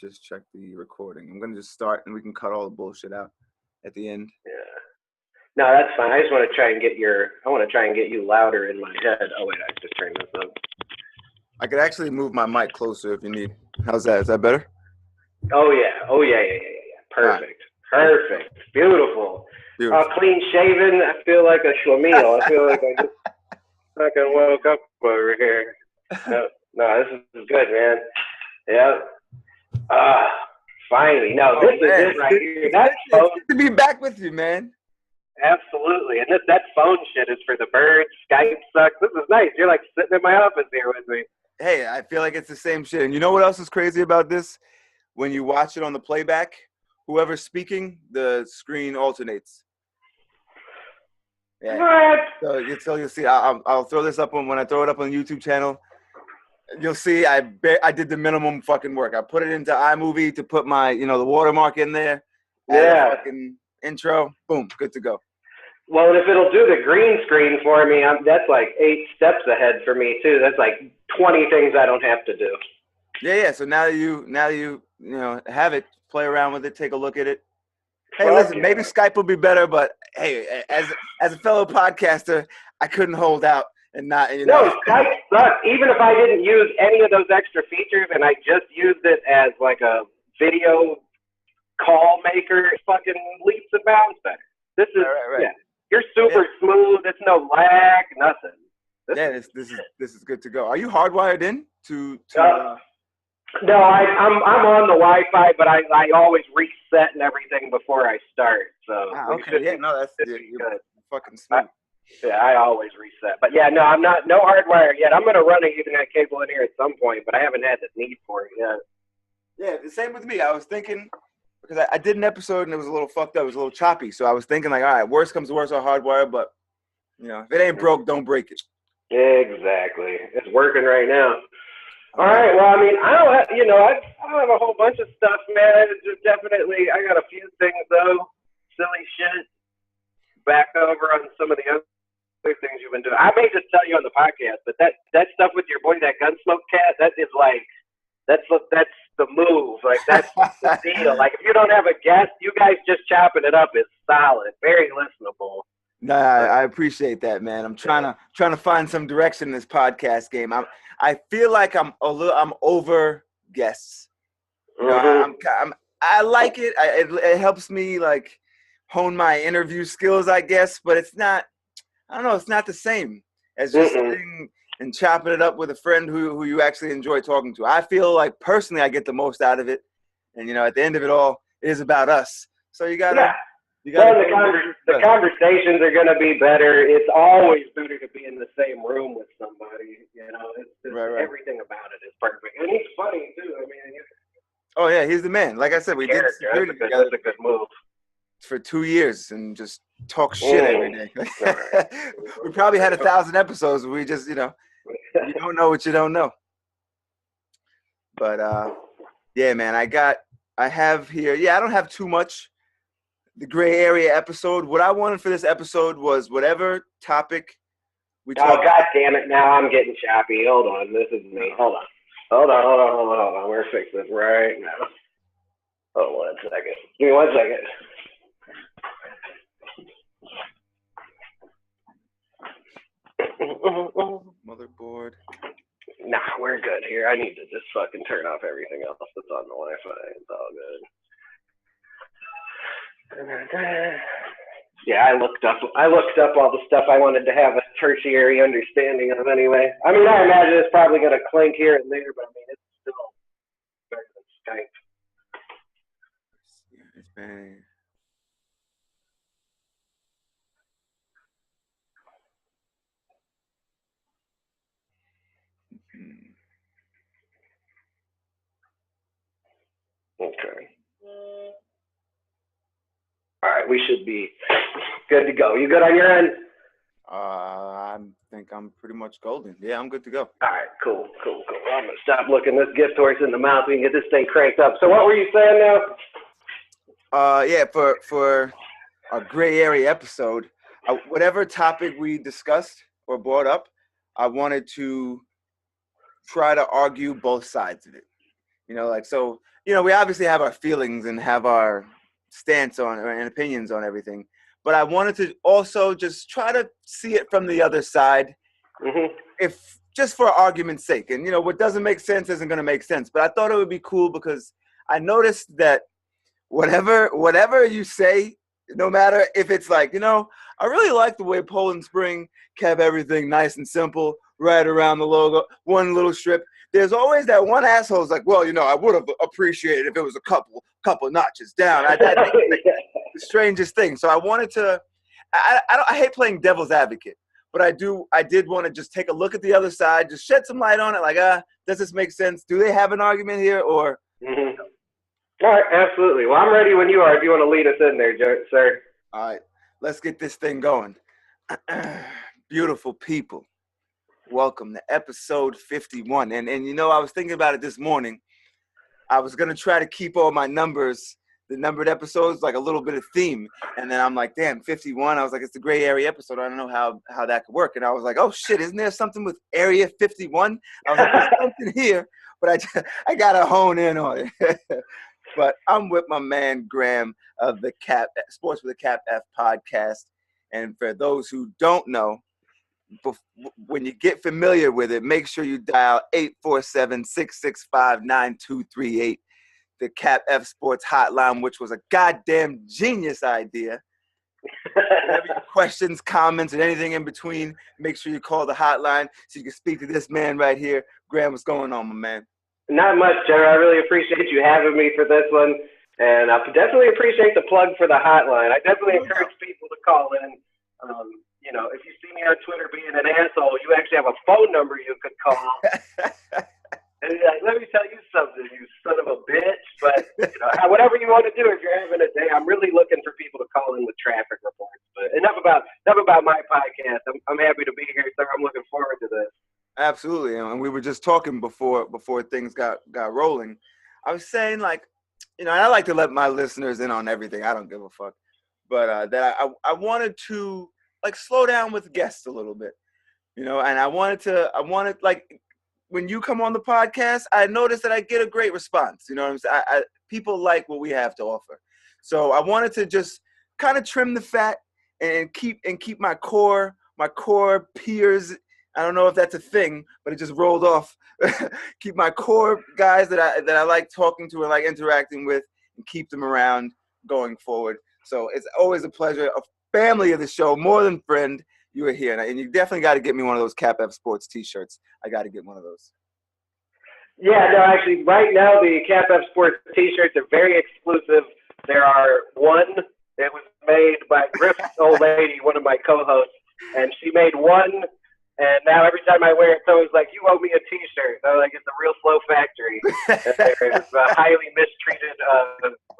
just check the recording. I'm gonna just start, and we can cut all the bullshit out at the end. Yeah. No, that's fine. I just want to try and get you louder in my head. Oh wait, I have to turn this up. I could actually move my mic closer if you need. How's that? Is that better? Oh yeah. Perfect. Beautiful. Clean shaven. I feel like a schlemiel. I feel like I just fucking woke up over here. No, this is good, man. Yeah. Finally. No, this is it right here. That's good to be back with you, man. Absolutely. And that phone shit is for the birds. Skype sucks. This is nice. You're like sitting in my office here with me. Hey, I feel like it's the same shit. And you know what else is crazy about this? When you watch it on the playback, whoever's speaking, the screen alternates. Yeah. What? So you'll see. I'll throw this up when I throw it up on the YouTube channel. You'll see. I did the minimum fucking work. I put it into iMovie to put my, the watermark in there. Yeah. Fucking intro. Boom. Good to go. Well, and if it'll do the green screen for me, that's like 8 steps ahead for me too. That's like 20 things I don't have to do. Yeah. So now you have it, play around with it, take a look at it. Hey, listen, maybe Skype will be better, but hey, as a fellow podcaster, I couldn't hold out and not. No, Skype sucks. Even if I didn't use any of those extra features and I just used it as like a video call maker, it fucking leaps and bounds better. This is right. Yeah. You're super smooth. It's no lag, nothing. This is good to go. Are you hardwired in to No, I'm on the Wi-Fi, but I always reset and everything before I start. So okay, you're fucking smooth. I always reset. But yeah, no, I'm not no hardwire yet. I'm gonna run an Ethernet cable in here at some point, but I haven't had the need for it yet. Yeah, the same with me. I was thinking, because I did an episode and it was a little fucked up, it was a little choppy. So I was thinking like, all right, worst comes to worst, I'll hardwire, but if it ain't broke, don't break it. Exactly. It's working right now. All right. Well, I mean, I don't have a whole bunch of stuff, man. It's just definitely, I got a few things though. Silly shit. Back over on some of the other things you've been doing. I may just tell you on the podcast, but that stuff with your boy, that Gunsmoke Cat, that is like, that's the move. Like that's the deal. Like if you don't have a guest, you guys just chopping it up is solid. Very listenable. Nah, I appreciate that, man. I'm trying to find some direction in this podcast game. I feel like I'm over guests. I like it. It helps me like hone my interview skills, I guess. But it's not. I don't know. It's not the same as just sitting and chopping it up with a friend who you actually enjoy talking to. I feel like personally, I get the most out of it. And at the end of it all, it is about us. So you gotta. Yeah. The conversations are going to be better. It's always better to be in the same room with somebody. Right. Everything about it is perfect. And he's funny, too. I mean, oh, yeah, he's the man. Like I said, we did security together. That's a good move. For 2 years and just talk shit every day. Right. We probably had 1,000 episodes where we just, you don't know what you don't know. But, yeah, man, I have here, I don't have too much. The gray area episode. What I wanted for this episode was whatever topic we talk about. Oh, God damn it. Now I'm getting choppy. Hold on. This is me. Hold on. We're fixing it right now. Hold on 1 second. Give me 1 second. Motherboard. Nah, we're good here. I need to just fucking turn off everything else that's on the Wi-Fi. It's all good. Yeah, I looked up all the stuff I wanted to have a tertiary understanding of anyway. I mean, I imagine it's probably going to clink here and there, but I mean, it's still better than Skype. Yeah, it's bad. Okay. All right, we should be good to go. You good on your end? I think I'm pretty much golden. Yeah, I'm good to go. All right, cool. I'm going to stop looking this gift horse in the mouth. We can get this thing cranked up. So what were you saying now? Yeah, for our gray area episode, whatever topic we discussed or brought up, I wanted to try to argue both sides of it. So you know, we obviously have our feelings and have our stance on and opinions on everything. But I wanted to also just try to see it from the other side, if just for argument's sake. And, you know, what doesn't make sense isn't going to make sense. But I thought it would be cool because I noticed that whatever you say, no matter if it's like, you know, I really like the way Poland Spring kept everything nice and simple right around the logo, one little strip. There's always that one asshole who's like, well, you know, I would have appreciated if it was a couple notches down. I think it's the strangest thing. So I wanted to, I hate playing devil's advocate, but I did want to just take a look at the other side, just shed some light on it. Like, does this make sense? Do they have an argument here? Or All right, absolutely. Well, I'm ready when you are, if you want to lead us in there, sir. All right, let's get this thing going. Beautiful people, welcome to episode 51. And you know, I was thinking about it this morning. I was going to try to keep all my numbers, the numbered episodes, like a little bit of theme. And then I'm like, damn, 51. I was like, it's the gray area episode. I don't know how that could work. And I was like, oh, shit, isn't there something with Area 51? I was like, there's something here, but I got to hone in on it. But I'm with my man, Graham, of the Sports with a Cap F podcast. And for those who don't know, when you get familiar with it, make sure you dial 847-665-9238, the Cap F Sports hotline, which was a goddamn genius idea. Whatever your questions, comments, and anything in between, make sure you call the hotline so you can speak to this man right here. Graham, what's going on, my man? Not much, General. I really appreciate you having me for this one. And I definitely appreciate the plug for the hotline. I definitely encourage people to call in. You know, if you see me on Twitter being an asshole, you actually have a phone number you could call. And you're like, let me tell you something, you son of a bitch. But, you know, whatever you want to do, if you're having a day, I'm really looking for people to call in with traffic reports. But enough about my podcast. I'm happy to be here, sir. I'm looking forward to this. Absolutely. And we were just talking before things got rolling. I was saying, like, you know, I like to let my listeners in on everything. I don't give a fuck. But that I wanted to, like, slow down with guests a little bit, you know, and I wanted, like, when you come on the podcast, I noticed that I get a great response. You know what I'm saying? People like what we have to offer. So I wanted to just kind of trim the fat and keep my core peers. I don't know if that's a thing, but it just rolled off. Keep my core guys that I like talking to and like interacting with, and keep them around going forward. So it's always a pleasure. A family of the show, more than friend. You are here, and you definitely got to get me one of those Cap F Sports T-shirts. I got to get one of those. Yeah, no, actually, right now the Cap F Sports T-shirts are very exclusive. There are one that was made by Griff's old lady, one of my co-hosts, and she made one. And now every time I wear it, someone's like, you owe me a T-shirt. I'm like, it's a real slow factory. There's a highly mistreated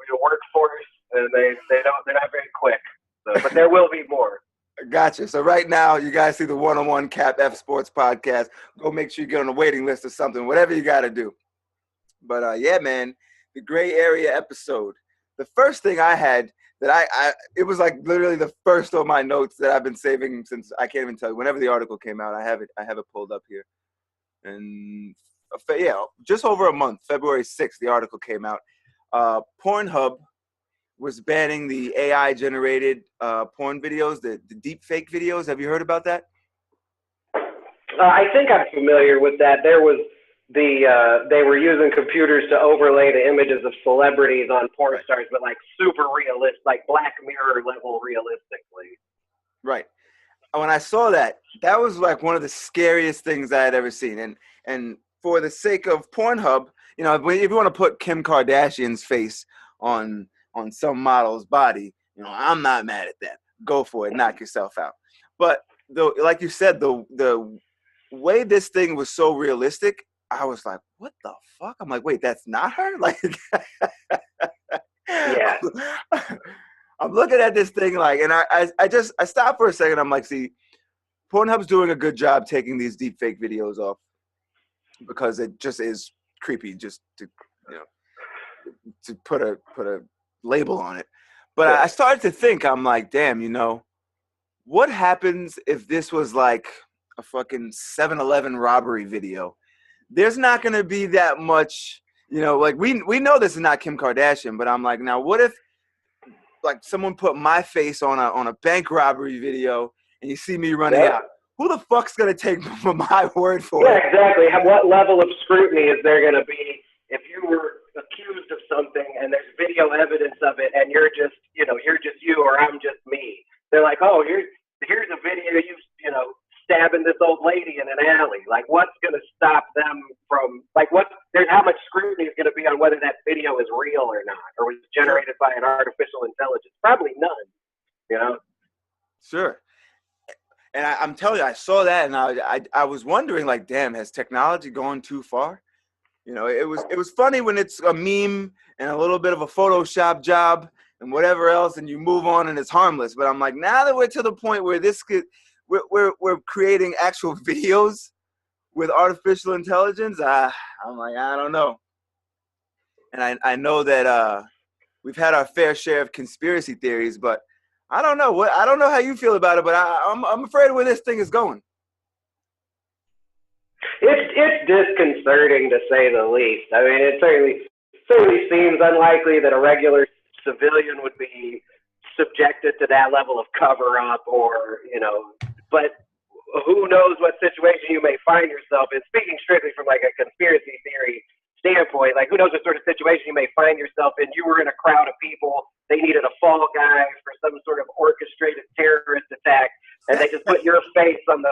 workforce, and they're not very quick. So, but there will be more. Gotcha. So right now, you guys see the one-on-one Cap F Sports podcast. Go make sure you get on the waiting list or something, whatever you got to do. But yeah, man, the gray area episode. The first thing I had that it was like literally the first of my notes that I've been saving since, I can't even tell you, whenever the article came out. I have it pulled up here. And yeah, just over a month, February 6th, the article came out. Pornhub was banning the AI-generated porn videos, the deep fake videos. Have you heard about that? I think I'm familiar with that. There was they were using computers to overlay the images of celebrities on porn stars, but like super realistic, like Black Mirror level realistically. Right. When I saw that, that was like one of the scariest things I had ever seen. And for the sake of Pornhub, you know, if you want to put Kim Kardashian's face on some model's body, you know, I'm not mad at that. Go for it. Knock yourself out. But like you said, the way this thing was so realistic, I was like, what the fuck? I'm like, wait, that's not her? Like, yeah. I'm looking at this thing like, and I stopped for a second. I'm like, see, Pornhub's doing a good job taking these deep fake videos off because it just is creepy just to, you know, to put a label on it. But I started to think, I'm like, damn, you know, what happens if this was like a fucking 7-Eleven robbery video? There's not going to be that much You know, like we know this is not Kim Kardashian, but I'm like, now what if like someone put my face on a bank robbery video and you see me running out? Who the fuck's gonna take my word for it? Yeah, exactly. What level of scrutiny is there gonna be if you were accused of something and there's video evidence of it and you're just you or I'm just me? They're like, oh, here's a video you know stabbing this old lady in an alley. Like, what's gonna stop them from how much scrutiny is gonna be on whether that video is real or not, or was generated by an artificial intelligence? Probably none. You know. Sure. And I'm telling you, I saw that, and I was wondering, like, damn, has technology gone too far? You know, it was funny when it's a meme and a little bit of a Photoshop job and whatever else, and you move on and it's harmless. But I'm like, now that we're to the point where we're creating actual videos with artificial intelligence, I'm like, I don't know. And I know that we've had our fair share of conspiracy theories, but I don't know. I don't know how you feel about it, but I'm afraid of where this thing is going. It's disconcerting, to say the least. I mean, it certainly seems unlikely that a regular civilian would be subjected to that level of cover-up, or, you know, but who knows what situation you may find yourself in. Speaking strictly from like a conspiracy theory standpoint, like, who knows what sort of situation you may find yourself in. You were in a crowd of people, they needed a fall guy for some sort of orchestrated terrorist attack, and they just put your face on the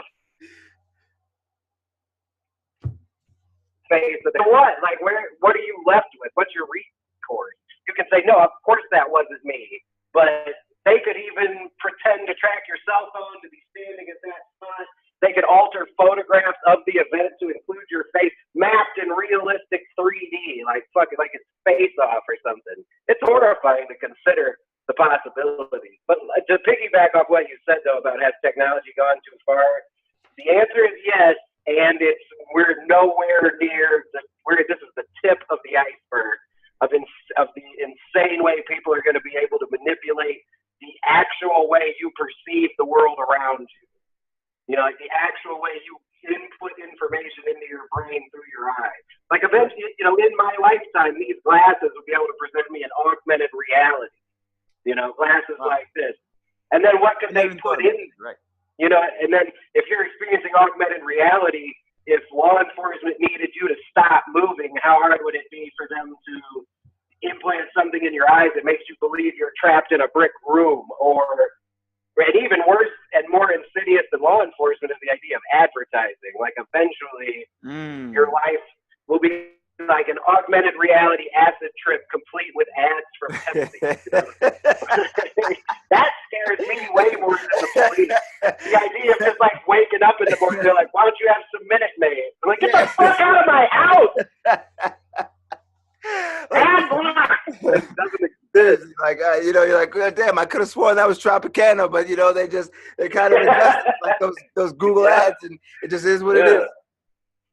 face of it. What? Like, what are you left with? What's your recourse? You can say, no, of course that wasn't me. But they could even pretend to track your cell phone to be standing at that spot. They could alter photographs of the event to include your face, mapped in realistic 3D, like it's Face Off or something. It's horrifying to consider the possibility. But to piggyback off what you said, though, about has technology gone too far, the answer is yes. And we're nowhere near this is the tip of the iceberg of the insane way people are going to be able to manipulate the actual way you perceive the world around you. You know, like the actual way you input information into your brain through your eyes. Like, eventually, you know, in my lifetime, these glasses will be able to present me an augmented reality. You know, glasses like this. And then what could they put in? Right. You know, and then if you're experiencing augmented reality, if law enforcement needed you to stop moving, how hard would it be for them to implant something in your eyes that makes you believe you're trapped in a brick room? And even worse and more insidious than law enforcement is the idea of advertising. Like, eventually your life will be like an augmented reality acid trip complete with ads from Pepsi. You know? That scares me way more than the police. The idea of just like waking up in the morning, they're like, why don't you have some Minute Maid? I'm like, get the fuck out of my house! Ad block! Like, you know, you're like, oh, damn, I could have sworn that was Tropicana, but, you know, they kind of adjusted like those Google ads, and it just is what it is.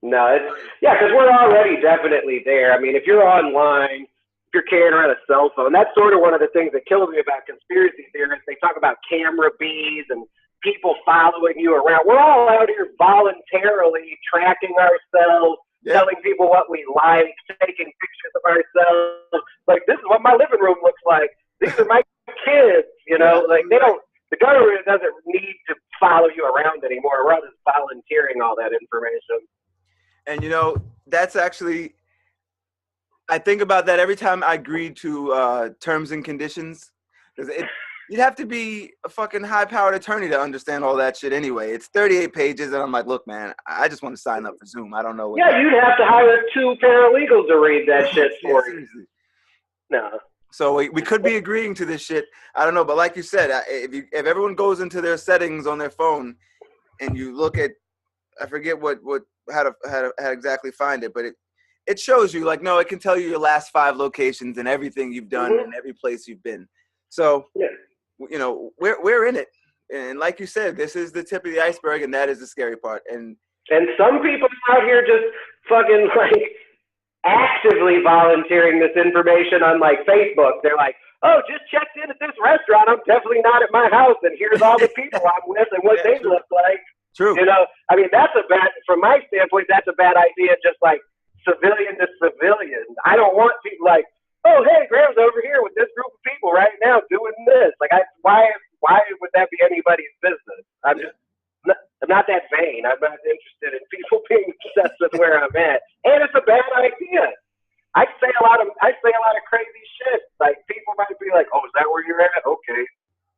No, because we're already definitely there. I mean, if you're online, if you're carrying around a cell phone, that's sort of one of the things that kills me about conspiracy theorists. They talk about camera bees and people following you around. We're all out here voluntarily tracking ourselves, telling people what we like, taking pictures of ourselves. Like, this is what my living room looks like. These are my kids, you know. Like, the government doesn't need to follow you around anymore. We're all just volunteering all that information. And, you know, that's actually, I think about that every time I agree to terms and conditions. Because you'd have to be a fucking high-powered attorney to understand all that shit anyway. It's 38 pages, and I'm like, look, man, I just want to sign up for Zoom. I don't know what. Yeah, you'd have to hire 2 paralegals to read that shit for you. No. So we could be agreeing to this shit. I don't know, but like you said, if everyone goes into their settings on their phone and you look at, I forget how to exactly find it, but it shows you, like, no, it can tell you your last 5 locations and everything you've done and every place you've been. So, you know, we're in it. And like you said, this is the tip of the iceberg, and that is the scary part. And some people out here just fucking, like, actively volunteering this information on, like, Facebook. They're like, oh, just checked in at this restaurant. I'm definitely not at my house, and here's all the people I'm with and what they look like. True. You know, I mean, from my standpoint, that's a bad idea, just like civilian to civilian. I don't want people like, oh, hey, Graham's over here with this group of people right now doing this. Like, why would that be anybody's business? I'm not that vain. I'm not interested in people being obsessed with where I'm at. And it's a bad idea. I say a lot of crazy shit. Like, people might be like, oh, is that where you're at? Okay.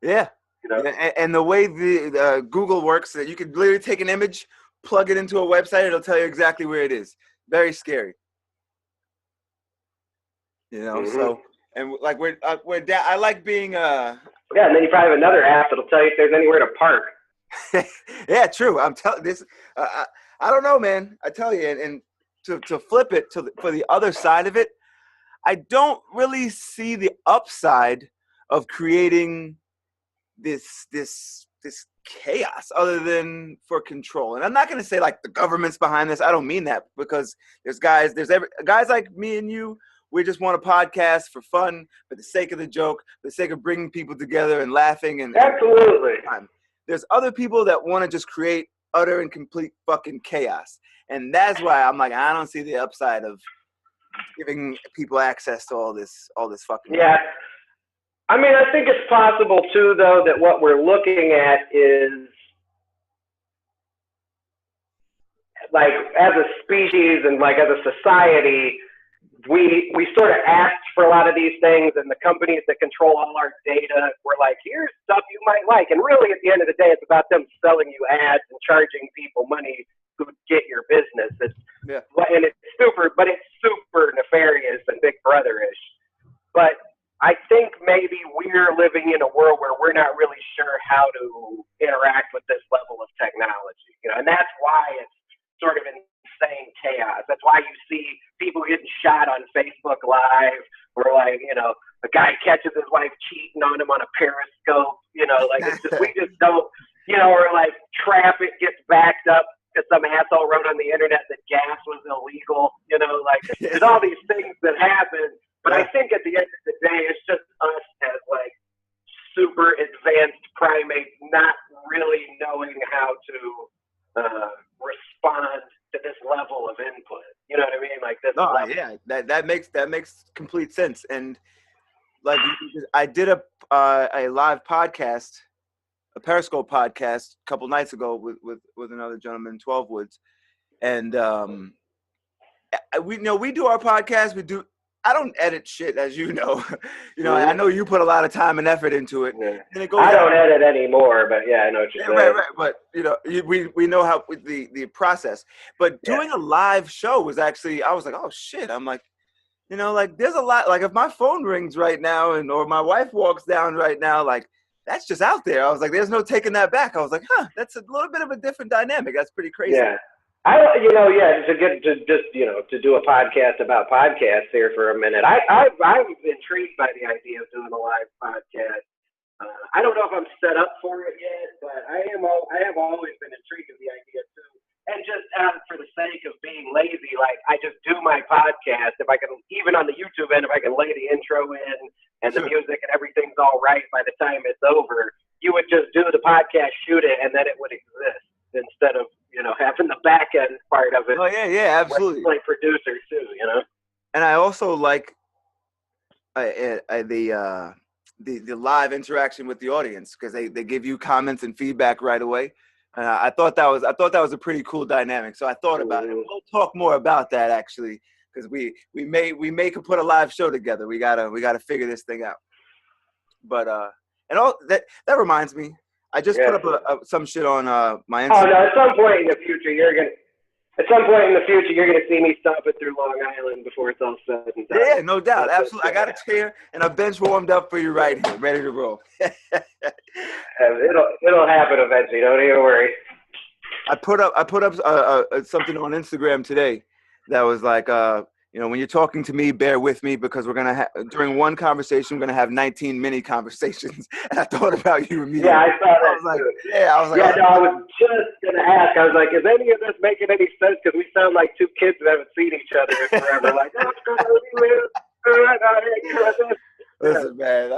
Yeah. You know? And the way the Google works, that you could literally take an image, plug it into a website, it'll tell you exactly where it is. Very scary. You know, so, and like we're down. I like being yeah, and then you probably have another app that'll tell you if there's anywhere to park. Yeah, true. I'm telling this. I don't know, man. I tell you, and to flip it for the other side of it, I don't really see the upside of creating this chaos other than for control. And I'm not going to say like the government's behind this. I don't mean that, because there's guys like me and you. We just want a podcast for fun, for the sake of the joke, for the sake of bringing people together and laughing. And absolutely. There's other people that want to just create utter and complete fucking chaos. And that's why I'm like, I don't see the upside of giving people access to all this fucking. Yeah. I mean, I think it's possible too, though, that what we're looking at is like, as a species and like as a society, we sort of asked for a lot of these things, and the companies that control all our data were like, here's stuff you might like. And really, at the end of the day, it's about them selling you ads and charging people money to get your business. And it's super nefarious and Big Brother-ish. But I think maybe we're living in a world where we're not really sure how to interact with this level of technology, you know, and that's why it's sort of insane chaos. That's why you see people getting shot on Facebook Live, or like, you know, a guy catches his wife cheating on him on a Periscope, you know, like it's just, we just don't, you know, or like traffic gets backed up because some asshole wrote on the internet that gas was illegal, you know, like there's all these things that happen. But I think at the end of the day, it's just us as like super advanced primates not really knowing how to respond to this level of input. You know what I mean? Like this. Oh, yeah, that makes complete sense. And like, I did a live podcast, a Periscope podcast, a couple nights ago with another gentleman, 12 Woods, and we do our podcast. I don't edit shit, as you know. You know, I know you put a lot of time and effort into it. Yeah. And it goes I don't edit anymore, but yeah, I know what you're saying. Right. But you know, we know how the process. But doing a live show was actually, I was like, oh shit. I'm like, you know, like there's a lot. Like if my phone rings right now, or my wife walks down right now, like that's just out there. I was like, there's no taking that back. I was like, that's a little bit of a different dynamic. That's pretty crazy. Yeah. To do a podcast about podcasts here for a minute. I'm intrigued by the idea of doing a live podcast. I don't know if I'm set up for it yet, but I have always been intrigued with the idea too. And just for the sake of being lazy, like I just do my podcast. If I can, even on the YouTube end, if I can lay the intro in and the music and everything's all right by the time it's over, you would just do the podcast, shoot it, and then it would exist instead of, you know, having the back end part of it. Oh yeah, absolutely. Like producers too, you know. And I also like the live interaction with the audience, because they give you comments and feedback right away. I thought that was a pretty cool dynamic. So I thought about it. We'll talk more about that actually, because we may could put a live show together. We gotta figure this thing out. But and all that reminds me, I just put up some shit on my Instagram. Oh no! At some point in the future, you're gonna see me stomping through Long Island before it's all said and done. Yeah, no doubt, absolutely. I got a chair and a bench warmed up for you right here, ready to roll. It'll happen eventually. Don't even worry. I put up something on Instagram today that was like, you know, when you're talking to me, bear with me, because we're going to have, during one conversation, we're going to have 19 mini conversations. And I thought about you immediately. Yeah, I saw that. I was like, I was just going to ask. I was like, is any of this making any sense? Because we sound like two kids that haven't seen each other in forever. Like, listen, man,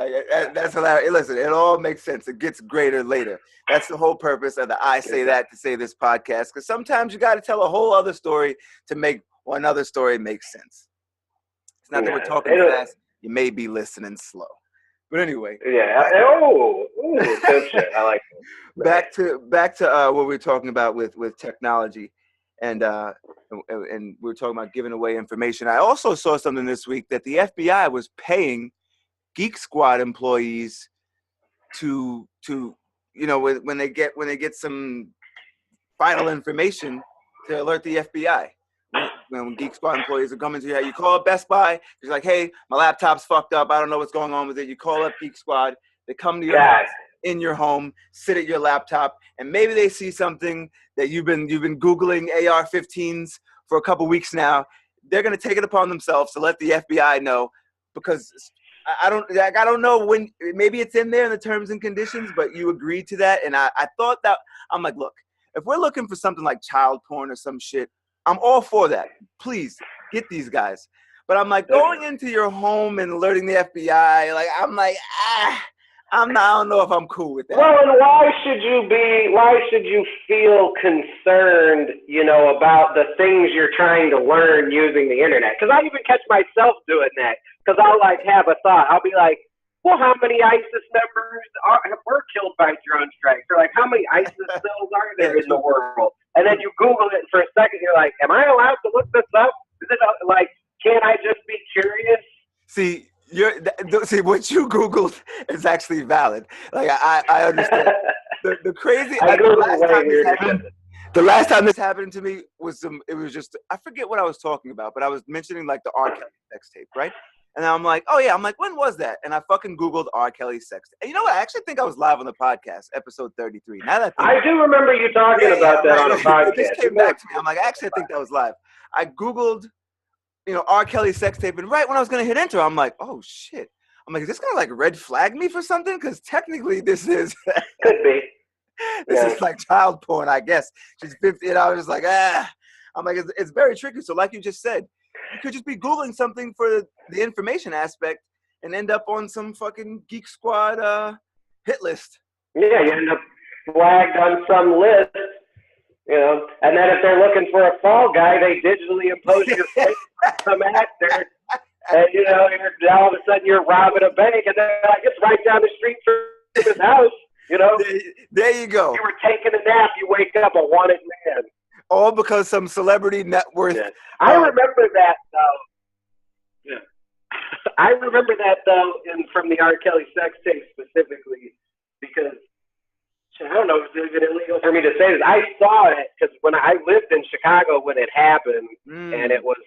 that's hilarious. Listen, it all makes sense. It gets greater later. That's the whole purpose of the I Say That to Say This podcast. Because sometimes you got to tell a whole other story to make or another story makes sense. It's not that we're talking fast. You may be listening slow. But anyway. Yeah. Good shit. I like it. Back to what we were talking about with technology, and we were talking about giving away information. I also saw something this week that the FBI was paying Geek Squad employees to when they get some vital information to alert the FBI. When Geek Squad employees are coming to you, you call up Best Buy. You're like, hey, my laptop's fucked up. I don't know what's going on with it. You call up Geek Squad. They come to your house, in your home, sit at your laptop, and maybe they see something that you've been Googling AR-15s for a couple weeks now. They're gonna take it upon themselves to let the FBI know, because I don't know when. Maybe it's in there in the terms and conditions, but you agreed to that, and I thought that. I'm like, look, if we're looking for something like child porn or some shit, I'm all for that. Please get these guys. But I'm like, going into your home and alerting the FBI, I don't know if I'm cool with that. Well, and why should you feel concerned, about the things you're trying to learn using the internet? Because I even catch myself doing that. Because I'll have a thought. I'll be like, well, how many ISIS members were killed by drone strikes? Or how many ISIS cells are there in the world? And then you Google it, and for a second you're like, am I allowed to look this up? Is it can't I just be curious? See, what you Googled is actually valid. I understand. The crazy. The last time this happened to me was it was just, I forget what I was talking about, but I was mentioning the R. Kelly sex tape, right? And I'm like, oh yeah, when was that? And I fucking Googled R. Kelly sex tape. And you know what? I actually think I was live on the podcast, episode 33. Now that I do remember you talking about that on the podcast. It just came back to me. I'm like, actually, I think that was live. I Googled, R. Kelly sex tape, and right when I was gonna hit enter, I'm like, oh shit. I'm like, is this gonna red flag me for something? Because technically, this is could be. This is child porn, I guess. She's 50, and I was just like, I'm like, it's very tricky. So, like you just said, you could just be Googling something for the information aspect and end up on some fucking Geek Squad hit list. Yeah, you end up flagged on some list, and then if they're looking for a fall guy, they digitally impose your face on some actor, and all of a sudden you're robbing a bank, and they're like, it's right down the street from his house, There you go. You were taking a nap, you wake up a wanted man. All because some celebrity net worth. Yeah. I remember that though. Yeah. I remember that though, from the R. Kelly sex tape specifically, because I don't know if it's even illegal for me to say this. I saw it because when I lived in Chicago when it happened, and it was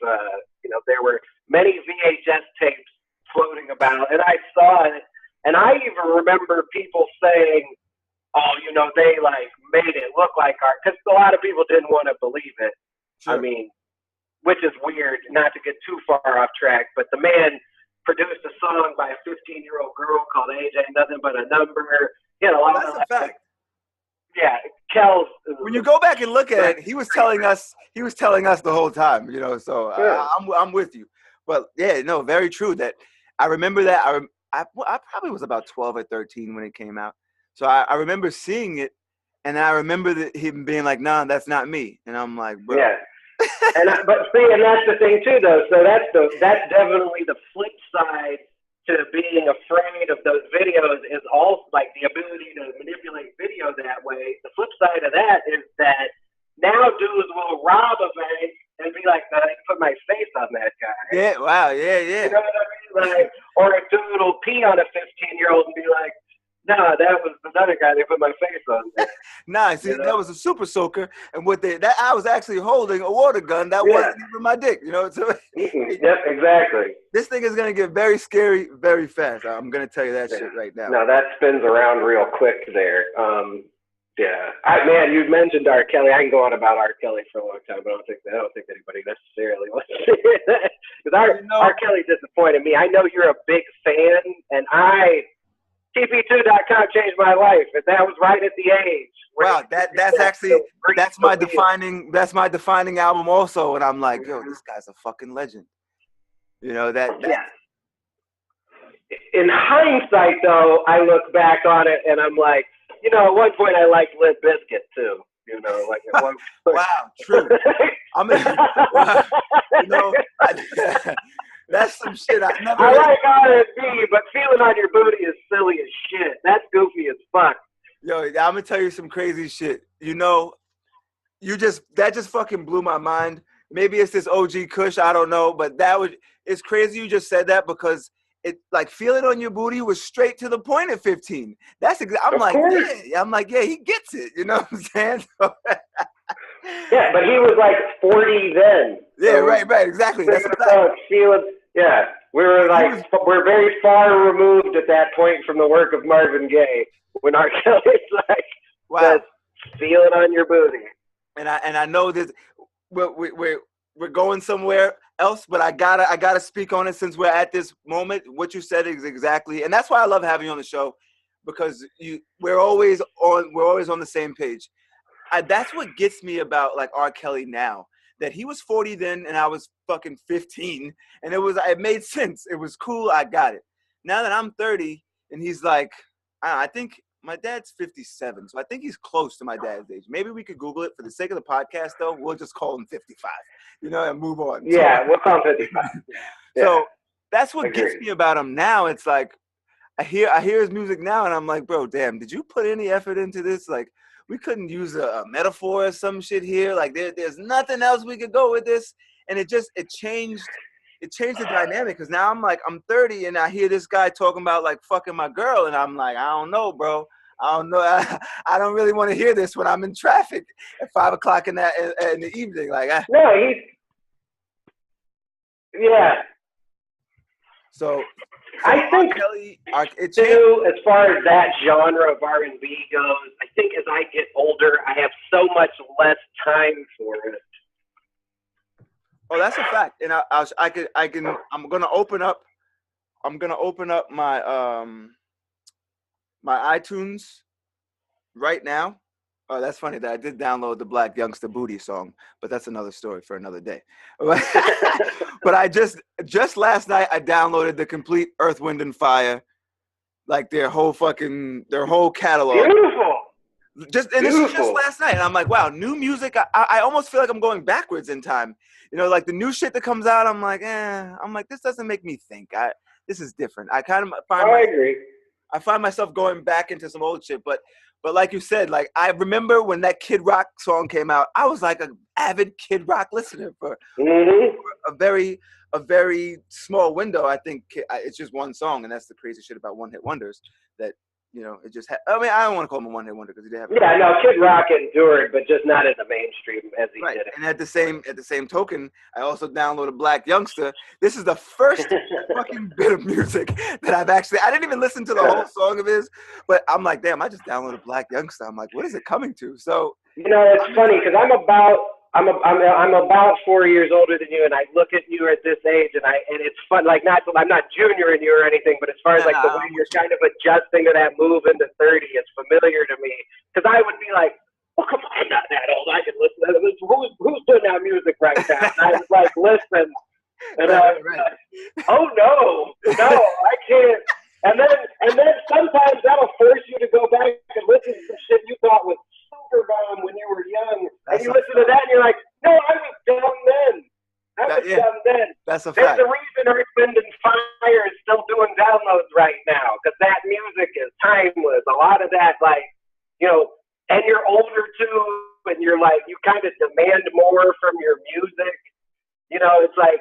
there were many VHS tapes floating about, and I saw it, and I even remember people saying, oh, they made it look like art, because a lot of people didn't want to believe it. Sure. I mean, which is weird, not to get too far off track, but the man produced a song by a 15-year-old girl called Age Ain't Nothing But a Number. That's a fact. Yeah, Kel's. When you go back and look at it, he was telling us the whole time, so yeah. I'm with you. But yeah, no, very true. That I remember that I probably was about 12 or 13 when it came out. So I remember seeing it, and I remember him being like, "Nah, that's not me," and I'm like, "Bro." Yeah. And that's the thing too, though. So that's definitely the flip side to being afraid of those videos, is also the ability to manipulate video that way. The flip side of that is that now dudes will rob a bank and be like, "I put my face on that guy." Yeah. Wow. Yeah. Yeah. You know what I mean? Or a dude will pee on a 15-year-old and be like, "No, that was another guy. They put my face on there." Nah, see, that was a super soaker, and I was actually holding a water gun that wasn't even my dick. So, yep, exactly. This thing is gonna get very scary very fast. I'm gonna tell you that shit right now. No, that spins around real quick there. Yeah, man, you mentioned R. Kelly. I can go on about R. Kelly for a long time, but I don't think anybody necessarily wants to hear that, because R. Kelly disappointed me. I know you're a big fan, and TP2.com changed my life, and that was right at the age. Wow, that's my defining album also, and I'm like, yo, this guy's a fucking legend. Yeah. In hindsight, though, I look back on it and I'm like, at one point I liked Limp Bizkit too. you know, like at one point. Wow, true. I mean, wow, you know, that's some shit I never. I like R&B, but feeling on your booty is silly as shit. That's goofy as fuck. Yo, I'm gonna tell you some crazy shit. You know, that just fucking blew my mind. Maybe it's this OG Kush, I don't know, but it's crazy you just said that because it like feeling on your booty was straight to the point at 15. I'm like, yeah, he gets it. You know what I'm saying? Yeah, but he was like 40 then. Yeah, so right, exactly. That's we're very far removed at that point from the work of Marvin Gaye when R. Kelly's like, wow, feeling on your booty. And I know this. We're going somewhere else, but I gotta speak on it since we're at this moment. What you said is exactly, and that's why I love having you on the show, because we're always on the same page. That's what gets me about like R. Kelly now, that he was 40 then and I was fucking 15, and it made sense. It was cool. I got it. Now that I'm 30 and he's like, I think my dad's 57, so I think he's close to my dad's age. Maybe we could Google it for the sake of the podcast, though. We'll just call him 55, you know, and move on. Yeah, we'll call him 55. Yeah. So that's what gets me about him now. It's like I hear his music now, and I'm like, bro, damn, did you put any effort into this? Like, we couldn't use a metaphor or some shit here. Like, there's nothing else we could go with this, and it changed. It changed the dynamic because now I'm 30 and I hear this guy talking about like fucking my girl, and I'm like, I don't know, bro. I don't know. I don't really want to hear this when I'm in traffic at 5 o'clock in the evening. Like, yeah. So I think Kelly, too, as far as that genre of R&B goes, I think as I get older, I have so much less time for it. Oh, that's a fact, and I'm gonna open up my my iTunes right now. Oh, that's funny that I did download the Black Youngster Booty song, but that's another story for another day. But I just last night I downloaded the complete Earth, Wind and Fire, like their whole catalog. Beautiful. This is just last night, and I'm like, wow, new music. I almost feel like I'm going backwards in time. You know, like the new shit that comes out, I'm like, this doesn't make me think. This is different. I agree. I find myself going back into some old shit, but like you said, like I remember when that Kid Rock song came out, I was like an avid Kid Rock listener for a very small window. I think it's just one song, and that's the crazy shit about one hit wonders that. You know, it just I don't want to call him a one-hit wonder because he didn't have. Yeah, no, Kid Rock endured, but just not in the mainstream as he did it. And at the same token, I also downloaded Black Youngster. This is the first fucking bit of music that I didn't even listen to the whole song of his, but I'm like, damn, I just downloaded Black Youngster. I'm like, what is it coming to? So you know, it's funny because I'm about 4 years older than you, and I look at you at this age, and it's fun. Like, I'm not junior in you or anything, but as far as like the way you're kind of adjusting to that move into 30, it's familiar to me. Because I would be like, "Well, come on, I'm not that old. I can listen to this. Who's doing that music right now?" And I was like, "Listen," and I was like, "Oh no, I can't." And then sometimes that'll force you to go back and listen to some shit you thought was super bomb when you were young, and you listen to that and you're like, no, I was dumb then. That's a fact. There's a reason Earth, Wind and Fire is still doing downloads right now, because that music is timeless. A lot of that, like, you know, and you're older too, and you're like, you kind of demand more from your music. You know, it's like,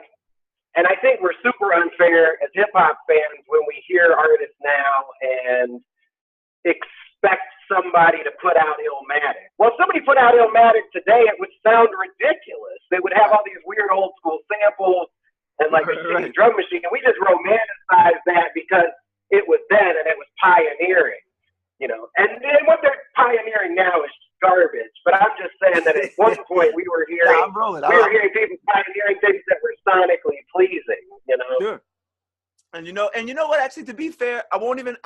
and I think we're super unfair as hip hop fans when we hear artists now and expect somebody to put out Illmatic. Well, if somebody put out Illmatic today, it would sound ridiculous. They would have all these weird old school samples and like a shitty drum machine, and we just romanticize that because it was then and it was pioneering, you know. And then what they're pioneering now is garbage. But I'm just saying that at one point we were hearing people pioneering things that were sonically pleasing, you know. Sure. And you know what? Actually, to be fair, I won't even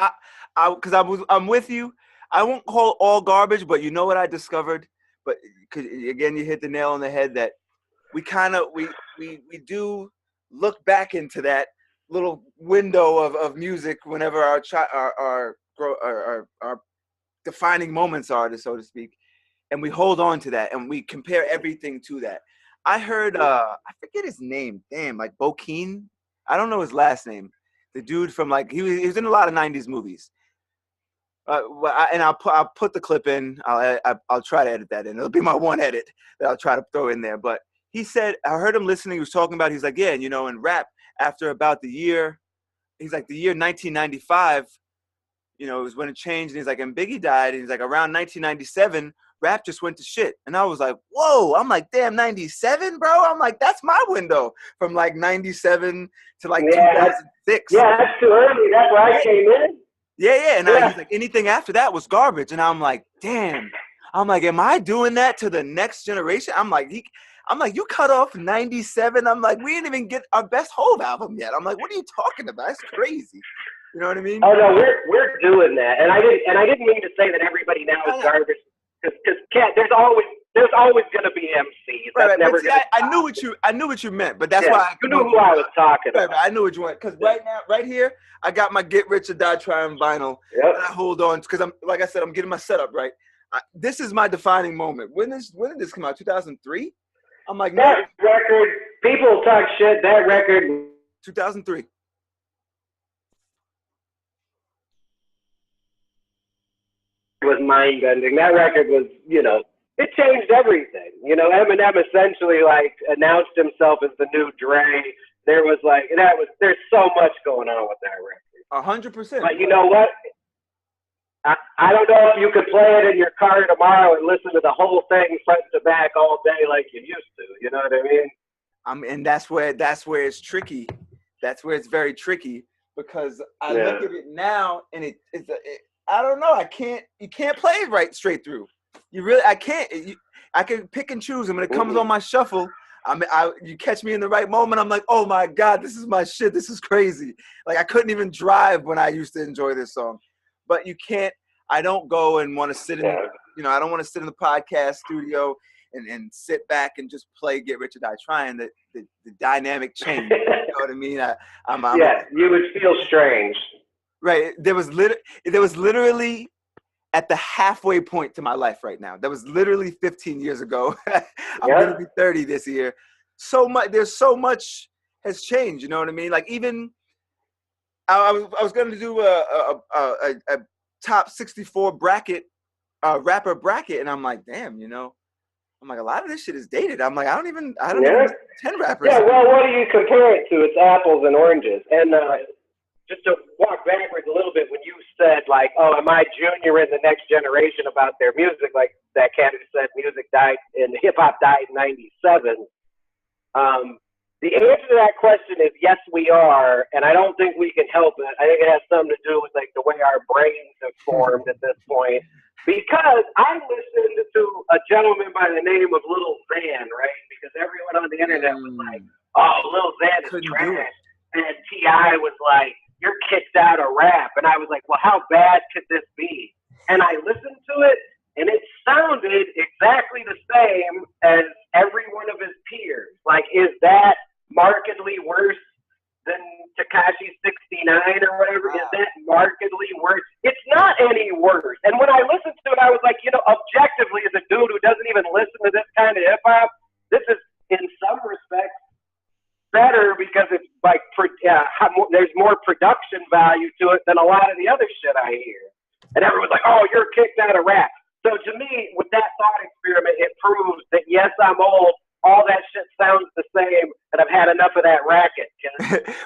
because I'm with you. I won't call all garbage, but you know what I discovered? But again, you hit the nail on the head that we do look back into that little window of music whenever our defining moments are, so to speak. and we hold on to that, and we compare everything to that. I heard, I forget his name. Damn, like Bokeen. I don't know his last name. The dude from like he was in a lot of '90s movies. And I'll put the clip in. I'll try to edit that in. It'll be my one edit that I'll try to throw in there. But he said, I heard him listening. He was talking about. He's like, yeah, and in rap, after about the year, he's like the year 1995. It was when it changed. And he's like, and Biggie died. And he's like, around 1997, rap just went to shit. And I was like, whoa. I'm like, damn, 97, bro. I'm like, that's my window from like 97 to like 2006. Yeah, that's too early. That's where I came in. Yeah. And he's like, anything after that was garbage. And I'm like, damn. I'm like, am I doing that to the next generation? I'm like, you cut off 97. I'm like, we didn't even get our best Hove album yet. I'm like, what are you talking about? It's crazy. You know what I mean? Oh no, we're doing that. And I didn't mean to say that everybody now is garbage. Because there's always going to be MCs. Right. I knew what you meant, but that's why you knew who I was talking about. Right, I knew what you meant, because right here, I got my Get Rich or Die Trying vinyl. Yep. And I hold on because I'm getting my setup right. This is my defining moment. When did this come out? 2003. I'm like, that record. People talk shit. That record. 2003. Was mind-bending. That record was, it changed everything. Eminem essentially like announced himself as the new Dre. There's so much going on with that record. 100%. But you know what? I don't know if you could play it in your car tomorrow and listen to the whole thing front to back all day like you used to. You know what I mean? And that's where it's tricky. That's where it's very tricky, because I look at it now and I don't know. You can't play it right straight through. I can't. I can pick and choose, and when it comes on my shuffle, you catch me in the right moment. I'm like, oh my God, this is my shit. This is crazy. Like, I couldn't even drive when I used to enjoy this song. But you can't. I don't go and want to sit in. I don't want to sit in the podcast studio and sit back and just play Get Rich or Die Trying. The dynamic change. You know what I mean? You would feel strange. Right. There was literally at the halfway point to my life right now. That was literally 15 years ago. I'm going to be 30 this year. There's so much has changed. You know what I mean? Like, even I was going to do a top 64 bracket, rapper bracket. And I'm like, damn, I'm like, a lot of this shit is dated. I'm like, I don't even 10 rappers. Yeah. Well, what do you compare it to? It's apples and oranges. And, just to walk backwards a little bit, when you said, like, oh, am I junior in the next generation about their music, like that candidate said music died and hip-hop died in 97, the answer to that question is yes, we are, and I don't think we can help it. I think it has something to do with, like, the way our brains have formed at this point, because I listened to a gentleman by the name of Lil Xan, right? Because everyone on the internet was like, oh, Lil Xan is trash. And T.I. was like, you're kicked out of rap. And I was like, well, how bad could this be? And I listened to it, and it sounded exactly the same as every one of his peers. Like, is that markedly worse than Tekashi's 69 or whatever? Is that markedly worse? It's not any worse. And when I listened to it, I was like, objectively, as a dude who doesn't even listen to this kind of hip-hop, this is, in some respects, better, because it's like there's more production value to it than a lot of the other shit I hear. And everyone's like, oh, you're kicked out of rap. So to me, with that thought experiment, it proves that yes, I'm old. All that shit sounds the same, and I've had enough of that racket.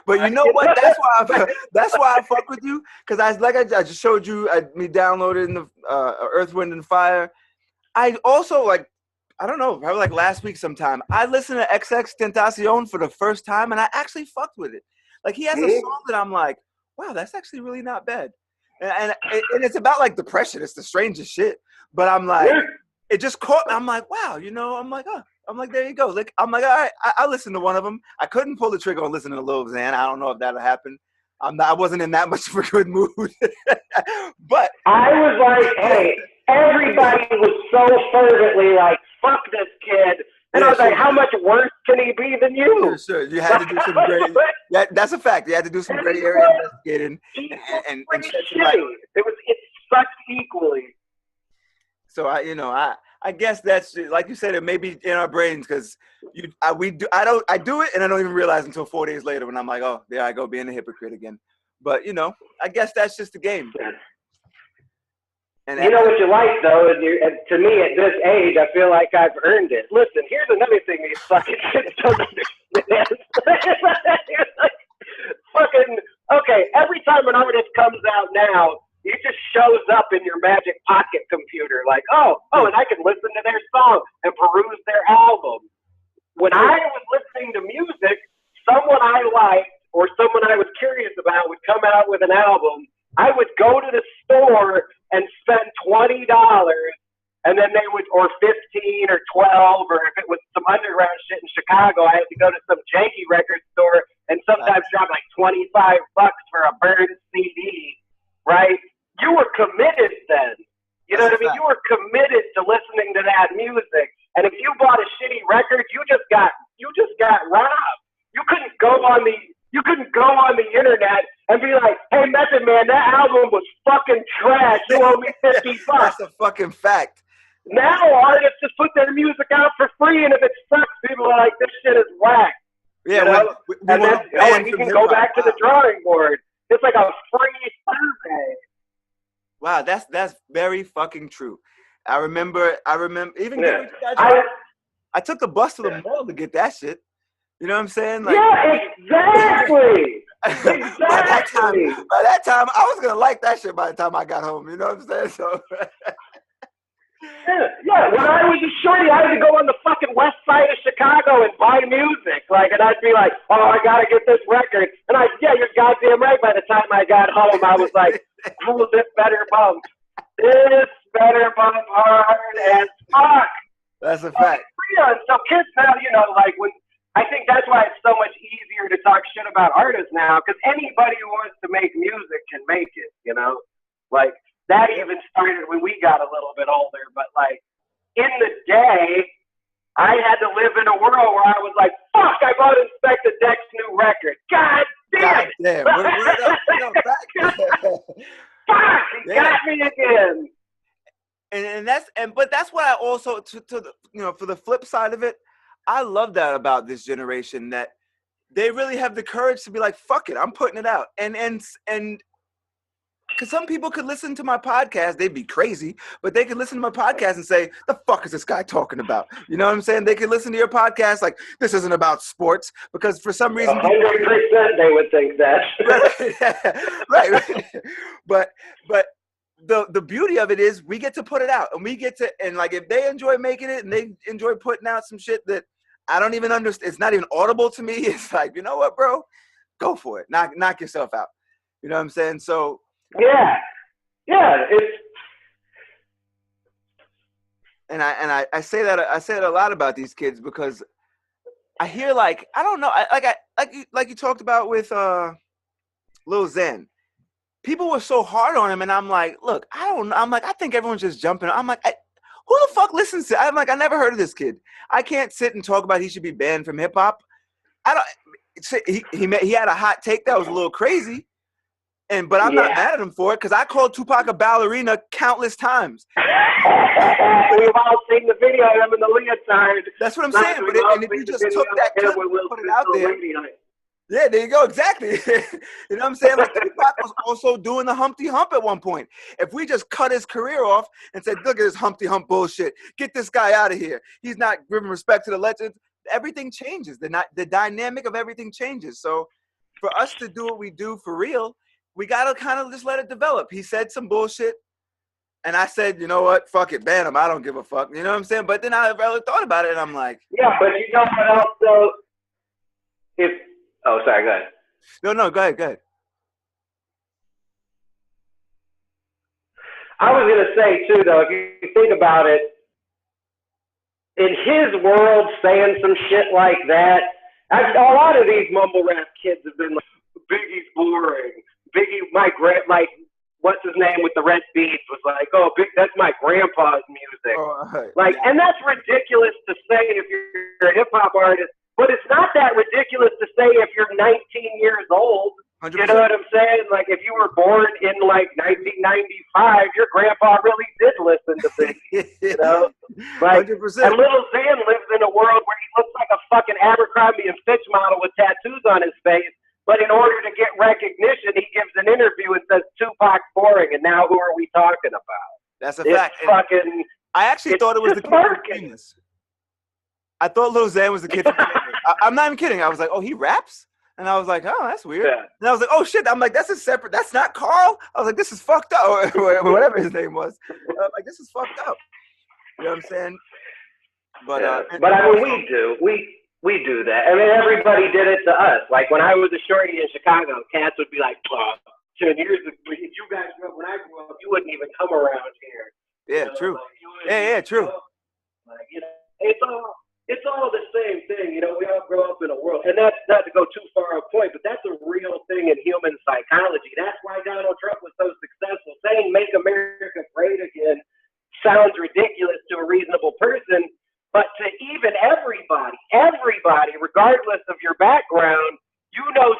But you know what? That's why I fuck with you, because I just showed you me downloading the Earth, Wind, and Fire. I also, like, I don't know, probably like last week sometime, I listened to XX Tentacion for the first time, and I actually fucked with it. Like, he has a song that I'm like, wow, that's actually really not bad. And it's about, like, depression. It's the strangest shit. But I'm like, it just caught me. I'm like, wow, I'm like, oh. I'm like, there you go. Like, I'm like, all right, I listened to one of them. I couldn't pull the trigger on listening to Lil Xan. I don't know if that'll happen. I wasn't in that much of a good mood. But I was like, hey, everybody was so fervently like, fuck this kid. And I was like, how much worse can he be than you? Sure. You had to do some great. That's a fact. You had to do some great area investigating and shed some light. It sucked equally. So I I guess that's like you said. It may be in our brains because I do it and I don't even realize until 4 days later when I'm like, oh, there I go being a hypocrite again. But I guess that's just the game. And you know what you like though, and to me at this age, I feel like I've earned it. Listen, here's another thing these fucking kids don't understand. Fucking okay, every time an artist comes out now, it just shows up in your Magic Pocket computer, like oh, and I can listen to their song and peruse their album. When I was listening to music, someone I liked or someone I was curious about would come out with an album. I would go to the store and spend $20, and then they would, or 15 or 12, or if it was some underground shit in Chicago, I had to go to some janky record store and sometimes drop like $25 for a burned CD, right? You were committed then. You know what I mean? You were committed to listening to that music. And if you bought a shitty record, you just got robbed. You couldn't go on the internet and be like, hey, Method Man, that album was fucking trash. You owe me $50. That's a fucking fact. Now artists just put their music out for free, and if it sucks, people are like, this shit is whack. Yeah, and you can go back to the drawing board. It's like a free survey. Wow, that's very fucking true. I remember even I took the bus to the mall to get that shit. You know what I'm saying? Like, yeah, exactly. By that time, I was gonna like that shit by the time I got home. You know what I'm saying? So. Yeah. When I was a shorty, I had to go on the fucking west side of Chicago and buy music. And I'd be like, oh, I gotta get this record. And you're goddamn right. By the time I got home, I was like, oh, this better bump. This better bump hard as fuck. That's a fact. So kids now, when. I think that's why it's so much easier to talk shit about artists now, because anybody who wants to make music can make it, Like, that even started when we got a little bit older, but, like, in the day, I had to live in a world where I was like, fuck, I bought Inspector Deck's new record. God damn it! Fuck, he got me again. But that's what I also, for the flip side of it, I love that about this generation, that they really have the courage to be like, fuck it, I'm putting it out. And because some people could listen to my podcast, they'd be crazy, but they could listen to my podcast and say, the fuck is this guy talking about? You know what I'm saying? They could listen to your podcast like, this isn't about sports, because for some reason 100% they would think that. Right. But the beauty of it is we get to put it out, and we get to, and like, if they enjoy making it and they enjoy putting out some shit that I don't even understand, it's not even audible to me. It's like, you know what, bro? Go for it. Knock yourself out. You know what I'm saying? So yeah. I say that a lot about these kids, because I hear, like, I don't know, like you talked about with Lil Xan. People were so hard on him, and I'm like, look, I don't know. I'm like, I think everyone's just jumping. I'm like, who the fuck listens to? I'm like, I never heard of this kid. I can't sit and talk about he should be banned from hip hop. I don't. He had a hot take that was a little crazy, but I'm not mad at him for it, because I called Tupac a ballerina countless times. We've all seen the video of him in the leotard. That's what I'm saying. And if you just took that clip and put it out there. Yeah, there you go. Exactly. You know what I'm saying? Like, Tupac was also doing the Humpty Hump at one point. If we just cut his career off and said, look at this Humpty Hump bullshit, get this guy out of here, he's not giving respect to the legends, everything changes. The dynamic of everything changes. So for us to do what we do for real, we got to kind of just let it develop. He said some bullshit, and I said, you know what? Fuck it. Ban him. I don't give a fuck. You know what I'm saying? But then I really thought about it, and I'm like. Yeah, but you know what else, though? Oh, sorry, go ahead. No, go ahead. I was going to say, too, though, if you think about it, in his world, saying some shit like that, a lot of these mumble rap kids have been like, Biggie's boring. What's his name with the red beads was like, oh, that's my grandpa's music. Oh, and that's ridiculous to say if you're a hip-hop artist. But it's not that ridiculous to say if you're 19 years old. 100%. You know what I'm saying? Like, if you were born in, like, 1995, your grandpa really did listen to Biggie, you know? Like, 100%. and little Zan lives in a world where he looks like a fucking Abercrombie and Fitch model with tattoos on his face. But in order to get recognition, he gives an interview and says Tupac's boring. And now who are we talking about? That's a It's fact. fucking. I actually thought it was the kid from Famous. I thought Lil Xan was the kid from Famous. I'm not even kidding. I was like, oh, he raps? And I was like, oh, that's weird. Yeah. And I was like, oh, shit. I'm like, that's a separate. That's not Carl. I was like, this is fucked up. Or whatever his name was. I'm like, this is fucked up. You know what I'm saying? But, but I mean, we do that. I mean, everybody did it to us. Like when I was a shorty in Chicago, cats would be like, 10 years ago, if you guys grew up when I grew up, you wouldn't even come around here. Yeah, true. Like, Yeah, true. Like, it's all the same thing. We all grow up in a world, and that's not to go too far off point, but that's a real thing in human psychology. That's why Donald Trump was so successful. Saying "Make America Great Again" sounds ridiculous to a reasonable person, but to even everybody, regardless of your background,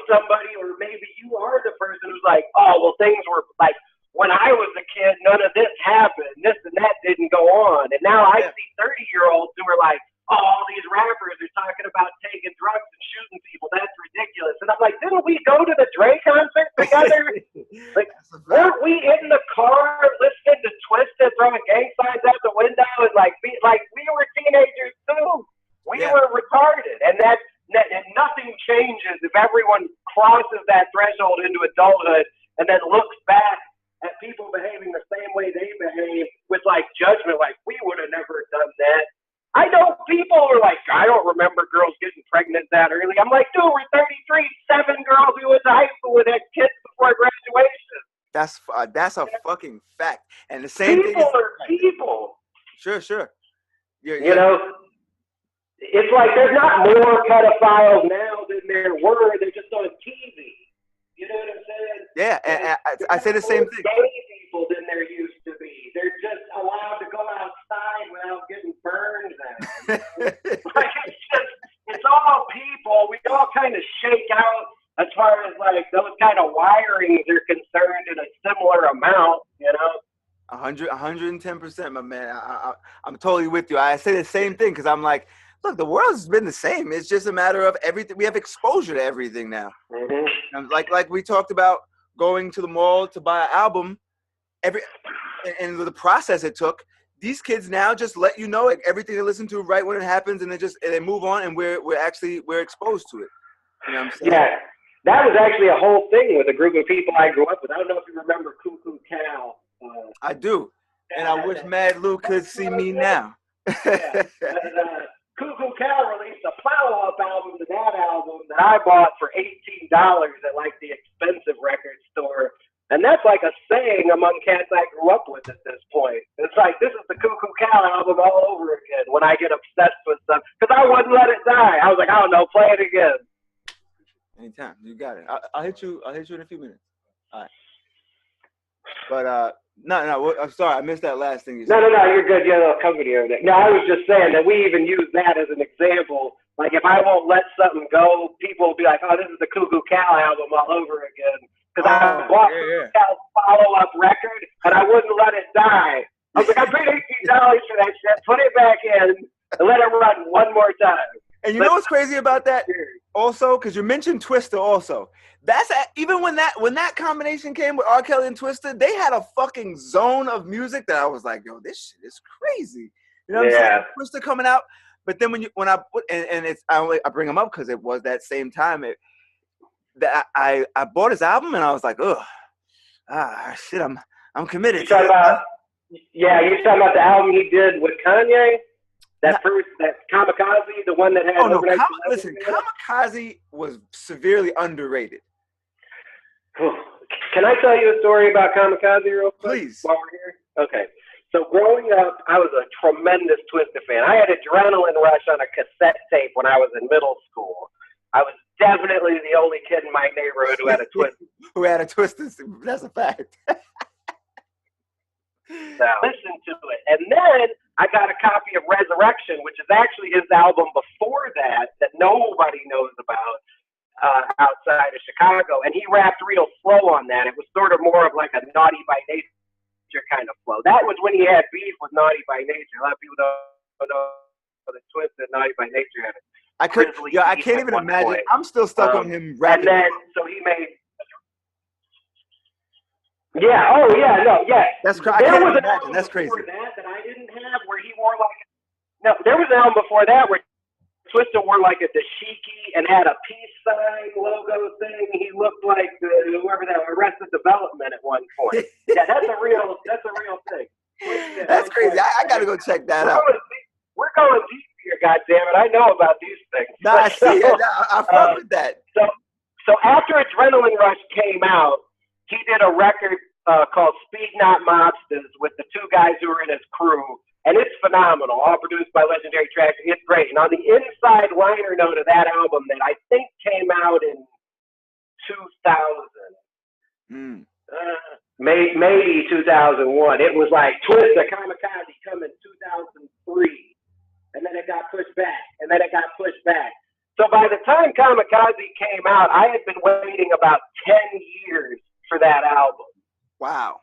somebody, or maybe you are the person who's like, oh, well, things were like, when I was a kid, none of this happened. This and that didn't go on. And now I see 30-year-olds who are like, oh, all these rappers are talking about taking drugs and shooting people. That's ridiculous. And I'm like, didn't we go to the Dre concert together? Like, weren't we in the car listening to Twisted, throwing gang signs out the window? And like we were teenagers too. We were retarded. And nothing changes if everyone crosses that threshold into adulthood and then looks back at people behaving the same way they behave with like judgment, like we would have never done that. I know people are like, I don't remember girls getting pregnant that early. I'm like, dude, we're 33, 7 girls who went to high school with had kids before graduation. That's a fucking fact. And the same people thing are people. Sure. You know, it's like there's not more pedophiles now than there were. They're just on TV. You know what I'm saying? Yeah, and I say the same thing. Gay people than there used to be. They're just allowed to go outside without getting burned. Like it's all people. We all kind of shake out as far as like those kind of wirings are concerned in a similar amount. You know. 110%, my man. I'm totally with you. I say the same thing because I'm like, look, the world's been the same. It's just a matter of everything. We have exposure to everything now. Mm-hmm. Like we talked about going to the mall to buy an album, and the process it took. These kids now just let you know like, everything they listen to right when it happens, and they move on, and we're exposed to it. You know what I'm saying? Yeah, that was actually a whole thing with a group of people I grew up with. I don't know if you remember Cuckoo Cal. I do, and I wish Mad Lou could see me now. Cuckoo Cal released a follow-up album to that album that I bought for $18 at like the expensive record store. And that's like a saying among cats I grew up with at this point. It's like, this is the Cuckoo Cal album all over again when I get obsessed with stuff. Because I wouldn't let it die. I was like, I don't know, play it again. Anytime. You got it. I'll hit you in a few minutes. All right. But, no, I'm sorry. I missed that last thing you said. No, you're good. You had a little company over there. No, I was just saying that we even use that as an example. Like, if I won't let something go, people will be like, oh, this is the Cuckoo Cal album all over again. Because I bought Cuckoo Cal's follow-up record, and I wouldn't let it die. I was like, I paid $18 for that shit. Put it back in and let it run one more time. And you know what's crazy about that? Also, because you mentioned Twista also. That's even when that combination came with R. Kelly and Twista, they had a fucking zone of music that I was like, yo, this shit is crazy. You know what I'm saying? Twista coming out, but then when I put I bring them up because it was that same time that I bought his album and I was like, shit, I'm committed. You're talking about the album he did with Kanye. That Kamikaze, the one that had. Oh no! Listen, Kamikaze was severely underrated. Can I tell you a story about Kamikaze real quick? Please. While we're here. Okay. So growing up, I was a tremendous Twista fan. I had Adrenaline Rush on a cassette tape when I was in middle school. I was definitely the only kid in my neighborhood who had a Twista. That's a fact. So listen to it. And then I got a copy of Resurrection, which is actually his album before that nobody knows about outside of Chicago. And he rapped real slow on that. It was sort of more of like a Naughty by Nature Nature kind of flow. That was when he had beef with Naughty by Nature. A lot of people don't know the twist that Naughty by Nature had. I can't even imagine. Point. I'm still stuck on him rapping. And then, so he made. Yeah. Oh, yeah. No. Yeah. That's crazy. I can't even imagine. That's crazy. That I didn't have where he wore like. No, there was an album before that where Twista wore like a dashiki and had a peace sign logo thing. He looked like whoever that Arrested Development at one point. Yeah, that's a real thing. Yeah, that's crazy. I got to go check that out. We're going deep here, goddammit. I know about these things. Nah, I see it. I fuck with that. So after Adrenaline Rush came out, he did a record called Speed Not Mobsters with the two guys who were in his crew. And it's phenomenal, all produced by Legendary Tracks. It's great. And on the inside liner note of that album that I think came out in 2000, maybe 2001, it was like Twista Kamikaze coming 2003. And then it got pushed back. And then it got pushed back. So by the time Kamikaze came out, I had been waiting about 10 years for that album. Wow.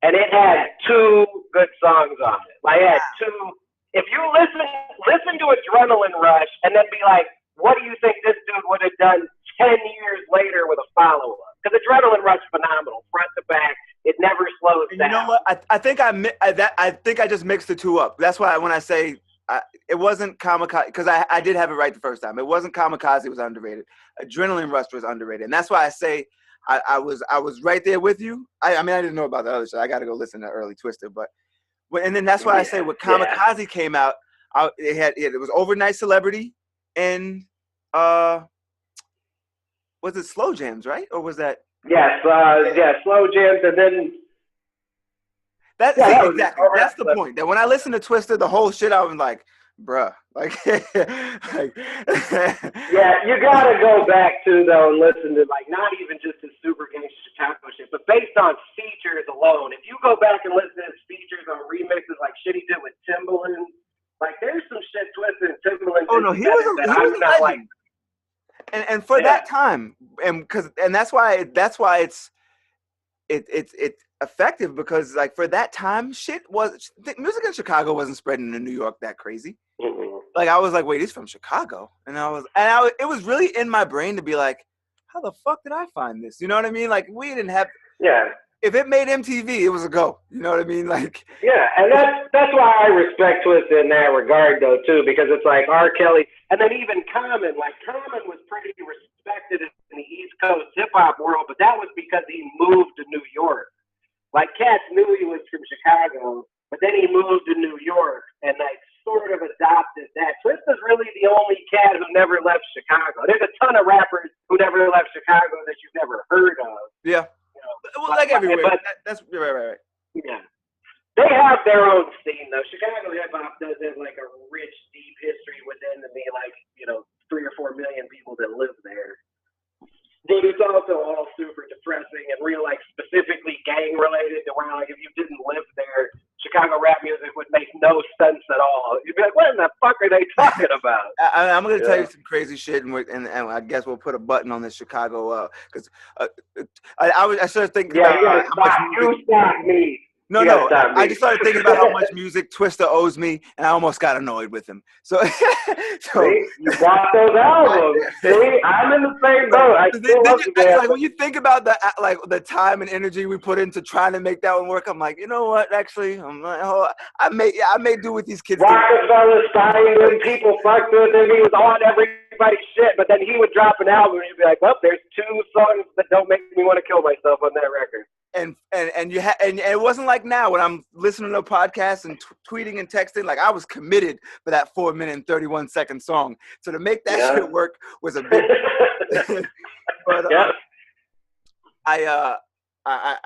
And it had 2 good songs on it. Like, it had 2. If you listen to Adrenaline Rush and then be like, what do you think this dude would have done 10 years later with a follow-up? Because Adrenaline Rush is phenomenal, front to back. It never slows down. You know what? I think I just mixed the two up. That's why when I say it wasn't Kamikaze, because I did have it right the first time. It wasn't Kamikaze was underrated. Adrenaline Rush was underrated. And that's why I say I was right there with you. I mean, I didn't know about the other shit. I got to go listen to early Twister, and then that's why I say when Kamikaze came out, it was Overnight Celebrity and was it Slow Jams, right? Or was that? Yes, Slow Jams, and then exactly. That's the point. That when I listen to Twister, the whole shit, I was like, bruh, like, yeah, you gotta go back to though and listen to like not even just his super gangster Chicago shit, but based on features alone. If you go back and listen to his features on remixes like shit he did with Timbaland, like there's some shit Twisted and Timbaland. Oh no, he was a legend. Like, and for that time, and that's why it's effective, because like for that time, music in Chicago wasn't spreading in New York that crazy. Mm-hmm. Like I was like, wait, he's from Chicago, and it was really in my brain to be like, how the fuck did I find this? You know what I mean? Like we didn't have. Yeah. If it made MTV, it was a go. You know what I mean? Like. Yeah, and that's why I respect Twisted in that regard though too, because it's like R. Kelly, and then even Common. Like Common was pretty respected in the East Coast hip hop world, but that was because he moved to New York. Like Cats knew he was from Chicago, but then he moved to New York and like sort of adopted that. Twista's really the only cat who never left Chicago. There's a ton of rappers who never left Chicago that you've never heard of. Yeah. You know, well, like everywhere. That's right. Yeah. They have their own scene though. Chicago hip hop does have like a rich, deep history within the 3 or 4 million people that live there. But it's also all super depressing and real, like specifically gang related to where like if you didn't live there, Chicago rap music would make no sense at all. You'd be like, what in the fuck are they talking about? I'm going to tell you some crazy shit, and I guess we'll put a button on this Chicago because I started thinking about how much music. Stop me. No, I just started thinking about how much music Twista owes me, and I almost got annoyed with him. So see, you bought those albums. See, I'm in the same boat. I still love the like when you think about the time and energy we put into trying to make that one work, I'm like, you know what? Actually, I'm like, I may do what these kids. Rockefeller signed him. People fucked with him. He was on everybody's shit, but then he would drop an album, and you'd be like, well, there's 2 songs that don't make me want to kill myself on that record. And it wasn't like now when I'm listening to a podcast and tweeting and texting. Like I was committed for that 4 minute and 31 second song. So to make that shit work was a big. But I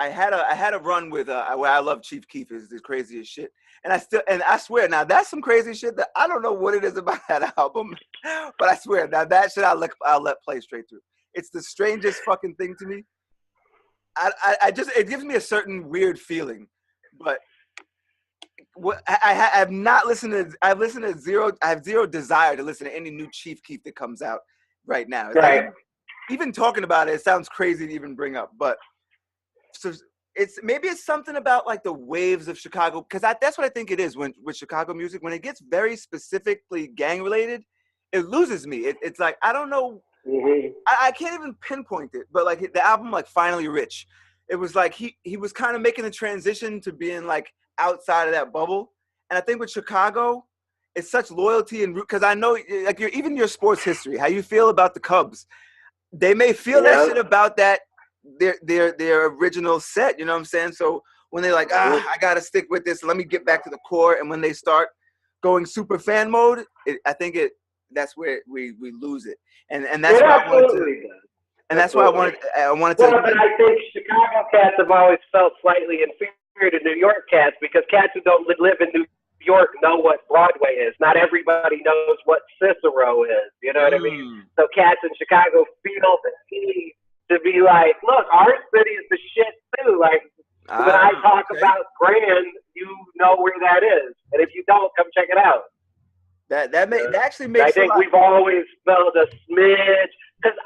had a run with where I love Chief Keef is the craziest shit. And I swear now that's some crazy shit that I don't know what it is about that album, but I swear now that shit I'll let play straight through. It's the strangest fucking thing to me. It gives me a certain weird feeling, but I've not listened to. I've listened to zero. I have zero desire to listen to any new Chief Keef that comes out right now. It's right. Like, even talking about it sounds crazy to even bring up, but so it's something about like the waves of Chicago, because that's what I think it is with Chicago music. When it gets very specifically gang related, it loses me. It's like I don't know, I can't even pinpoint it. But like the album, like Finally Rich, it was like he was kind of making the transition to being like outside of that bubble. And I think with Chicago, it's such loyalty and root, because I know like even your sports history, how you feel about the Cubs. They may feel that shit about that. Their original set, you know what I'm saying? So when they're like, I gotta stick with this, let me get back to the core, and when they start going super fan mode, I think that's where we lose it, and that's why I wanted to, and that's why I wanted to. Well, but I think Chicago cats have always felt slightly inferior to New York cats because cats who don't live in New York know what Broadway is. Not everybody knows what Cicero is. You know what I mean? So cats in Chicago feel the need to be like, look, our city is the shit too. Like when I talk about Grand, you know where that is, and if you don't, come check it out. That actually makes. I think we've always felt a smidge because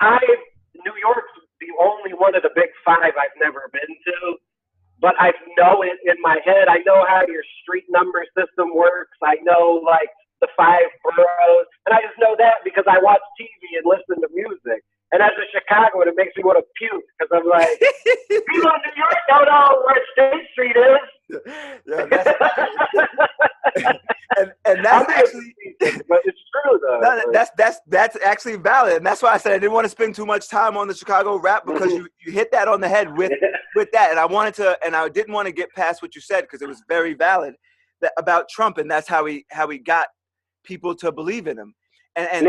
New York's the only one of the big five I've never been to, but I know it in my head. I know how your street number system works. I know like the 5 boroughs, and I just know that because I watch TV and listen to music. And as a Chicagoan, it makes me want to puke because I'm like, people in New York don't know where State Street is. and that's actually, but it's true though. That's actually valid, and that's why I said I didn't want to spend too much time on the Chicago rap because you hit that on the head with that, and I didn't want to get past what you said because it was very valid about Trump, and that's how he got people to believe in him. And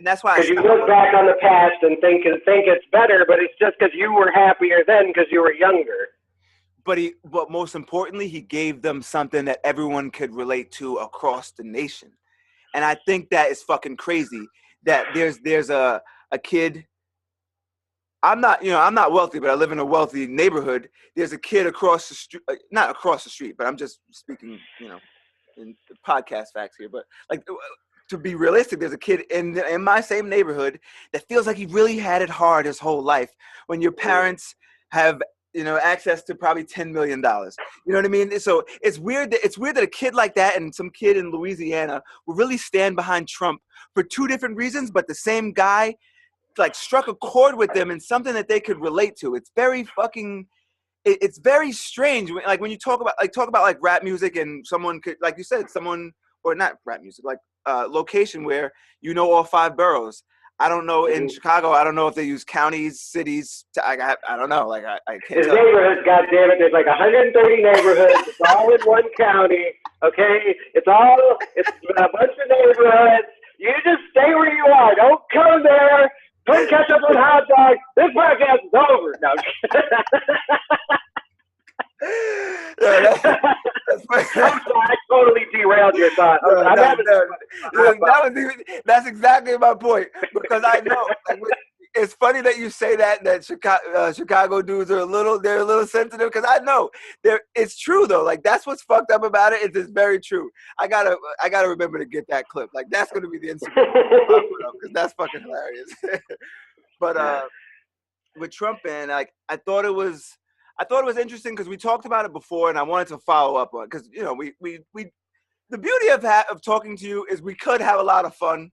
that's why. Because you look back on the past and think it's better, but it's just because you were happier then because you were younger. But most importantly, he gave them something that everyone could relate to across the nation, and I think that is fucking crazy. That there's a kid. I'm not wealthy, but I live in a wealthy neighborhood. There's a kid across the street, not across the street, but I'm just speaking, in the podcast facts here, but like. To be realistic, there's a kid in my same neighborhood that feels like he really had it hard his whole life when your parents have access to probably $10 million. You know what I mean? So it's weird that a kid like that and some kid in Louisiana will really stand behind Trump for 2 different reasons, but the same guy like struck a chord with them and something that they could relate to. It's very fucking. It's very strange. Like when you talk about like rap music and someone could, like you said, or not rap music, like location where all 5 boroughs. I don't know in Chicago. I don't know if they use counties, cities. I don't know. Like I can't. There's neighborhoods. God damn it! There's like 130 neighborhoods. It's all in one county. Okay, it's a bunch of neighborhoods. You just stay where you are. Don't come there. Put ketchup on hot dogs. This podcast is over. No. I totally derailed your thought. That's exactly my point because I know it's funny that you say that Chicago dudes are a little sensitive because I know it's true though. Like that's what's fucked up about it. It's very true. I gotta remember to get that clip. Like that's gonna be the Instagram because that's fucking hilarious. But with Trump and like I thought it was interesting because we talked about it before, and I wanted to follow up on because we the beauty of talking to you is we could have a lot of fun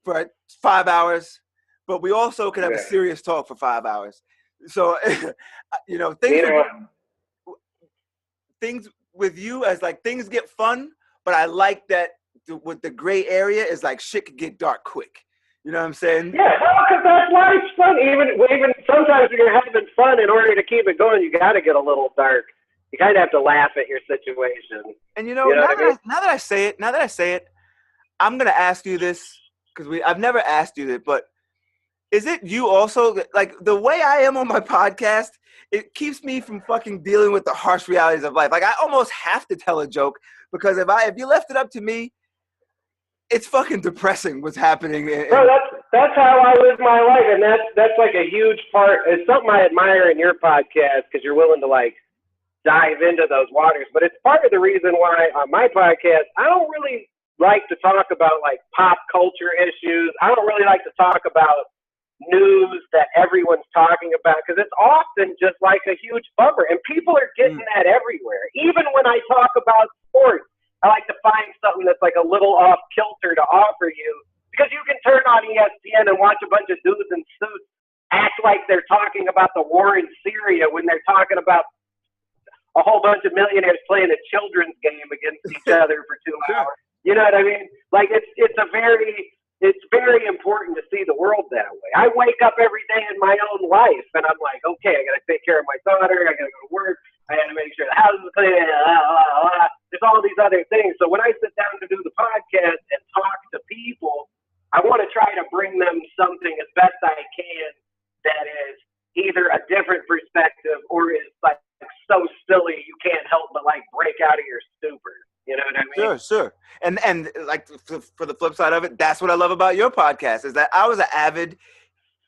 for 5 hours, but we also could have a serious talk for 5 hours. So things with you as like things get fun, but I like that with the gray area is like shit could get dark quick. You know what I'm saying? Yeah, because that's why it's fun. Even sometimes when you're having fun, in order to keep it going, you got to get a little dark. You kind of have to laugh at your situation. And now that I say it, I'm gonna ask you this because I've never asked you that, but is it you also like the way I am on my podcast? It keeps me from fucking dealing with the harsh realities of life. Like I almost have to tell a joke because if you left it up to me, it's fucking depressing what's happening. Bro, that's how I live my life, and that's like a huge part. It's something I admire in your podcast because you're willing to like dive into those waters. But it's part of the reason why on my podcast I don't really like to talk about like pop culture issues. I don't really like to talk about news that everyone's talking about, because it's often just like a huge bummer, and people are getting that everywhere. Even when I talk about sports, I like to find something that's like a little off kilter to offer you, because you can turn on ESPN and watch a bunch of dudes in suits act like they're talking about the war in Syria when they're talking about a whole bunch of millionaires playing a children's game against each other for 2 hours. You know what I mean? Like it's very important to see the world that way. I wake up every day in my own life and I'm like, okay, I got to take care of my daughter. I got to go to work. I got to make sure the house is clean. There's all these other things. So when I sit down to do the podcast and talk to people, I want to try to bring them something as best I can that is either a different perspective or is like so silly you can't help but like break out of your stupor. You know what I mean? Sure. And like for the flip side of it, that's what I love about your podcast is that I was an avid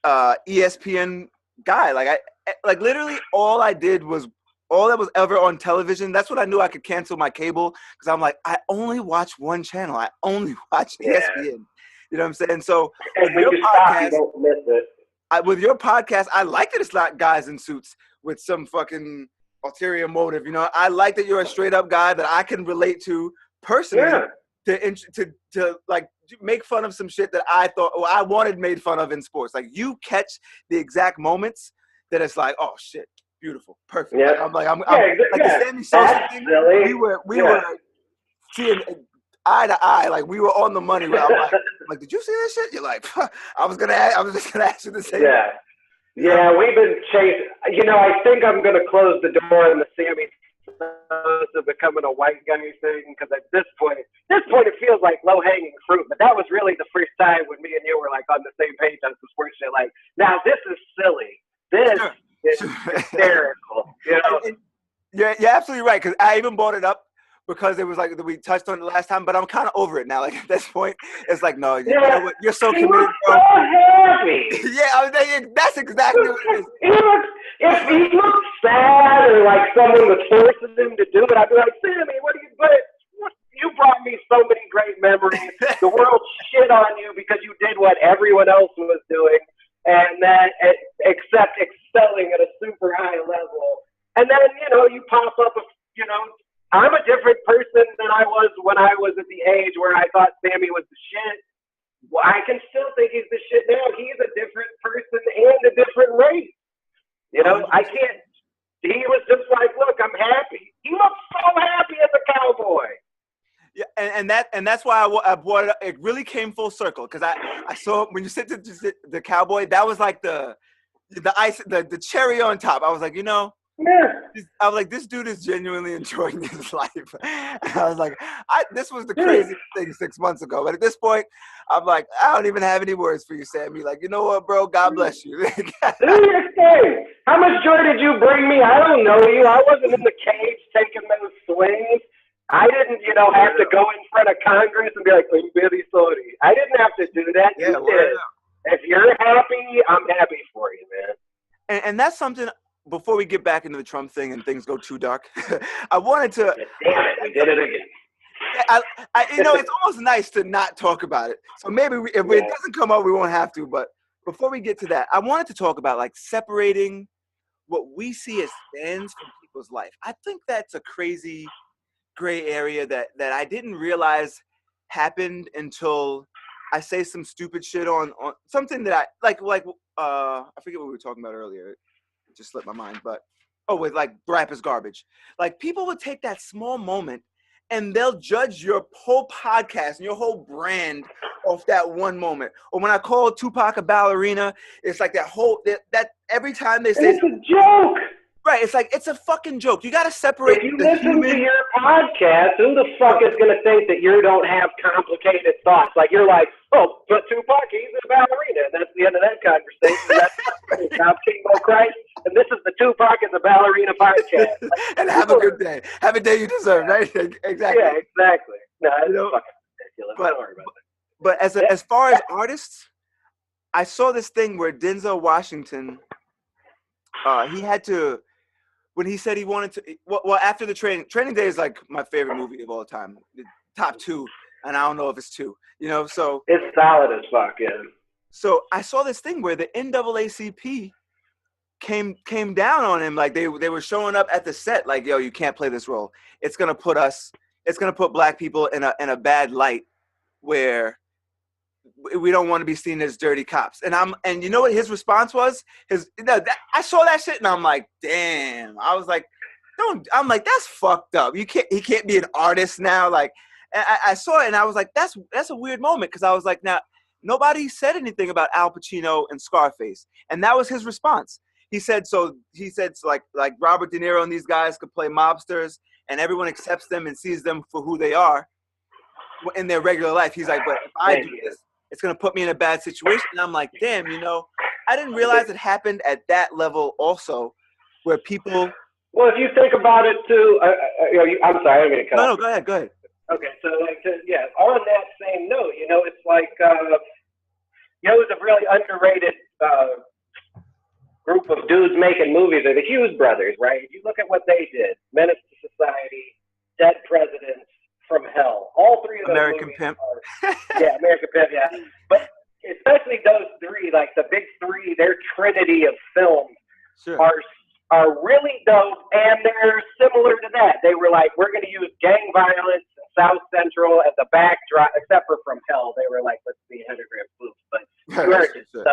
ESPN guy. Like literally all I did was all that was ever on television. That's what I knew I could cancel my cable because I'm like, I only watch one channel. I only watch ESPN. You know what I'm saying? So and when you stop, you don't miss it. With your podcast, I like that it's not guys in suits with some fucking ulterior motive. You know, I like that you're a straight up guy that I can relate to personally to like make fun of some shit that I thought I wanted made fun of in sports. Like you catch the exact moments that it's like, oh shit, beautiful, perfect. Yeah. Like, I'm like the Sammy Sosa thing. We were seeing eye to eye, like we were on the money. Where I'm like, did you see that shit? You're like, I was just gonna ask you the same. Yeah, we've been chasing. You know, I think I'm going to close the door on the Sammy Sosa becoming a white guy thing because at this point it feels like low-hanging fruit. But that was really the first time when me and you were like on the same page on some sports shit. Like, now this is silly. This is hysterical. You know? You're absolutely right because I even brought it up because it was like we touched on it last time, but I'm kind of over it now. Like at this point, it's like, no, you know what? You're so committed, bro. So happy. That's exactly what it is. If he looks sad or like someone was forcing him to do it, I'd be like, Sammy, what are you doing? You brought me so many great memories. The world shit on you because you did what everyone else was doing, and that except excelling at a super high level. And then you pop up, I'm a different person than I was when I was at the age where I thought Sammy was the shit. Well, I can still think he's the shit now. He's a different person and a different race. I can't. He was just like, look, I'm happy. He looked so happy as a cowboy. Yeah, and that's why I brought it up. It really came full circle because I saw when you said the cowboy, that was like the cherry on top. I was like, I was like, this dude is genuinely enjoying his life. And I was like, this was the craziest thing 6 months ago. But at this point, I'm like, I don't even have any words for you, Sammy. Like, you know what, bro? God bless you. Do your thing. How much joy did you bring me? I don't know you. I wasn't in the cage taking those swings. I didn't, have to go in front of Congress and be like, I'm very sorry. I didn't have to do that. You did. If you're happy, I'm happy for you, man. And that's something. Before we get back into the Trump thing and things go too dark, I wanted to. Damn it, we did it again. It's almost nice to not talk about it. So maybe if it doesn't come up, we won't have to. But before we get to that, I wanted to talk about like separating what we see as fans from people's life. I think that's a crazy gray area that I didn't realize happened until I say some stupid shit on something that I like. I forget what we were talking about earlier. It just slipped my mind, but with like rap is garbage. Like people would take that small moment and they'll judge your whole podcast and your whole brand off that one moment. Or when I call Tupac a ballerina, it's like that every time they say it's a joke. Right, it's like it's a fucking joke. You gotta separate. If you listen to your podcast, who the fuck is gonna think that you don't have complicated thoughts? Like you're like, oh, but Tupac, he's a ballerina, and that's the end of that conversation. I'm King Mo Christ, and this is the Tupac is a ballerina podcast. Like, and have a good day. Have a day you deserve, right? Exactly. Yeah, exactly. No, it's fucking ridiculous. Don't worry about it. But as far as artists, I saw this thing where Denzel Washington, he had to. When he said he wanted to, well, after the Training Day is like my favorite movie of all time, top 2, and I don't know if it's 2, so. It's solid as fuck, yeah. So I saw this thing where the NAACP came down on him. Like they were showing up at the set like, yo, you can't play this role. It's gonna put black people in a bad light where we don't want to be seen as dirty cops. And you know what his response was? I saw that shit and I'm like, damn. I was like, I'm like, that's fucked up. He can't be an artist now. Like, I saw it and I was like, that's a weird moment, because I was like, now nobody said anything about Al Pacino and Scarface, and that was his response. He said like Robert De Niro and these guys could play mobsters, and everyone accepts them and sees them for who they are in their regular life. He's like, but if I do this, it's gonna put me in a bad situation. And I'm like, damn, I didn't realize it happened at that level also, where people. Well, if you think about it too, I'm sorry, I'm going to cut. No, go ahead. Okay, so on that same note, it's like, it was a really underrated group of dudes making movies are the Hughes brothers, right? If you look at what they did, Menace to Society, Dead Presidents, From Hell, all three of those American movies Pimp. American Pimp, yeah. But especially those three, like the big three, their trinity of films are really dope, and they're similar to that. They were like, we're going to use gang violence in South Central as a backdrop, except for From Hell. They were like, let's be heterogram booth, but you heard it. So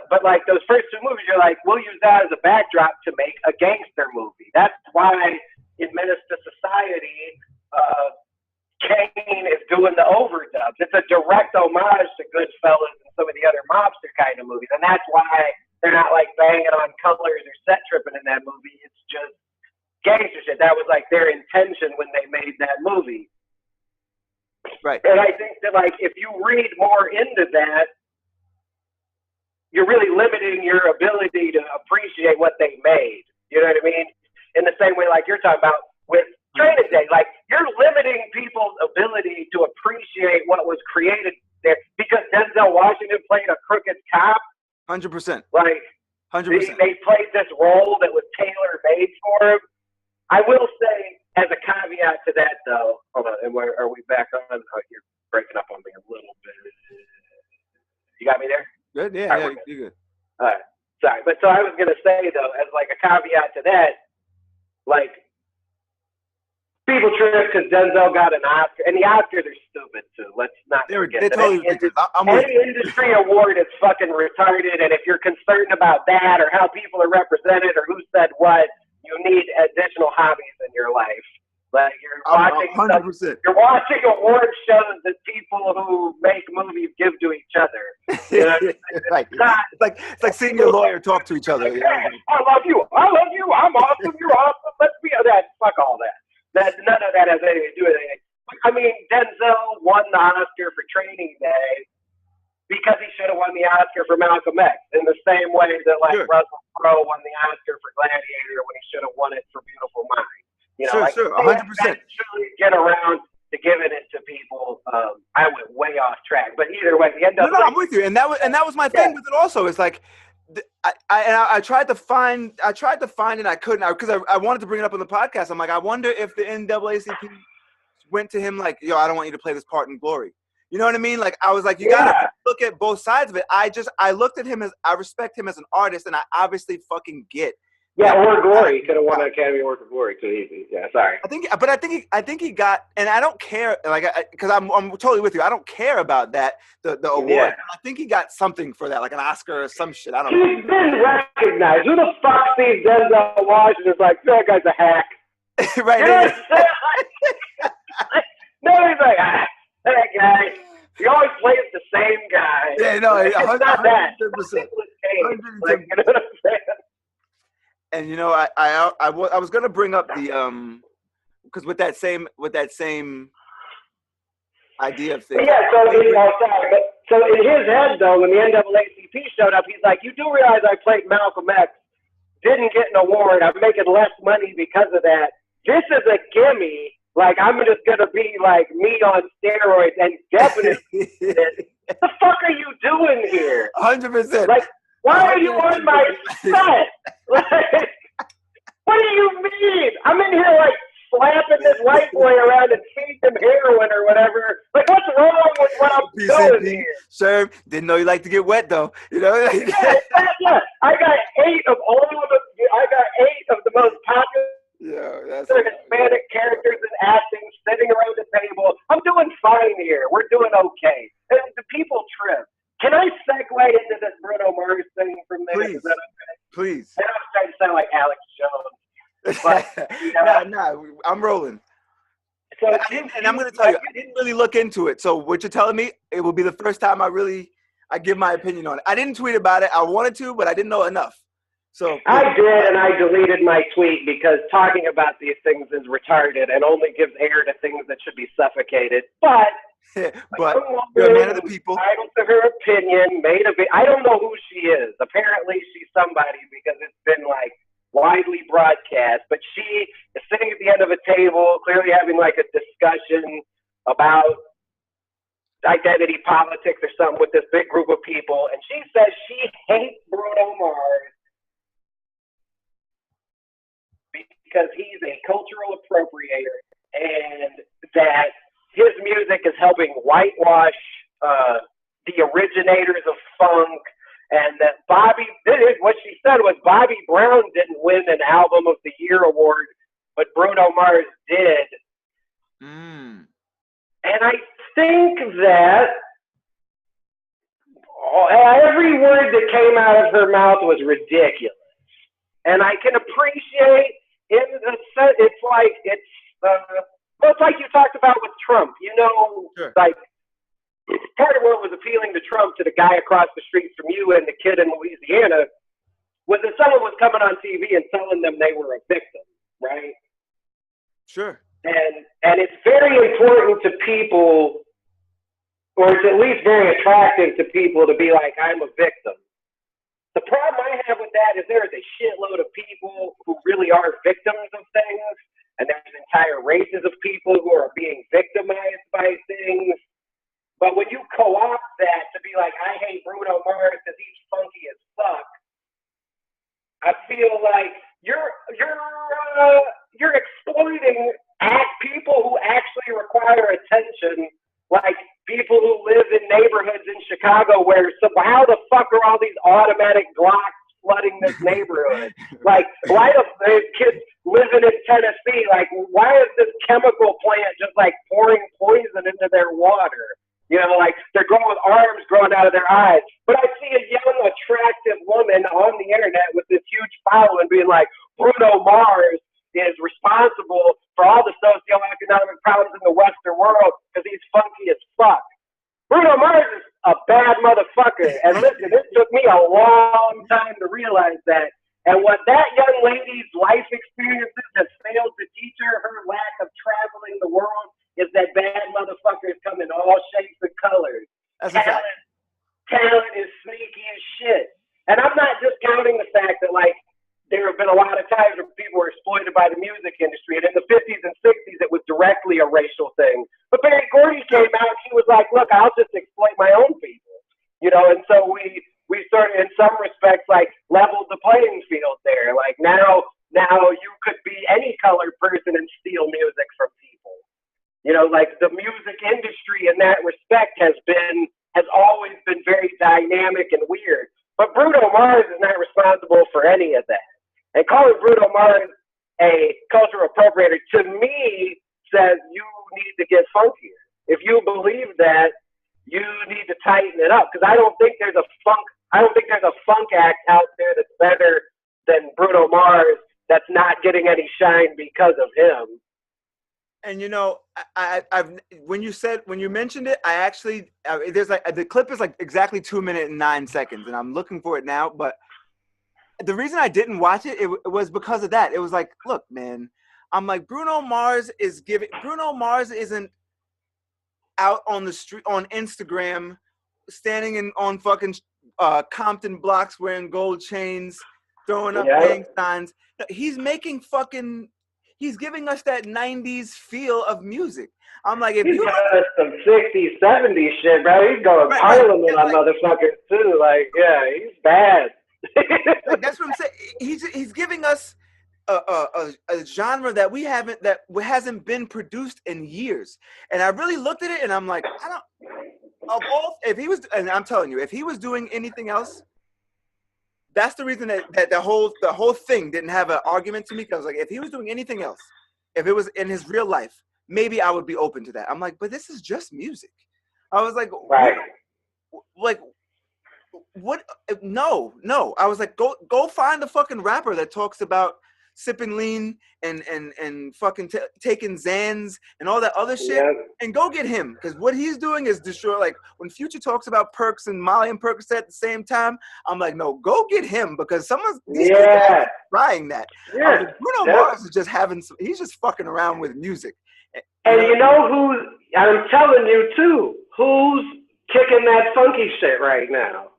but like those first two movies, you're like, we'll use that as a backdrop to make a gangster movie. That's why in Menace to Society, Kane is doing the overdubs. It's a direct homage to Goodfellas and some of the other mobster kind of movies, and that's why they're not like banging on colors or set tripping in that movie. It's just gangster shit. That was like their intention when they made that movie. Right. And I think that like if you read more into that, you're really limiting your ability to appreciate what they made. You know what I mean? In the same way like you're talking about with Training Day, like you're limiting people's ability to appreciate what was created there because Denzel Washington played a crooked cop. 100%. Like, 100%. They played this role that was tailor-made for him. I will say, as a caveat to that, though, hold on, and are we back on? Oh, you're breaking up on me a little bit. You got me there? Good, yeah, you're good. All right, sorry. But so I was going to say, though, as like a caveat to that, like, people trip because Denzel got an Oscar, and the Oscars are stupid too. Let's not forget that. Totally any industry award is fucking retarded, and if you're concerned about that or how people are represented or who said what, you need additional hobbies in your life. Like you're watching award shows that people who make movies give to each other. You know? Right. It's like seeing your lawyer talk to each other. You know? I love you. I'm awesome. You're awesome. Let's be that. Fuck all that. None of that has anything to do with anything. I mean, Denzel won the Oscar for Training Day because he should have won the Oscar for Malcolm X, in the same way that Russell Crowe won the Oscar for Gladiator when he should have won it for Beautiful Mind. You know, 100%. Get around to giving it to people. I went way off track, but either way, the end up. No, I'm with you, and that was my thing with it. Also, it's like I tried to find and I couldn't because I wanted to bring it up on the podcast. I'm like, I wonder if the NAACP went to him like, yo, I don't want you to play this part in Glory. You know what I mean? Like I was like, you gotta look at both sides of it. I looked at him as I respect him as an artist, and I obviously fucking get. Yeah, or Glory. He could have won an Academy Award for Glory too easy. Yeah, sorry. I think he got, and I don't care, like, because I'm totally with you. I don't care about that, the award. Yeah. I think he got something for that, like an Oscar or some shit. I don't know. He's been recognized. Who the fuck sees Denzel Washington is like, that guy's a hack. Right. You know what I'm saying? No, he's like, that guy. He always plays the same guy. Yeah, no, it's not that. 100%. Like, you know what I'm saying? And you know, I was gonna bring up the because with that same idea of things. Yeah, so in his head though, when the NAACP showed up, he's like, "You do realize I played Malcolm X, didn't get an award. I'm making less money because of that. This is a gimme. Like I'm just gonna be like me on steroids and definitely. What the fuck are you doing here? 100%. Like." Why are you on my set? Like, what do you mean? I'm in here like slapping this white boy around and feeding him heroin or whatever. Like, what's wrong with what I'm doing here. Sir, didn't know you like to get wet though. You know? Yeah. I got 8 of the most popular Hispanic characters in acting sitting around the table. I'm doing fine here. We're doing okay. And the people trip. Can I segue into this Bruno Mars thing for a minute? Please. Is that okay? Please. I know I'm trying to sound like Alex Jones. But, nah, I'm rolling. So and I'm going to tell you, I didn't really look into it. So what you're telling me, it will be the first time I give my opinion on it. I didn't tweet about it. I wanted to, but I didn't know enough. So I did, and I deleted my tweet because talking about these things is retarded and only gives air to things that should be suffocated. But you're a man of the people. Entitled to her opinion, I don't know who she is. Apparently, she's somebody because it's been like widely broadcast. But she is sitting at the end of a table, clearly having like a discussion about identity politics or something with this big group of people, and she says she hates Bruno Mars because he's a cultural appropriator and that his music is helping whitewash the originators of funk, and that what she said was Bobby Brown didn't win an Album of the Year award, but Bruno Mars did. And I think that every word that came out of her mouth was ridiculous. And I can appreciate it's like you talked about with Trump, sure. Like part of what was appealing to Trump, to the guy across the street from you and the kid in Louisiana, was that someone was coming on TV and telling them they were a victim, right? Sure. And it's very important to people, or it's at least very attractive to people to be like, I'm a victim. The problem I have with that is there is a shitload of people who really are victims of things, and there's entire races of people who are being victimized by things. But when you co-opt that to be like, I hate Bruno Mars because he's funky as fuck, I feel like you're exploiting people who actually require attention, like people who live in neighborhoods in Chicago where, so how the fuck are all these automatic Glocks flooding this neighborhood? Like, why do kids living in Tennessee, like, why is this chemical plant just like pouring poison into their water? Like they're growing with arms growing out of their eyes. But I see a young, attractive woman on the internet with this huge following being like, Bruno Mars is responsible for all the socioeconomic problems in the Western world because he's funky as fuck. Bruno Mars is a bad motherfucker. And listen, it took me a long time to realize that. And what that young lady's life experiences have failed to teach her, her lack of traveling the world, is that bad motherfuckers come in all shapes and colors. Talent is sneaky as shit. And I'm not discounting the fact that, like, there have been a lot of times where people were exploited by the music industry. And in the 50s and 60s, it was directly a racial thing. But Berry Gordy came out, he was like, look, I'll just exploit my own people. And so we sort of, in some respects, like, leveled the playing field there. Like, now you could be any colored person and steal music from people. Like, the music industry in that respect has always been very dynamic and weird. But Bruno Mars is not responsible for any of that. And calling Bruno Mars a cultural appropriator, to me, says you need to get funkier. If you believe that, you need to tighten it up. Because I don't think there's a funk act out there that's better than Bruno Mars that's not getting any shine because of him. And when you mentioned it, I actually there's like the clip is like exactly 2 minutes and 9 seconds, and I'm looking for it now. But the reason I didn't watch it was because of that. It was like, look, man, I'm like, Bruno Mars isn't out on the street on Instagram, standing on fucking Compton blocks wearing gold chains, throwing up gang signs. He's giving us that 90s feel of music. I'm like, if he's you got us some 60s, 70s shit, bro. He's going Parliament on motherfuckers too. Like, yeah, he's bad. Like, that's what I'm saying. He's giving us a genre that hasn't been produced in years. And I really looked at it and I'm like, if he was, and I'm telling you, if he was doing anything else, that's the reason that the whole thing didn't have an argument to me. Because like, if he was doing anything else, if it was in his real life, maybe I would be open to that. I'm like, but this is just music. I was like, Right. what? No. I was like, go find a fucking rapper that talks about sipping lean and fucking taking Xans and all that other shit, and go get him, because what he's doing is destroy. Like when Future talks about perks and Molly and Percocet at the same time, I'm like, no, go get him, because these kids are trying that. Yeah. Like, Bruno Mars is just he's just fucking around with music. And you know who? I'm telling you too. Who's kicking that funky shit right now?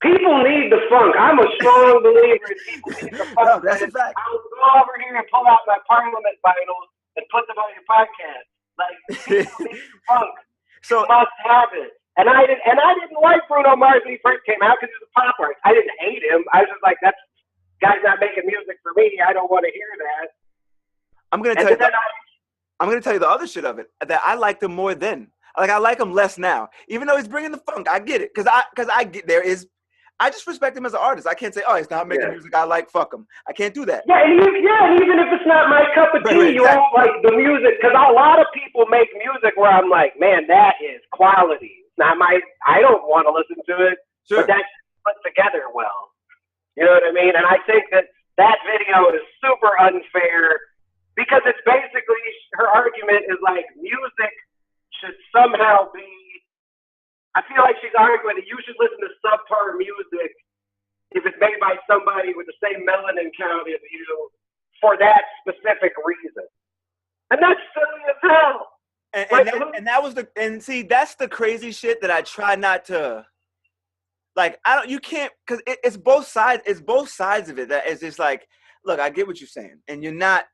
People need the funk. I'm a strong believer in people need the funk. No, that's a fact. I will go over here and pull out my Parliament vinyls and put them on your podcast. Like, people need the funk. So you must have it. And I didn't like Bruno Mars when he first came out because he was a pop artist. I didn't hate him. I was just like, that guy's not making music for me. I don't want to hear that. I'm gonna tell you the other shit of it, that I liked him more then. Like, I like him less now, even though he's bringing the funk. I get it, because I just respect him as an artist. I can't say, oh, he's not making music I like, fuck him. I can't do that. Yeah, and even if it's not my cup of tea, you won't like the music. Because a lot of people make music where I'm like, man, that is quality. It's not I don't want to listen to it, but that's put together well. You know what I mean? And I think that video is super unfair, because it's basically, her argument is like, music should somehow be, I feel like she's arguing that you should listen to subpar music if it's made by somebody with the same melanin count as you for that specific reason. And that's silly as hell. And see, that's the crazy shit that I try not to, like, you can't, because it's both sides of it. That it's just like, look, I get what you're saying, and you're not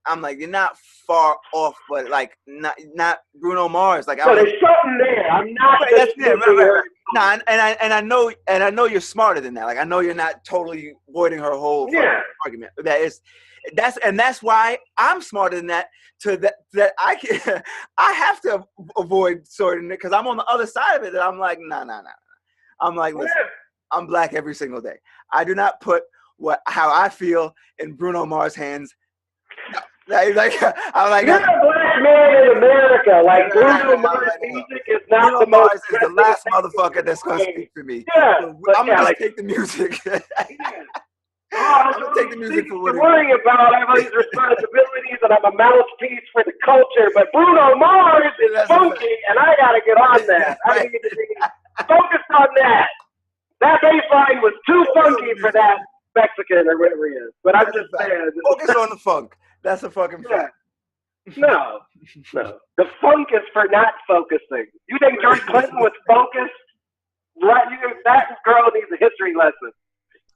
far off, but like not Bruno Mars. Like, so there's something there. I'm not. Right. Nah, and I know you're smarter than that. Like, I know you're not totally voiding her whole argument. That's why I'm smarter than that. That I have to avoid sorting it, because I'm on the other side of it. That I'm like, nah. I'm like, listen, I'm black every single day. I do not put how I feel in Bruno Mars' hands. No. I'm like, you're a black man in America. Like, Bruno Mars music is not Bruno the Mars most is the last motherfucker that's gonna speak for me. Yeah, so I'm gonna just take the music. I'm gonna take the music for what it is. Worrying about, I have all these responsibilities, and I'm a mouthpiece for the culture. But Bruno Mars is funky, and I gotta get on that. I need to be focused on that. That bass line was too funky for that Mexican or whatever he is. But I'm just saying. Focus on the funk. That's a fucking fact. No. The funk is for not focusing. You think George Clinton was focused? Right? That girl needs a history lesson.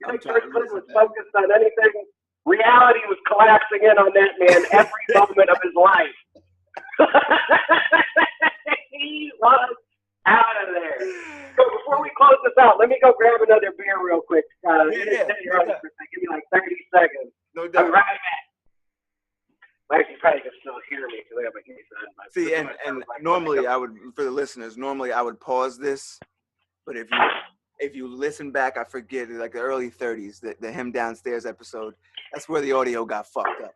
You think George Clinton was focused on anything? Reality was collapsing in on that man every moment of his life. He was out of there. So before we close this out, let me go grab another beer real quick. Give me like 30 seconds. No doubt. I'm right back. Actually, you probably can still hear me because I got my case on. See, and normally I would, for the listeners, I would pause this, but if you listen back, I forget, like the early 30s, the Him Downstairs episode, that's where the audio got fucked up.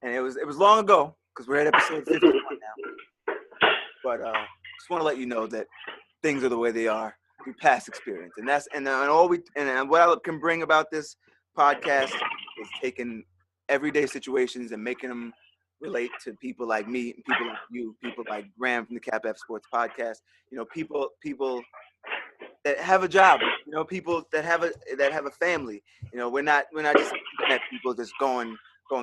And it was long ago, because we're at episode 51 now. But just want to let you know that things are the way they are through past experience. And what I can bring about this podcast is taking everyday situations and making them relate to people like me, people like you, people like Graham from the Cap F Sports Podcast. You know, people that have a job. You know, people that have a family. You know, we're not just internet people just going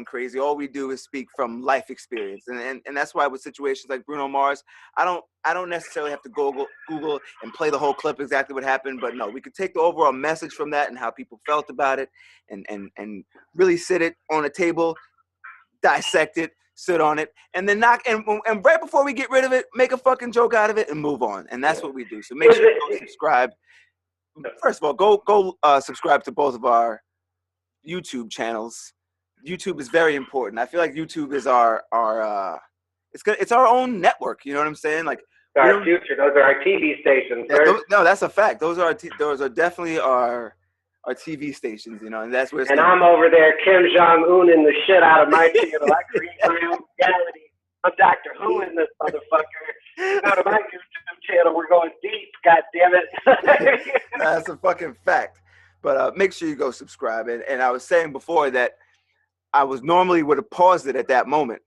crazy. All we do is speak from life experience, and that's why with situations like Bruno Mars, I don't necessarily have to Google and play the whole clip exactly what happened, but no, we could take the overall message from that and how people felt about it, and really sit it on a table, dissect it, sit on it, and then and right before we get rid of it, make a fucking joke out of it and move on. And that's what we do. So make sure you go subscribe. First of all, go subscribe to both of our YouTube channels. YouTube is very important. I feel like YouTube is our it's our own network. You know what I'm saying? Like, our future. Those are our TV stations. Yeah, no, that's a fact. Those are definitely our TV stations, you know, and that's where it's. And I'm over there, Kim Jong-un in the shit out of my channel. I create my own reality. I'm Doctor Who in this motherfucker. Go to my YouTube channel. We're going deep. God damn it. That's a fucking fact. But make sure you go subscribe. And I was saying before that I normally would have paused it at that moment,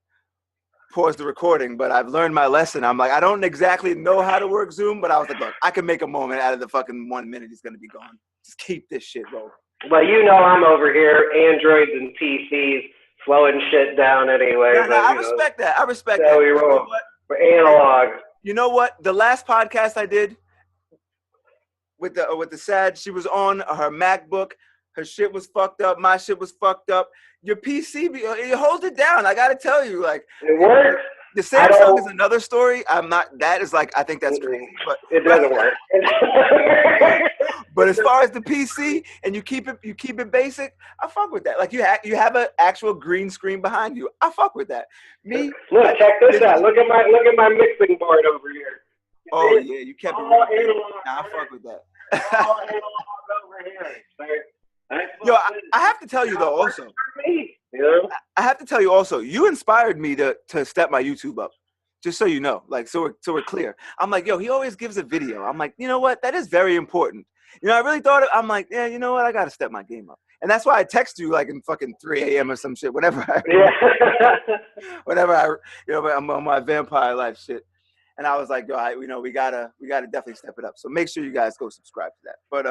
paused the recording, but I've learned my lesson. I'm like, I don't exactly know how to work Zoom, but I was like, look, I can make a moment out of the fucking 1 minute he's going to be gone. Just keep this shit rolling. Well, you know I'm over here, Androids and PCs, slowing shit down anyway. No, I respect that. I respect that. We roll. We're analog. You know what? The last podcast I did with the sad, she was on her MacBook. Her shit was fucked up. My shit was fucked up. Your PC, it holds it down. I got to tell you, like. It works. The Samsung is another story. That is like, I think that's crazy. But it doesn't work. But as far as the PC and you keep it basic, I fuck with that. Like you have an actual green screen behind you. I fuck with that. Me. Look, check this out. Look at my mixing board over here. Oh yeah, you kept it. Nah, I fuck with that. All analog over here. Yo, I have to tell you though also. You know? I have to tell you also, you inspired me to step my YouTube up. Just so you know, like so we're clear. I'm like, yo, he always gives a video. I'm like, you know what? That is very important. You know, I really thought I'm like, yeah, you know what? I gotta step my game up. And that's why I text you like in fucking 3 a.m. or some shit. Whenever I I'm on my vampire life shit. And I was like, yo, we gotta definitely step it up. So make sure you guys go subscribe to that. But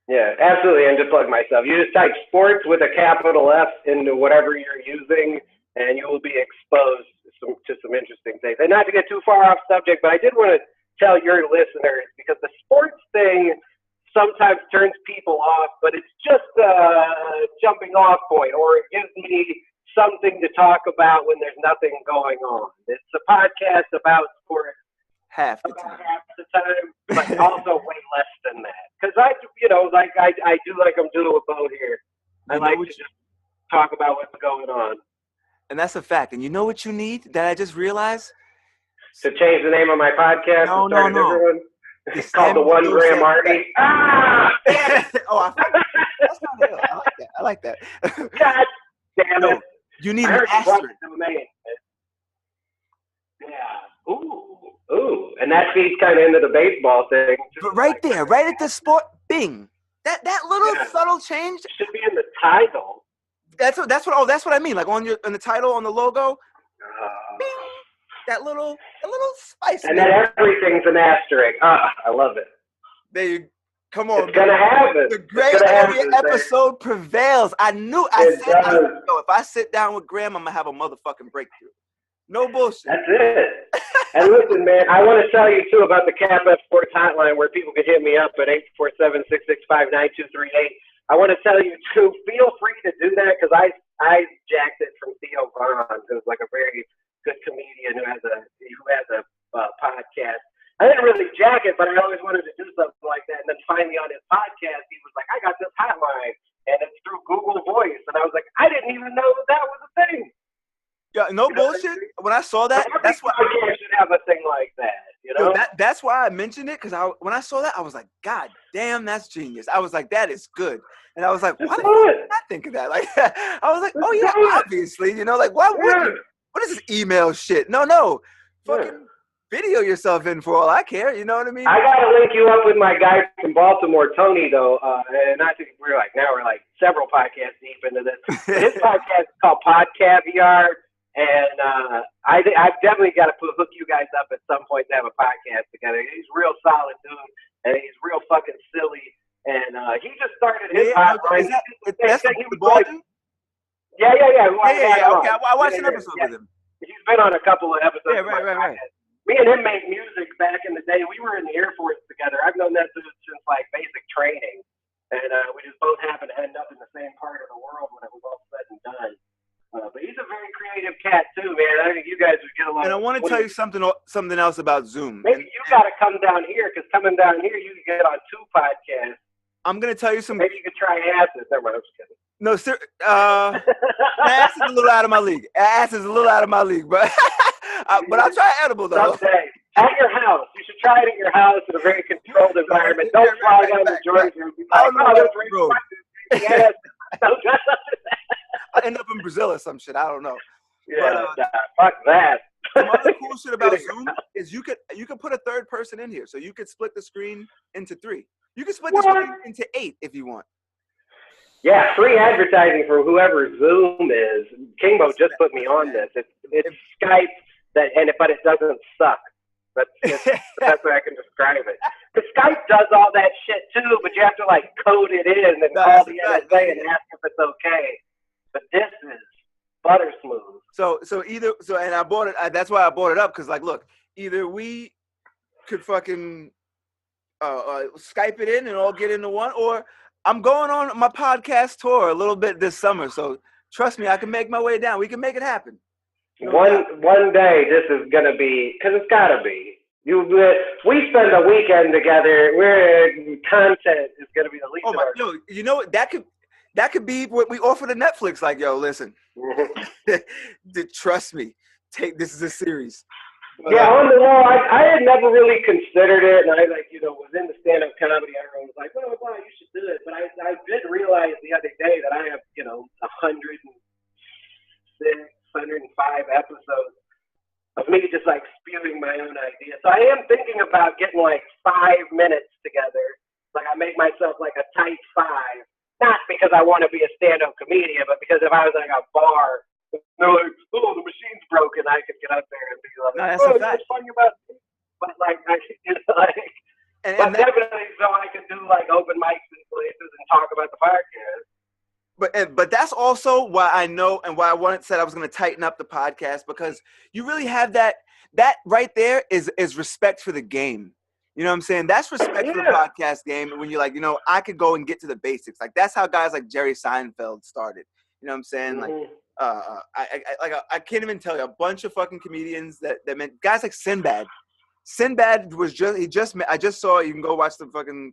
yeah, absolutely. And to plug myself, you just type sports with a capital F into whatever you're using, and you will be exposed to some interesting things. And not to get too far off subject, but I did want to tell your listeners, because the sports thing sometimes turns people off, but it's just a jumping off point, or it gives me something to talk about when there's nothing going on. It's a podcast about sports. Half the time, but also way less than that. Because I do like I'm doing with Bo here. I like to just talk about what's going on. And that's a fact. And you know what you need that I just realized? To change the name of my podcast and start a different one? It's called the 1 Gram Arty. Ah! Oh, that's not real. I like that. God damn it. You need an asterisk. Yeah. Ooh. And that feeds kind of into the baseball thing. But right there, right at the sport, bing. That little subtle change should be in the title. That's what I mean. Like on the title, on the logo, bing, that little spice. And then everything's an asterisk. I love it. There you come on. It's gonna happen. The great episode prevails. I said, if I sit down with Graham, I'm gonna have a motherfucking breakthrough. No bullshit. That's it. And listen, man, I want to tell you, too, about the CapF Sports Hotline, where people can hit me up at 847-665-9238. I want to tell you, too, feel free to do that, because I jacked it from Theo Vaughn, who's like a very good comedian who has a podcast. I didn't really jack it, but I always wanted to do something like that. And then finally on his podcast, he was like, I got this hotline, and it's through Google Voice. And I was like, I didn't even know that was a thing. Yeah, no bullshit. When I saw that, that's why I should have a thing like that. You know, that's why I mentioned it, because when I saw that, I was like, God damn, that's genius. I was like, that is good. And I was like, why did I not think of that? Like, I was like, oh yeah, obviously, you know, like why would you? What is this email shit? No, fucking video yourself in for all I care. You know what I mean? I gotta link you up with my guy from Baltimore, Tony, though. And I think we're like several podcasts deep into this. His podcast is called Podcaviar. And I've definitely got to hook you guys up at some point to have a podcast together. He's real solid dude, and he's real fucking silly. And he just started his hotline. That's the ball dude? Yeah. Okay, I watched an episode with him. He's been on a couple of episodes. Yeah, right. Me and him made music back in the day. We were in the Air Force together. I've known that dude since like basic training, and we just both happened to end up in the same part of the world when it was all said and done. But he's a very creative cat too, man. I think you guys would get along. And I want to tell you something else about Zoom. Maybe you got to come down here, because coming down here, you can get on 2 podcasts. I'm gonna tell you some. Maybe you could try Acid. Never mind, I'm just kidding. No, sir. Ass is a little out of my league. Ass is a little out of my league, but I'll try Edible though. At your house. You should try it at your house in a very controlled environment. Don't fly down to Georgia and be like, oh, there's radioactive. I end up in Brazil or some shit. I don't know. Yeah, fuck that. Some other cool shit about Zoom is you could put a third person in here. So you could split the screen into 3. You can split the screen into 8 if you want. Yeah, free advertising for whoever Zoom is. Kingbo just put me on this. It's Skype, but it doesn't suck. That's the best way I can describe it. Because Skype does all that shit too, but you have to like code it in and call the NSA and ask if it's okay. But this is butter smooth. And I bought it. That's why I bought it up, because like, look, either we could fucking Skype it in and all get into one, or I'm going on my podcast tour a little bit this summer. So trust me, I can make my way down. We can make it happen. One day this is gonna be, because it's gotta be. We spend a weekend together. Content is gonna be the least. You know what? That could be what we offer to Netflix. Like, yo, listen, trust me. This is a series. Yeah, on the wall, I had never really considered it, and I was in the stand-up comedy. Everyone was like, "Well, you should do it," but I did realize the other day that I have 106, 105 episodes of me just like spewing my own ideas. So I am thinking about getting like 5 minutes together. Like I make myself like a tight 5, not because I want to be a stand-up comedian, but because if I was like a bar. They're like, oh, the machine's broken. I could get up there and be like, oh, that's funny about me. But like, but definitely so I can do like open mics in places and talk about the podcast. But that's also why I know and why I said I was going to tighten up the podcast, because you really have that right there is respect for the game. You know what I'm saying? That's respect for the podcast game. And when you're like, I could go and get to the basics. Like that's how guys like Jerry Seinfeld started. You know what I'm saying? Mm-hmm. Like. I can't even tell you a bunch of fucking comedians that meant guys like Sinbad. Sinbad I just saw, you can go watch the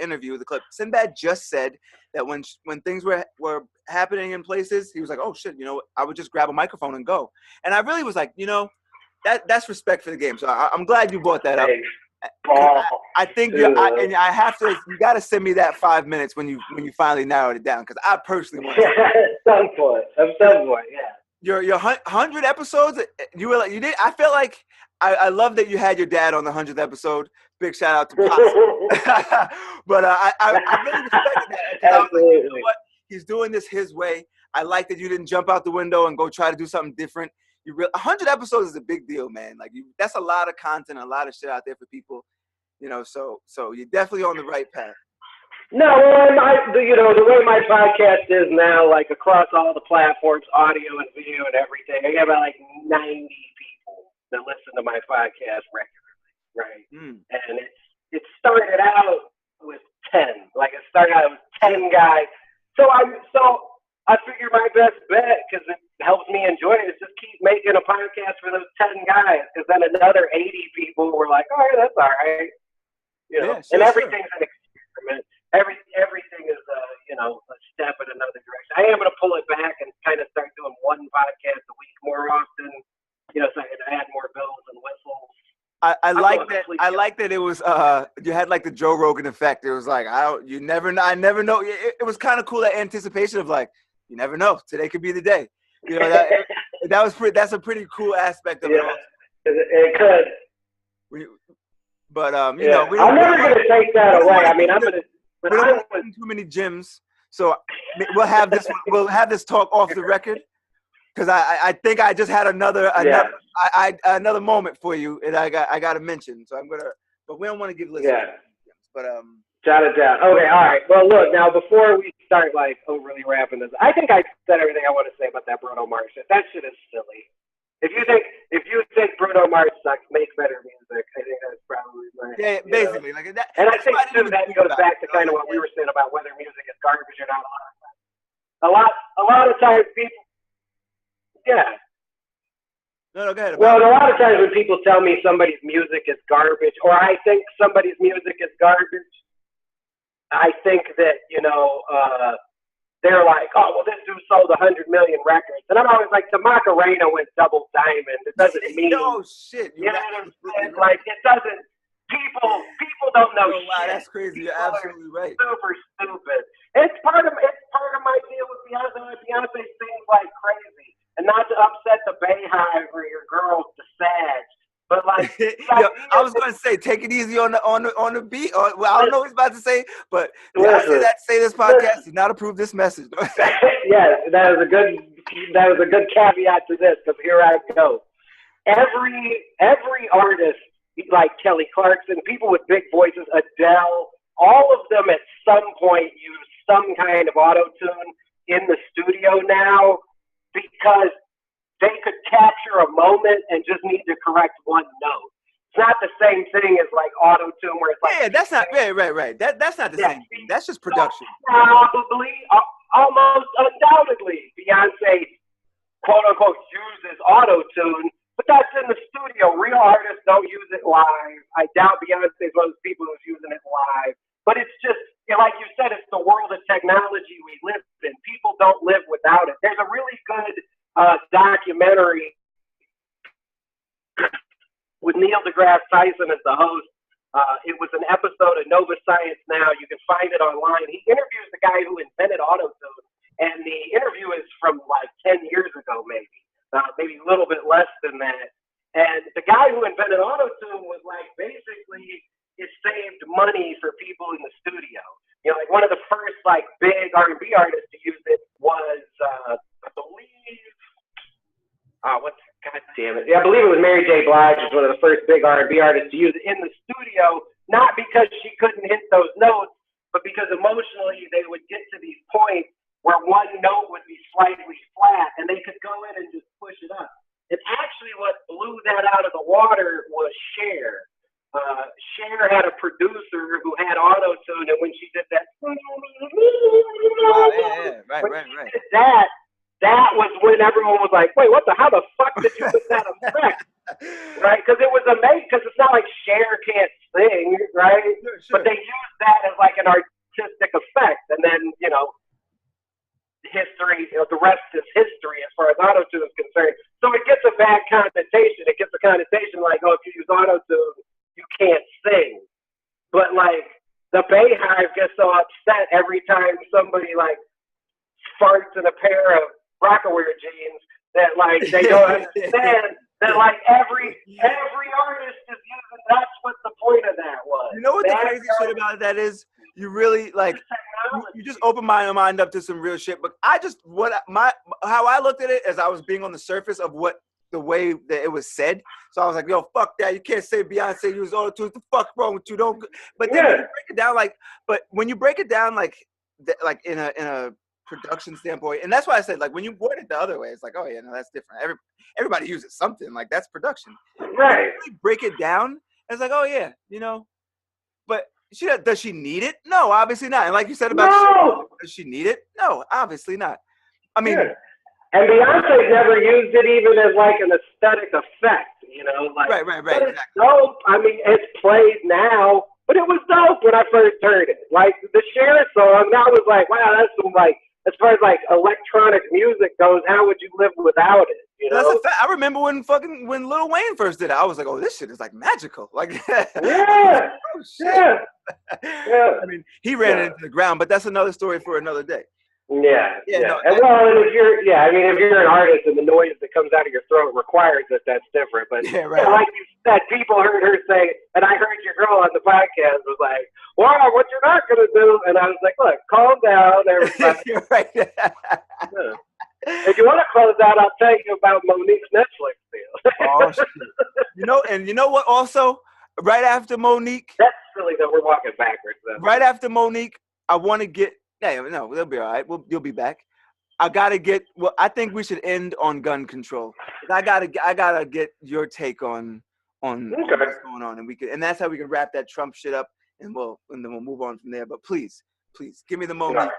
interview, the clip. Sinbad just said that when things were happening in places, he was like, oh shit, I would just grab a microphone and go. And I really was like, that's respect for the game. So I'm glad you brought that up. I think you got to send me that 5 minutes when you finally narrowed it down, because I personally want to. At some point, yeah. Your 100 episodes, you did. I felt like I love that you had your dad on the 100th episode. Big shout out to Pops. But I really respected that. Absolutely. Like, you know what? He's doing this his way. I like that you didn't jump out the window and go try to do something different. 100 episodes is a big deal, man. Like that's a lot of content, a lot of shit out there for people. So you're definitely on the right path. No, the way my podcast is now, like across all the platforms, audio and video and everything, I got about like 90 people that listen to my podcast regularly, right? And it started out with 10. Like it started out with 10 guys. So I figure my best bet, because it helps me enjoy it, is just keep making a podcast for those 10 guys, because then another 80 people were like, all right, that's all right. And everything's an experiment. Everything is a step in another direction. I am going to pull it back and kind of start doing one podcast a week more often, so I can add more bells and whistles. I like that it was you had like the Joe Rogan effect. It was like I never know. It was kind of cool, that anticipation of like, you never know, today could be the day. That's a pretty cool aspect of it. It could. But I'm never going to take that away. I mean, I'm going to. We don't want too many gyms, so we'll have this. We'll have this talk off the record, because I think I just had another moment for you, and I got to mention. So I'm gonna, but we don't want to give listeners. Yeah. But Jot it down. Okay, all right. Well, look, now before we start like overly wrapping this, I think I said everything I want to say about that Bruno Mars shit. That shit is silly. If you think Bruno Mars sucks, make better music. I think that's probably right. Yeah, basically like that. And I think too that goes back to kind of what we were saying about whether music is garbage or not. A lot of times people. Yeah. No, go ahead. Well, a lot of times when people tell me somebody's music is garbage, or I think somebody's music is garbage, I think that they're like, oh, well, this dude sold 100 million records. And I'm always like, the Macarena went double diamond. It doesn't mean. Oh, shit. You know what I'm saying? Like, it doesn't. People don't know shit. Wow, that's crazy. You're absolutely right. Super stupid. It's part of my deal with Beyonce. Beyonce sings like crazy, and not to upset the Bayhive or your girls, the Sag, but like. Yo, I was going to say, take it easy on the beat. Well, I don't know what he's about to say, but say this podcast does not approve this message. Yes, that was a good caveat to this, because here I go. Every artist, like Kelly Clarkson, people with big voices, Adele, all of them at some point use some kind of auto-tune in the studio now, because they could capture a moment and just need to correct one note. It's not the same thing as like auto-tune where it's like... that's not... Right. That's not the same thing. That's just production. Probably, almost undoubtedly, Beyonce, quote-unquote, uses auto-tune, but that's in the studio. Real artists don't use it live. I doubt Beyonce is one of those people who's using it live. But it's just, like you said, it's the world of technology we live in. People don't live without it. There's a really good documentary with Neil deGrasse Tyson as the host. It was an episode of Nova Science Now. You can find it online. He interviews the guy who invented auto-tune, and the interview is from like 10 years ago, maybe a little bit less than that. And the guy who invented auto-tune was like, basically, it saved money for people in the studio. Like one of the first like big R&B artists to use it was, I believe, God damn it. Yeah, I believe it was Mary J. Blige, was one of the first big R&B artists to use it in the studio, not because she couldn't hit those notes, but because emotionally they would get to these points where one note would be slightly flat, and they could go in and just push it up. And actually what blew that out of the water was Cher. Cher had a producer who had auto-tune, and when she did that, right. Did that was when everyone was like, wait, how the fuck did you put that effect? Right? Because it was amazing, because it's not like Cher can't sing, right? Sure. But they used that as like an artistic effect, and then, history, the rest is history as far as auto-tune is concerned. So it gets a bad connotation. It gets a connotation like, oh, if you use auto-tune, you can't sing. But like the Bayhive gets so upset every time somebody like farts in a pair of Rocawear jeans that like they don't understand that like every artist is using. That's what the point of that was. You know what the crazy shit about that is? You really like you just open my mind up to some real shit. But how I looked at it as I was being on the surface of the way that it was said. So I was like, yo, fuck that. You can't say Beyonce used auto-tune. The fuck wrong with you? Don't. But then when you break it down, when you break it down, like in a production standpoint, and that's why I said, like, when you word it the other way, it's like, oh yeah, no, that's different. Everybody uses something. Like, that's production. Right. Really break it down, it's like, oh yeah, but does she need it? No, obviously not. And like you said about does she need it? No, obviously not. I mean, and Beyonce's never used it even as like an aesthetic effect, Like, right. But it's dope. I mean, it's played now, but it was dope when I first heard it. Like the Cher song, I was like, wow, that's some like, as far as like electronic music goes, how would you live without it? That's a fact. I remember when Lil Wayne first did it. I was like, oh, this shit is like magical. Like, yeah, oh, shit. Yeah. I mean, he ran it into the ground, but that's another story for another day. Yeah. No, and if you're an artist and the noise that comes out of your throat requires it, that's different. But like you said, people heard her say, and I heard your girl on the podcast was like, wow, what you're not going to do. And I was like, look, calm down, everybody. You're right. If you want to close out, I'll tell you about Monique's Netflix deal. Oh, shit. You know what also? Right after Monique. That's silly that we're walking backwards. Though. Right after Monique, I want to get, no, they'll be all right. You'll be back. I think we should end on gun control. I gotta get your take on what's going on, and that's how we can wrap that Trump shit up, and then we'll move on from there. But please, give me the Monique.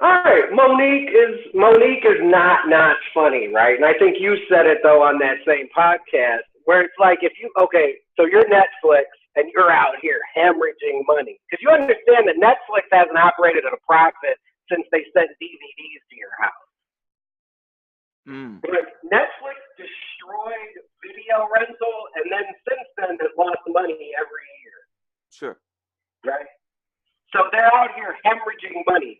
All right, Monique is not funny, right? And I think you said it though on that same podcast, where it's like so you're Netflix, and you're out here hemorrhaging money. Because you understand that Netflix hasn't operated at a profit since they sent DVDs to your house. Like, Netflix destroyed video rental, and then since then has lost money every year. Sure. Right? So they're out here hemorrhaging money,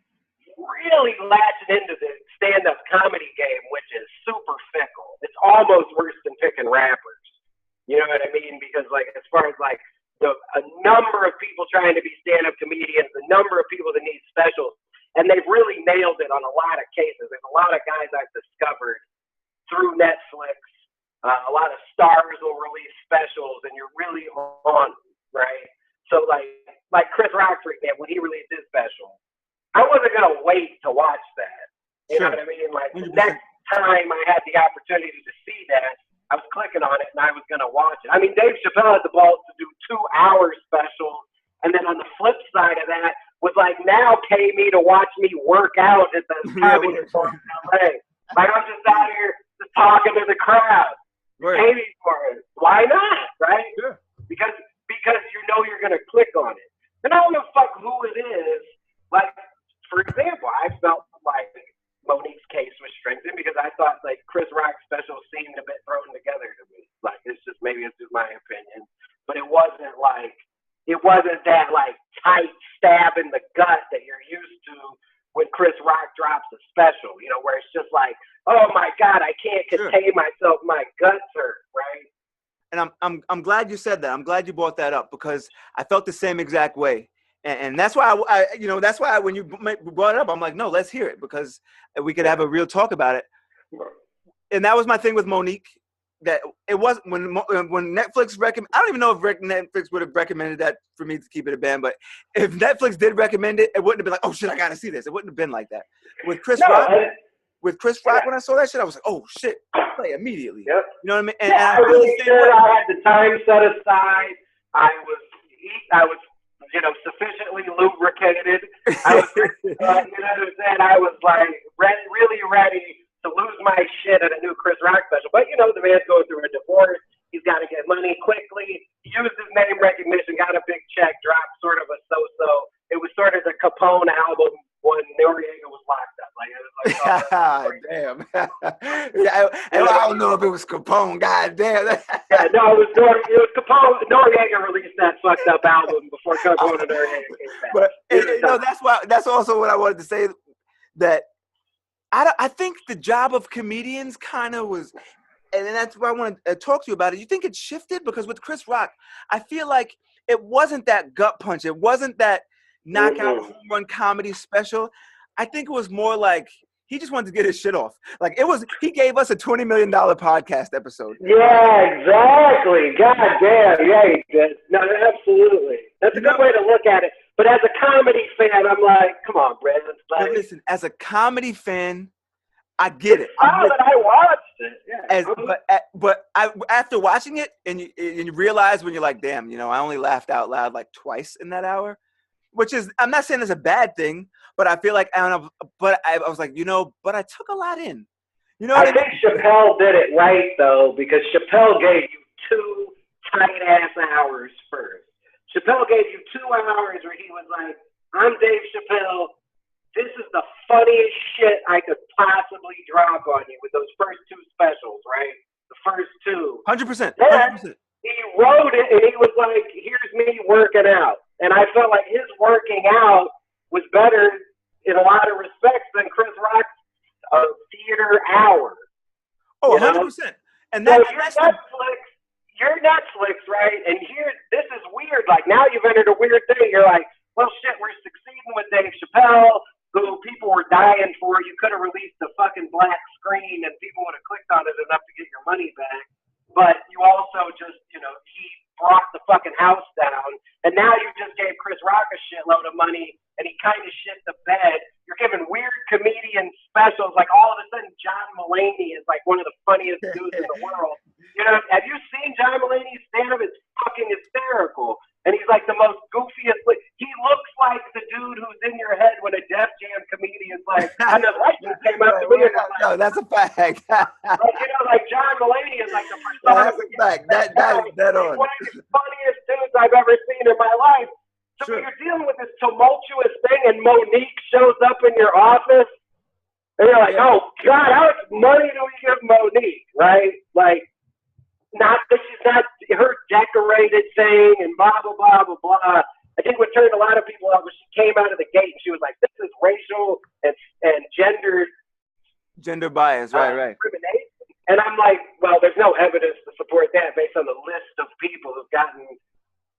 really latching into the stand-up comedy game, which is super fickle. It's almost worse than picking rappers. You know what I mean? Because, like, as far as, like, a number of people trying to be stand-up comedians, the number of people that need specials, and they've really nailed it on a lot of cases. There's a lot of guys I've discovered through Netflix. A lot of stars will release specials, and you're really on, right? So, like Chris Rock, for example, when he released his special, I wasn't going to wait to watch that. You know what I mean? Like, the next time I had the opportunity to see that, I was clicking on it, and I was going to watch it. I mean, Dave Chappelle had the balls to do 2-hour specials, and then on the flip side of that was, like, now pay me to watch me work out at the comedy store in LA. Like, I'm just out here just talking to the crowd. Right. Pay me for it. Why not, right? Sure. Because you know you're going to click on it. And I don't give a fuck who it is. Like, for example, I felt like Monique's case was strengthened because I thought, like, Chris Rock's special seemed a bit thrown together to me. Like, maybe it's just my opinion, but it wasn't that, like, tight stab in the gut that you're used to when Chris Rock drops a special, you know, where it's just like, oh my God, I can't contain myself, my guts hurt, right? And I'm glad you said that. I'm glad you brought that up because I felt the same exact way. And that's why that's why when you brought it up, I'm like, no, let's hear it because we could have a real talk about it. And that was my thing with Monique. That it wasn't when Netflix I don't even know if Netflix would have recommended that for me to keep it a ban, but if Netflix did recommend it, it wouldn't have been like, oh shit, I gotta see this. It wouldn't have been like that. With Chris Rock, when I saw that shit, I was like, oh shit, I'll play immediately. Yep. You know what I mean? And I really sure I had the time set aside. I was sufficiently lubricated. I was, you know what I'm saying? I was like really ready to lose my shit at a new Chris Rock special. But, you know, the man's going through a divorce. He's got to get money quickly. He used his name recognition, got a big check, dropped sort of a so-so. It was sort of the Capone album when Noriega was locked up. Like, it was like, damn. I don't know if it was Capone. God damn. Yeah, no, it was Capone. Noriega released that fucked up album before Capone and Noriega came back. But that's also what I wanted to say, that I think the job of comedians kind of was, and that's why I want to talk to you about it. You think it shifted? Because with Chris Rock, I feel like it wasn't that gut punch. It wasn't that knockout home run comedy special. I think it was more like he just wanted to get his shit off. Like he gave us a $20 million podcast episode. Yeah, exactly. God damn. Yeah, he did. No, absolutely. That's a good way to look at it. But as a comedy fan, I'm like, come on, Brad. Like, listen, as a comedy fan, I get it. I watched it. Yeah. After watching it, and you realize when you're like, damn, I only laughed out loud like twice in that hour, which is, I'm not saying it's a bad thing, but I feel like, I was like, but I took a lot in. I think Chappelle did it right, though, because Chappelle gave you 2 tight-ass hours first. Chappelle gave you 2 hours where he was like, I'm Dave Chappelle. This is the funniest shit I could possibly drop on you with those first 2 specials, right? The first 2. 100%. Then he wrote it, and he was like, here's me working out. And I felt like his working out was better in a lot of respects than Chris Rock's theater hour. Oh, 100%. And so you're Netflix, right? And this is weird. Like, now you've entered a weird thing. You're like, well, shit, we're succeeding with Dave Chappelle, who people were dying for. You could have released a fucking black screen and people would have clicked on it enough to get your money back. But you also just, he brought the fucking house down. And now you just gave Chris Rock a shitload of money and he kind of shit the bed. You're giving weird comedian specials. Like, all of a sudden, John Mulaney is like one of the funniest dudes in the world. Have you seen John Mulaney's stand-up? It's fucking hysterical. And he's like the most goofiest. He looks like the dude who's in your head when a Def Jam comedian's Like, and the legend came up to me and was like, no, that's a fact. like, like John Mulaney is like the Yeah, persona. that's a fact. That is dead on. He's one of the funniest dudes I've ever seen in my life. So Sure. you're dealing with this tumultuous thing, and Monique shows up in your office, and you're like, oh, God, how much money do we give Monique, right? Like, not that she's not her decorated thing and blah, blah, blah, blah, blah. I think what turned a lot of people off was she came out of the gate, and she was like, this is racial and gender bias, right. discrimination. And I'm like, well, there's no evidence to support that based on the list of people who've gotten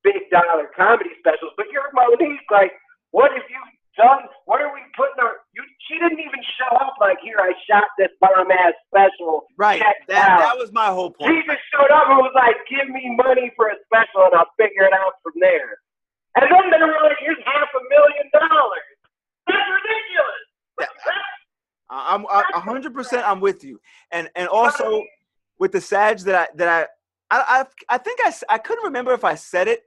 big dollar comedy specials, but you're Monique. Like, what have you done? What are we putting our? She didn't even show up. Like, here, I shot this bomb ass special. Right. That was my whole point. She just showed up and was like, "Give me money for a special, and I'll figure it out from there." And then they were like, "Here's $500,000." That's ridiculous. I'm 100%. I'm with you, and also with the Sag I think I couldn't remember if I said it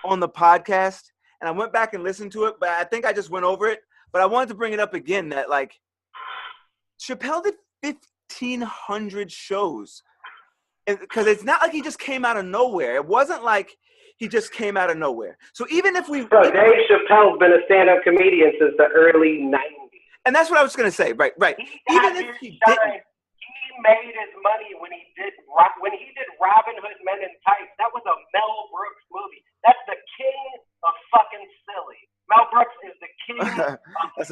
on the podcast, and I went back and listened to it, but I think I just went over it. But I wanted to bring it up again that, like, Chappelle did 1,500 shows, because it's not like he just came out of nowhere. It wasn't like he just came out of nowhere. So even if Dave Chappelle's been a stand-up comedian since the early 90s. And that's what I was going to say. Right. Even if he didn't. He made his money when he did Robin Hood Men in Tights. That was a Mel Brooks movie. That's the king of fucking silly. Mel Brooks is the king of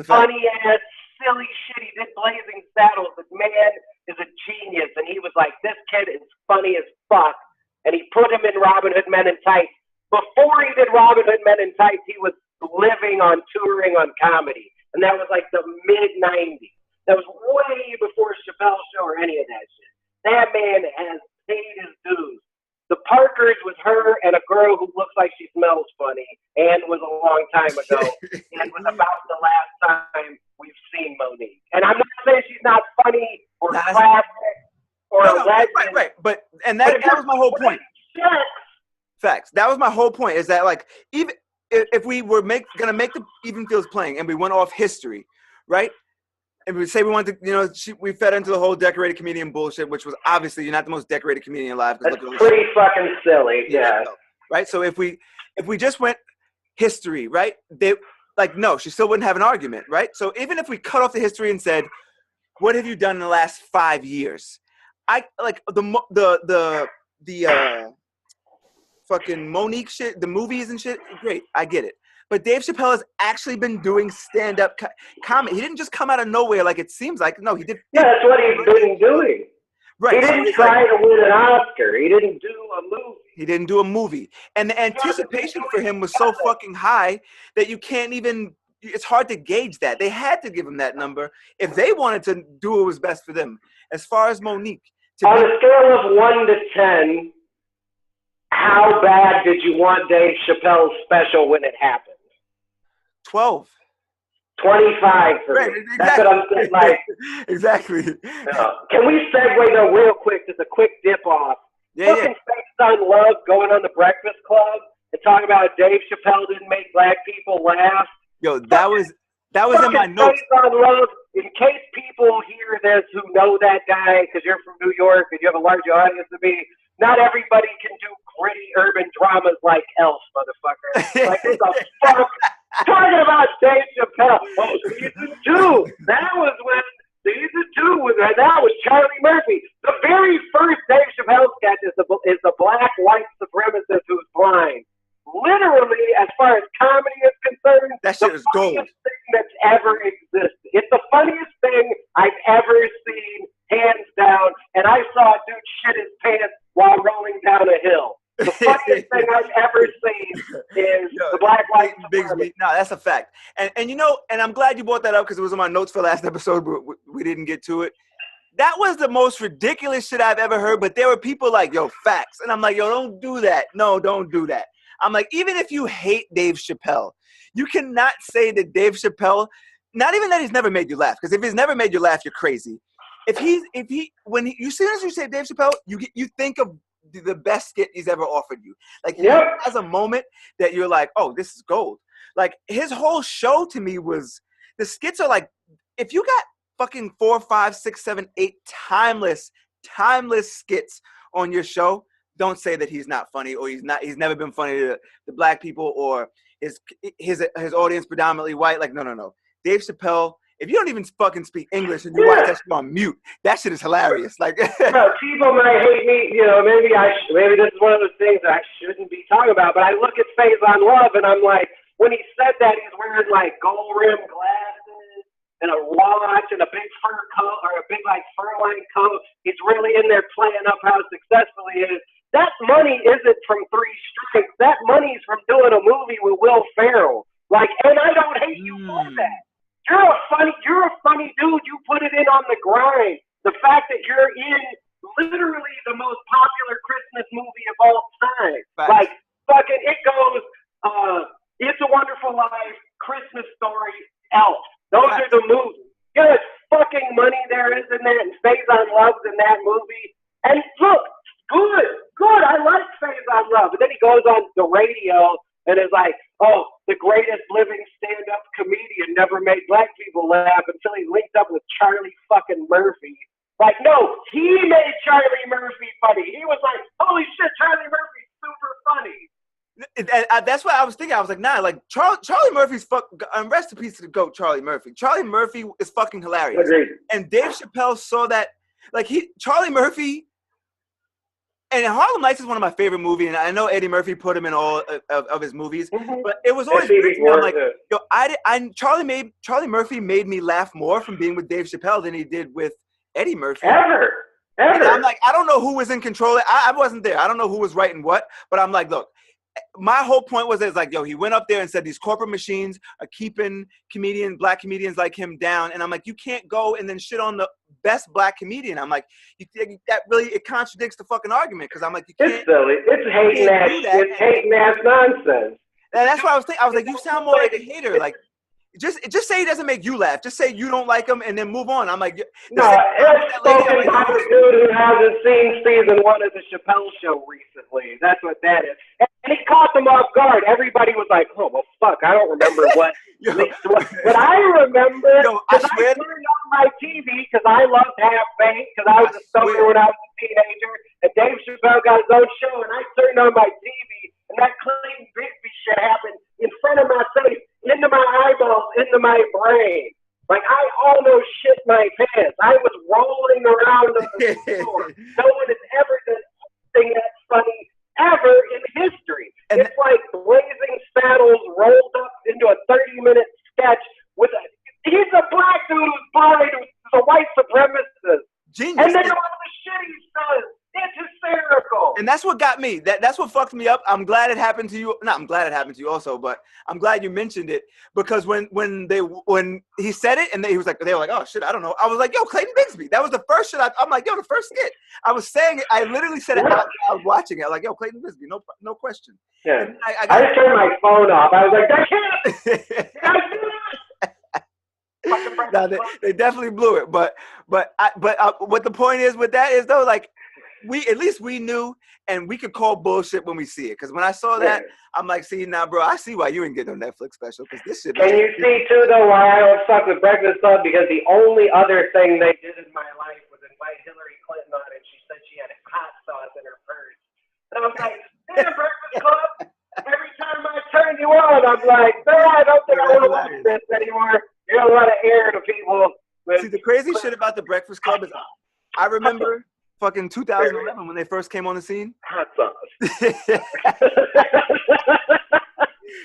funny ass silly shit. He did Blazing Saddles. The man is a genius, and he was like, this kid is funny as fuck. And he put him in Robin Hood Men in Tights. Before he did Robin Hood Men in Tights, he was living on touring on comedy, and that was like the mid '90s. That was way before Chappelle's show or any of that shit. That man has paid his dues. The Parkers was her and a girl who looks like she smells funny, and was a long time ago, and was about the last time we've seen Monique. And I'm not saying she's not funny or classic or a legend. Right. But that was my whole point. Facts. That was my whole point, is that, like, even if we were gonna make the even fields playing and we went off history, right? And we say we wanted to, we fed into the whole decorated comedian bullshit, which was obviously you're not the most decorated comedian alive. That's pretty fucking silly, yeah. Right? So if we just went history, right? No, she still wouldn't have an argument, right? So even if we cut off the history and said, what have you done in the last 5 years? I like the fucking Monique shit, the movies and shit, great, I get it. But Dave Chappelle has actually been doing stand-up comedy. He didn't just come out of nowhere like it seems like. No, he did. Yeah, that's what he's been doing. Right. He didn't try to win an Oscar. He didn't do a movie. And the anticipation for him was so fucking high that you can't even – it's hard to gauge that. They had to give him that number if they wanted to do what was best for them. As far as Monique. On a scale of 1 to 10, how bad did you want Dave Chappelle's special when it happened? 12. 25 for me. Exactly. That's what I'm saying. Like, exactly. Can we segue though real quick, just a quick dip off? Yeah. Based on Love going on the Breakfast Club and talking about Dave Chappelle didn't make black people laugh. Yo, that was in my notes. Based on Love, in case people hear this who know that guy because you're from New York and you have a larger audience than me, not everybody can do gritty urban dramas like Elf, motherfucker. Like, what the fuck? Talking about Dave Chappelle. Oh, season 2. That was Charlie Murphy. The very first Dave Chappelle sketch is the black white supremacist who's blind. Literally, as far as comedy is concerned, that shit is gold. Thing that's ever existed. It's the funniest thing I've ever seen, hands down. And I saw a dude shit his pants while rolling down a hill. The funniest thing I've ever seen is the black white supremacist. No, that's a fact. And and I'm glad you brought that up because it was in my notes for last episode, but we didn't get to it. That was the most ridiculous shit I've ever heard. But there were people like, yo, facts. And I'm like, yo, don't do that. No, don't do that. I'm like, even if you hate Dave Chappelle, you cannot say that Dave Chappelle, not even that he's never made you laugh, because if he's never made you laugh, you're crazy. As soon as you say Dave Chappelle, you think of the best skit he's ever offered you. Like, he has a moment that you're like, oh, this is gold. Like, his whole show to me was, the skits are like if you got fucking 4, 5, 6, 7, 8 timeless skits on your show, don't say that he's not funny or he's never been funny to black people or his audience predominantly white. Like, no. Dave Chappelle, if you don't even fucking speak English and you watch that shit on mute, that shit is hilarious. Like, bro, people might hate me. Maybe this is one of those things that I shouldn't be talking about. But I look at Faison Love and I'm like, when he said that, he's wearing like gold rim glasses and a watch and a big fur coat or a big like fur-lined coat. He's really in there playing up how successful he is. That money isn't from Three Strikes. That money's from doing a movie with Will Ferrell. Like, and I don't hate you for that. You're a funny dude. You put it in on the grind. The fact that you're in literally the most popular Christmas movie of all time. Right. Like, fucking, it goes, It's a Wonderful Life, Christmas Story, Elf. Those are the movies. Good fucking money there is in that, and Faison Love's in that movie. And look, good. I like Faison Love. But then he goes on the radio and is like, oh, the greatest living stand-up comedian never made black people laugh until he linked up with Charlie fucking Murphy. Like, no, he made Charlie Murphy funny. He was like, holy shit, Charlie Murphy's super funny. That's what I was thinking. I was like, nah, like Charlie Murphy's rest in peace to the GOAT, Charlie Murphy. Charlie Murphy is fucking hilarious. Agreed. And Dave Chappelle saw that, like Charlie Murphy, and Harlem Nights is one of my favorite movies, and I know Eddie Murphy put him in all of his movies, but it was always weird to me. I'm like, yo, Charlie Murphy made me laugh more from being with Dave Chappelle than he did with Eddie Murphy. Ever. And I'm like, I don't know who was in control. I wasn't there. I don't know who was writing what, but I'm like, look, my whole point was, it's like, yo, he went up there and said these corporate machines are keeping black comedians like him down. And I'm like, you can't go and then shit on the best black comedian. I'm like, it contradicts the fucking argument. Cause I'm like, you can't. It's silly. It's hating ass nonsense. And that's what I was thinking. I was like, you sound more like a hater. Like, just say he doesn't make you laugh. Just say you don't like him and then move on. I'm like, no, it's spoken by the dude who hasn't seen season 1 of the Chappelle Show recently. That's what that is. And he caught them off guard. Everybody was like, oh, well, fuck, I don't remember what. But I remember, because I turned on my TV, because I loved Half Baked, because I was a stoner when I was a teenager, and Dave Chappelle got his own show, and I turned on my TV, and that Clayton Bigsby shit happened in front of my face, into my eyeballs, into my brain. Like, I almost shit my pants. I was rolling around on the floor. No one has ever done anything that's funny ever in history. And it's like Blazing Saddles rolled up into a 30-minute sketch with he's a black dude who's blind, who's a white supremacist. Genius. And then all the shit he says, it's hysterical. And that's what got me. That's what fucked me up. I'm glad it happened to you. I'm glad it happened to you also, but I'm glad you mentioned it, because when he said it and they were like, oh shit, I don't know. I was like, yo, Clayton Bigsby. That was the first shit. I'm like, yo, the first skit. I was saying it. I literally said it out loud watching it. I was like, yo, Clayton Bigsby, no question. Yeah. I just turned my phone off. I was like, that can't. No, they definitely blew it. But what the point is with that is though, like, at least we knew, and we could call bullshit when we see it. Because when I saw that, I'm like, see, now, bro, I see why you ain't getting no Netflix special. Because this shit. And you see, too, though, why I don't fuck with Breakfast Club, because the only other thing they did in my life was invite Hillary Clinton on, and she said she had hot sauce in her purse. And I was like, damn, Breakfast Club, every time I turn you on, I'm like, no, I don't think I want to watch this anymore. You don't want to air to people. See, the crazy shit about the Breakfast Club is, I remember fucking 2011 when they first came on the scene. Hot sauce.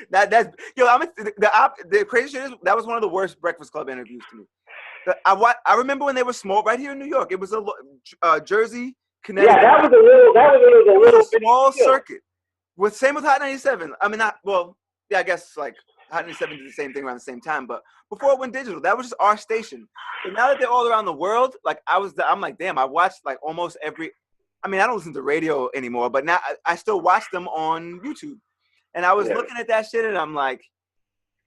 The crazy shit is, that was one of the worst Breakfast Club interviews to me. I remember when they were small, right here in New York. It was a Jersey, Connecticut. Yeah, that was a little small circuit. Same with Hot 97. I mean, I guess like Hot 97 did the same thing around the same time, but before it went digital, that was just our station. So now that they're all around the world, like I'm like, damn, I watched like almost every. I mean, I don't listen to radio anymore, but now I still watch them on YouTube. And I was looking at that shit, and I'm like,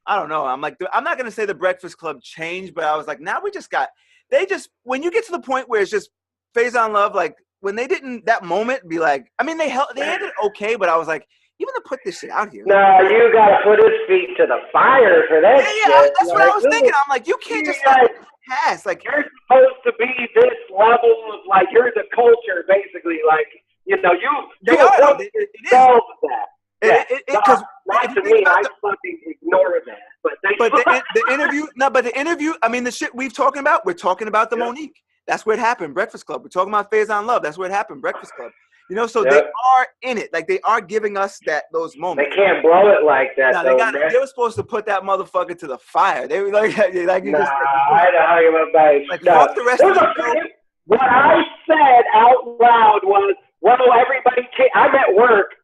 I don't know. I'm like, I'm not gonna say the Breakfast Club changed, but I was like, now when you get to the point where it's just Faison Love, like when they didn't that moment be like, I mean, they ended okay, but I was like, even to put this shit out here. No, you gotta put his feet to the fire for that. Yeah, that's what I was thinking. I'm like, you can't just past. Like, you're supposed to be this level of like, you're the culture, basically. Like, you know, they are. It is. That. Yeah, Because not to me, I fucking ignore that. But the interview, but the interview, I mean, the shit we're talking about the Monique. That's where it happened, Breakfast Club. We're talking about Phase on Love. That's where it happened, Breakfast Club. You know, so they are in it. Like, they are giving us those moments. They can't blow it like that, no, though, they were supposed to put that motherfucker to the fire. They were like you just said. I know about like, fuck the rest of the show. What I said out loud was, well, everybody can't. I'm at work.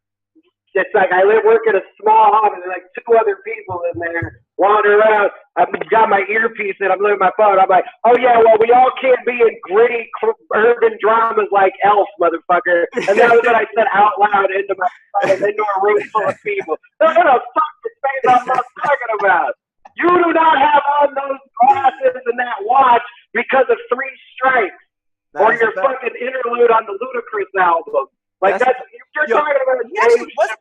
It's like I work in a small office. There's like 2 other people in there wandering around. I've got my earpiece in. I'm looking at my phone. I'm like, oh yeah, well we all can't be in gritty urban dramas like Elf, motherfucker. And that was what I said out loud into a room full of people. No, fuck the face I'm not talking about. You do not have on those glasses and that watch because of 3 strikes or your fucking interlude on the Ludacris album. Like you're talking about.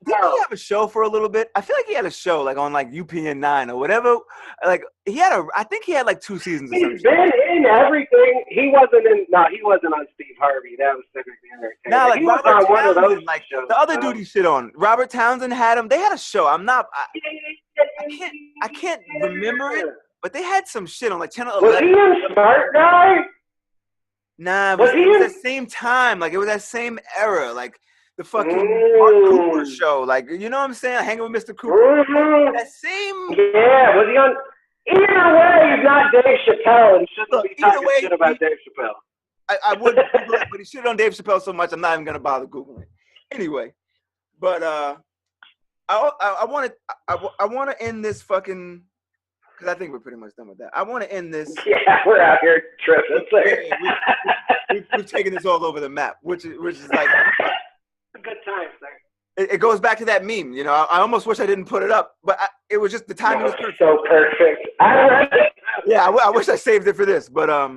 Didn't he have a show for a little bit? I feel like he had a show like on like UPN 9 or whatever. Like I think he had like 2 seasons. He's been in everything. He wasn't on Steve Harvey. That was Cedric the Entertainer. Nah, like he Robert was on Townsend, one of those like shows, the other dude he shit on. Robert Townsend had him. They had a show. I can't remember it, but they had some shit on like Channel 11. Was he a smart guy? Nah, it was that same time. Like, it was that same era. Like, the fucking Mark Cooper show. Like, you know what I'm saying? Hanging with Mr. Cooper. That same... Yeah, was he on... Either way, he's not Dave Chappelle and shouldn't be talking shit about Dave Chappelle. I wouldn't Google it, but he shit on Dave Chappelle so much, I'm not even going to bother Googling it. Anyway, but I want to end this fucking... Because I think we're pretty much done with that. I want to end this. Yeah, we're out here tripping. We've taken this all over the map, which is like a good time, sir. It goes back to that meme, you know. I almost wish I didn't put it up, but it was just the timing was perfect. So perfect. Yeah, I wish I saved it for this, but I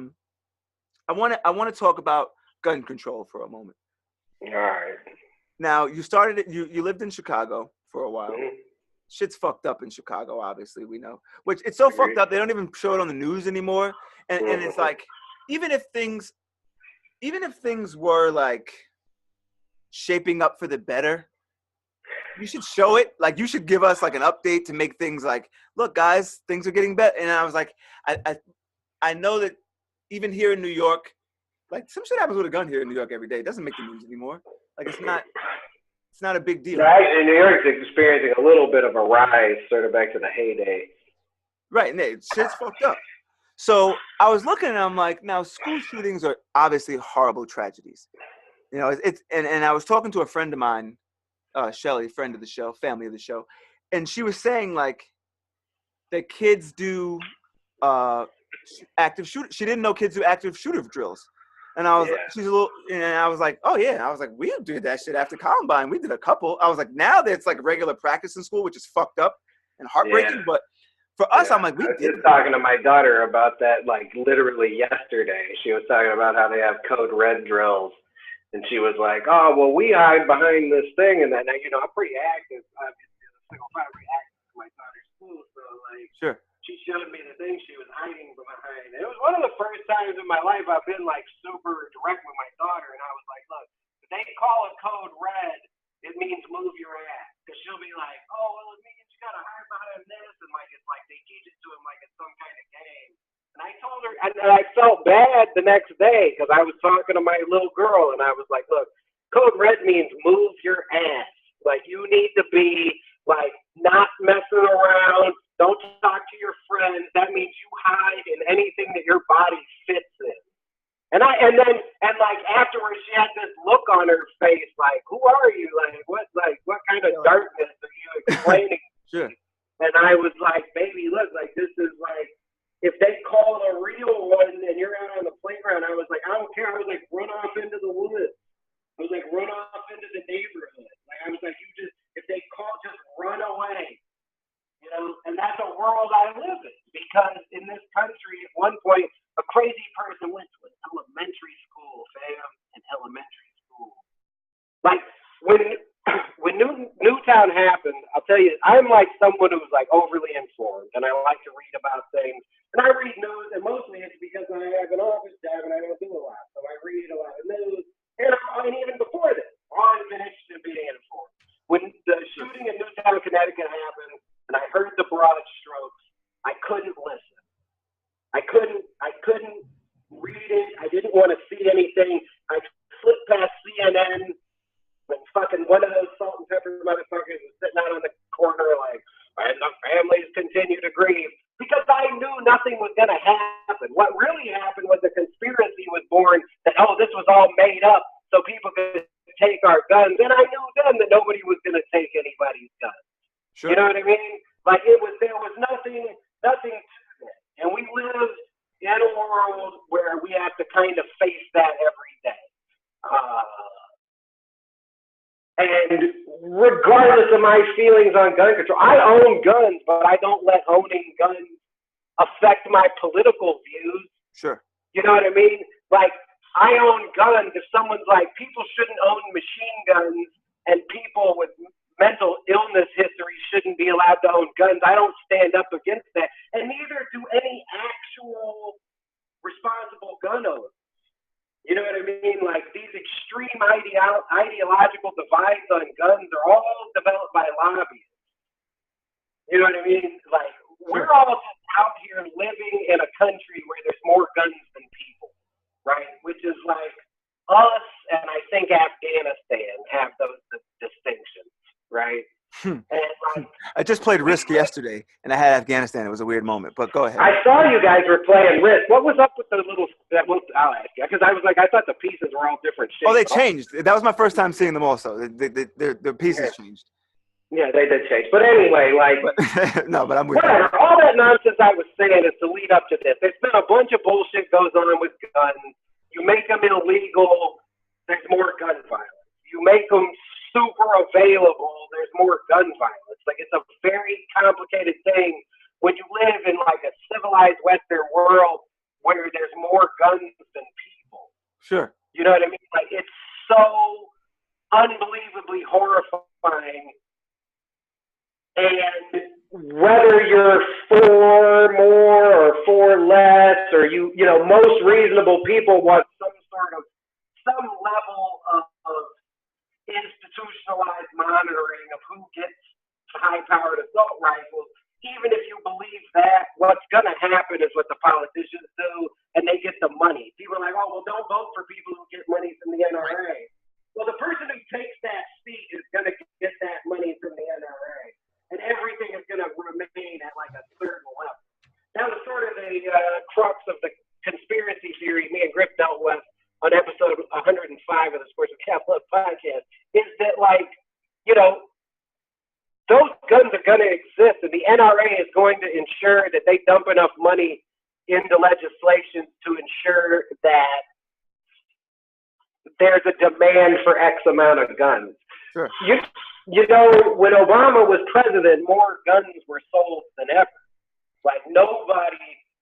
want to talk about gun control for a moment. All right. Now you lived in Chicago for a while. Mm-hmm. Shit's fucked up in Chicago, obviously, we know. Which it's so fucked up they don't even show it on the news anymore. And it's like, even if things were like shaping up for the better, you should show it. Like, you should give us like an update to make things like, look, guys, things are getting better. And I was like, I know that even here in New York, like, some shit happens with a gun here in New York every day. It doesn't make the news anymore. Like, it's not a big deal. Right, and New York's experiencing a little bit of a rise, sort of back to the heyday. Right, and shit's fucked up. So I was looking and I'm like, now school shootings are obviously horrible tragedies. You know, and I was talking to a friend of mine, Shelly, friend of the show, family of the show, and she was saying like that kids do active shooter. She didn't know kids do active shooter drills. And I was I was like, oh yeah. I was like, we did that shit after Columbine. We did a couple. I was like, now that it's like regular practice in school, which is fucked up and heartbreaking. But for us, I'm like, we did. I was talking to my daughter about that like literally yesterday. She was talking about how they have code red drills. And she was like, oh, well, we hide behind this thing. And then, you know, I'm pretty active, obviously, as a single father, pretty active in my daughter's school. So, like, sure. She showed me the thing she was hiding behind. It was one of the first times in my life I've been like super direct with my daughter, and I was like, look, if they call a code red, it means move your ass. Because she'll be like, oh, well, it means you gotta hide behind this, and like it's like they teach it to him like it's some kind of game. And I told her, and I felt bad the next day because I was talking to my little girl, and I was like, look, code red means move your ass. Like, you need to be like not messing around. Don't talk to your friends. That means you hide in anything that your body fits in. And like afterwards, she had this look on her face, like, "Who are you? Like, what kind of darkness are you explaining?" Sure. And I was like, "Baby, look, like this is like, if they call a real one and you're out on the playground," I was like, "I don't care." I was like, "Run off into the woods." I was like, "Run off into the neighborhood." Like I was like, if they call, just run away." You know, and that's a world I live in, because in this country, at one point, a crazy person went to an elementary school, fam, an elementary school. Like, when Newtown happened, I'll tell you, I'm like someone who's like overly informed, and I like to read about things. And I read news, and mostly it's because I have an office job and I don't do a lot. So I read a lot of news. And even before this, I've always been interested in being informed. When the shooting in Newtown, Connecticut happened, and I heard the broad strokes, I couldn't listen. I couldn't read it. I didn't want to see anything. I flipped past CNN. When fucking one of those salt and pepper motherfuckers was sitting out on the corner like, and the families continue to grieve, because I knew nothing was going to happen. What really happened was a conspiracy was born that, oh, this was all made up so people could take our guns. And I knew then that nobody was going to take anybody's guns. Sure. You know what I mean? Like there was nothing to it. And we live in a world where we have to kind of face that every day. And regardless of my feelings on gun control, I own guns, but I don't let owning guns affect my political views. Sure. You know what I mean? Like, I own guns. If someone's like, people shouldn't own machine guns and people with mental illness history shouldn't be allowed to own guns, I don't stand up against that. And neither do any actual responsible gun owners. You know what I mean? Like, these extreme ideological divides on guns are all developed by lobbyists. You know what I mean? Like, we're all just out here living in a country where there's more guns than people, right? Which is like us and I think Afghanistan have those distinctions, right? And like, I just played Risk yesterday, and I had Afghanistan. It was a weird moment, but go ahead. I saw you guys were playing Risk. What was up with the little? I'll ask you, because I was like, I thought the pieces were all different shapes. Oh, they changed. That was my first time seeing them. Also, the pieces changed. Yeah, they did change. But anyway, like, no, but I'm with whatever. You. All that nonsense I was saying is to lead up to this. There's been a bunch of bullshit goes on with guns. You make them illegal, there's more gun violence. You make them super available, there's more gun violence. Like, it's a very complicated thing when you live in like a civilized Western world where there's more guns than people. Sure. You know what I mean? Like, it's so unbelievably horrifying. And whether you're for more or for less, or you know, most reasonable people want some level of institutionalized monitoring of who gets high-powered assault rifles. Even if you believe that, what's going to happen is what the politicians do, and they get the money. People are like, oh, well, don't vote for people who get money from the NRA. Well, the person who takes that seat is going to get that money from the NRA, and everything is going to remain at like a certain level. That was sort of the crux of the conspiracy theory me and Griff dealt with on episode 105 of the Sports with Capital podcast, is that, like, you know, those guns are going to exist, and the NRA is going to ensure that they dump enough money into legislation to ensure that there's a demand for X amount of guns. Sure. You know, when Obama was president, more guns were sold than ever. Like,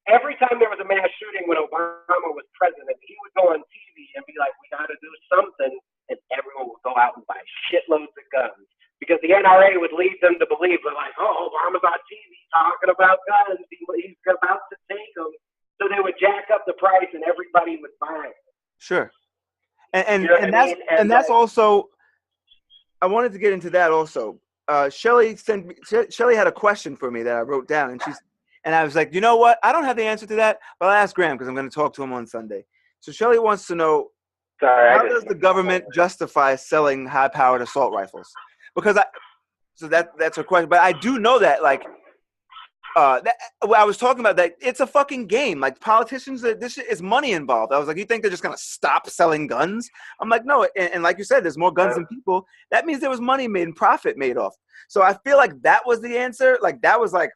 every time there was a mass shooting when Obama was president, he would go on TV and be like, we got to do something, and everyone would go out and buy shitloads of guns. Because the NRA would lead them to believe, they're like, oh, Obama's on TV talking about guns. He's about to take them. So they would jack up the price, and everybody would buy it. Sure. And, you know and that's and that's also, I wanted to get into that also. Shelly had a question for me that I wrote down, and I was like, you know what? I don't have the answer to that, but I'll ask Graham because I'm going to talk to him on Sunday. So Shelly wants to know, how does the government justify selling high-powered assault rifles? Because that's her question. But I do know that, like, I was talking about that. It's a fucking game. Like, politicians, this shit is money involved. I was like, you think they're just going to stop selling guns? I'm like, no. And like you said, there's more guns than people. That means there was money made and profit made off. So I feel like that was the answer. Like, that was like,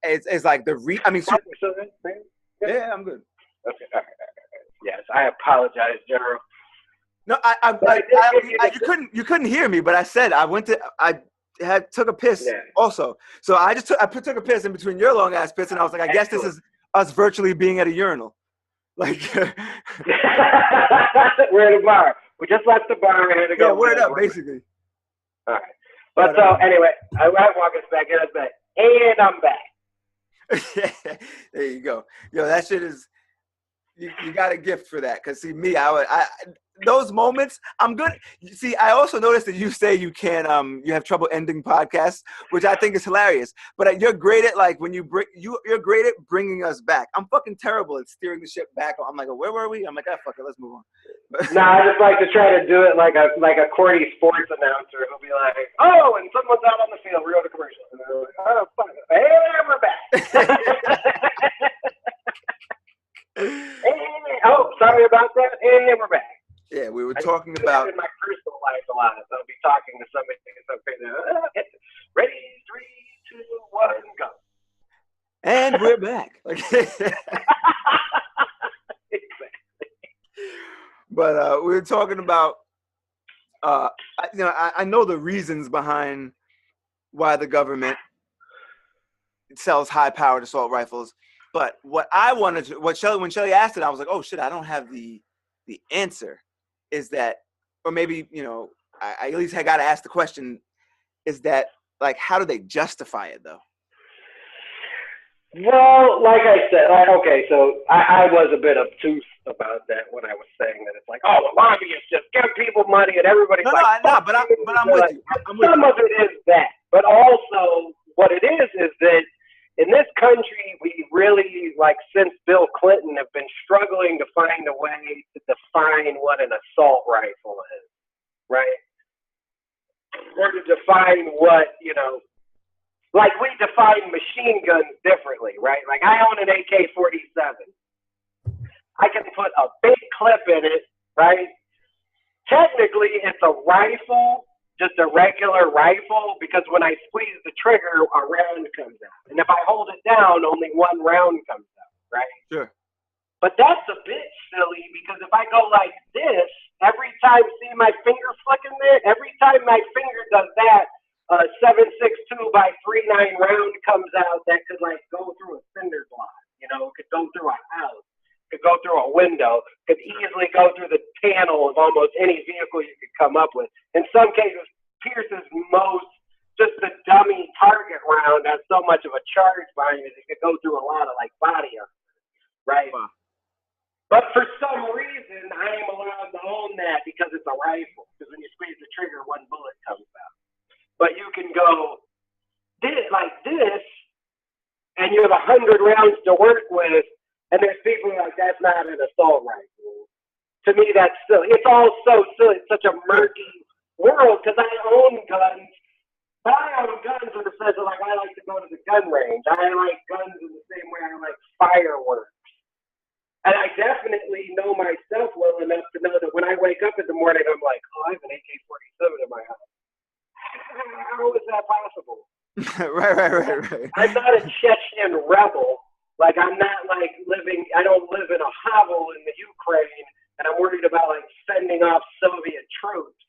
it's like the I mean, yeah, I'm good. Okay, all right. Yes, I apologize, General. No, you couldn't hear me, but I said I took a piss also. So I took a piss in between your long ass piss, and I was like, I guess this is us virtually being at a urinal. Like, we're at a bar. We just left the bar and had to go. Yeah, word up, basically. All right. But so anyway, I walk us back in. I was like, and I'm back. There you go. Yo, that shit is. You got a gift for that. Cause see me, those moments, I'm good. See, I also noticed that you say you can't, you have trouble ending podcasts, which I think is hilarious. But you're great at like when you're great at bringing us back. I'm fucking terrible at steering the ship back. I'm like, where were we? I'm like, fuck it, let's move on. No, I just like to try to do it like a corny sports announcer who'll be like, oh, and someone's out on the field, we're going to commercial. And they're like, oh, fuck it. And we're back. Oh, sorry about that. And we're back. Yeah, we were talking about in my personal life a lot. So I'll be talking to somebody and ready, 3, 2, 1, go. And we're back. Exactly. But we were talking about, I know the reasons behind why the government sells high-powered assault rifles. But what I wanted to, when Shelly asked it, I was like, oh shit, I don't have the answer. Is that, or maybe, I at least I got to ask the question, is that like, how do they justify it though? Well, like I said, okay, so I was a bit obtuse about that when I was saying that it's like, oh, the lobbyists just give people money and everybody's but I'm with you. Some of it is that, but also what it is that in this country, we really, like, since Bill Clinton, have been struggling to find a way to define what an assault rifle is, right? Or to define what, like we define machine guns differently, right? Like I own an AK-47. I can put a big clip in it, right? Technically, it's a rifle, just a regular rifle, because when I squeeze the trigger, a round comes out. And if I hold it down, only one round comes out, right? Sure. But that's a bit silly, because if I go like this, every time, see my finger flicking there? Every time my finger does that, a 7.62 by 3.9 round comes out that could like go through a cinder block, it could go through a house, could go through a window, could easily go through the panel of almost any vehicle you could come up with. In some cases, pierces most, just the dummy target round has so much of a charge behind it, it could go through a lot of like body armor, right? Wow. But for some reason, I am allowed to own that because it's a rifle, because when you squeeze the trigger, one bullet comes out. But you can go like this, and you have 100 rounds to work with, and there's people like, that's not an assault rifle. To me, that's silly. It's all so silly. It's such a murky world, because I own guns. But I own guns in the sense of, like, I like to go to the gun range. I like guns in the same way I like fireworks. And I definitely know myself well enough to know that when I wake up in the morning, I'm like, oh, I have an AK-47 in my house. How is that possible? Right. I'm not a Chechen rebel. Like, I'm not like I don't live in a hovel in the Ukraine, and I'm worried about like sending off Soviet troops.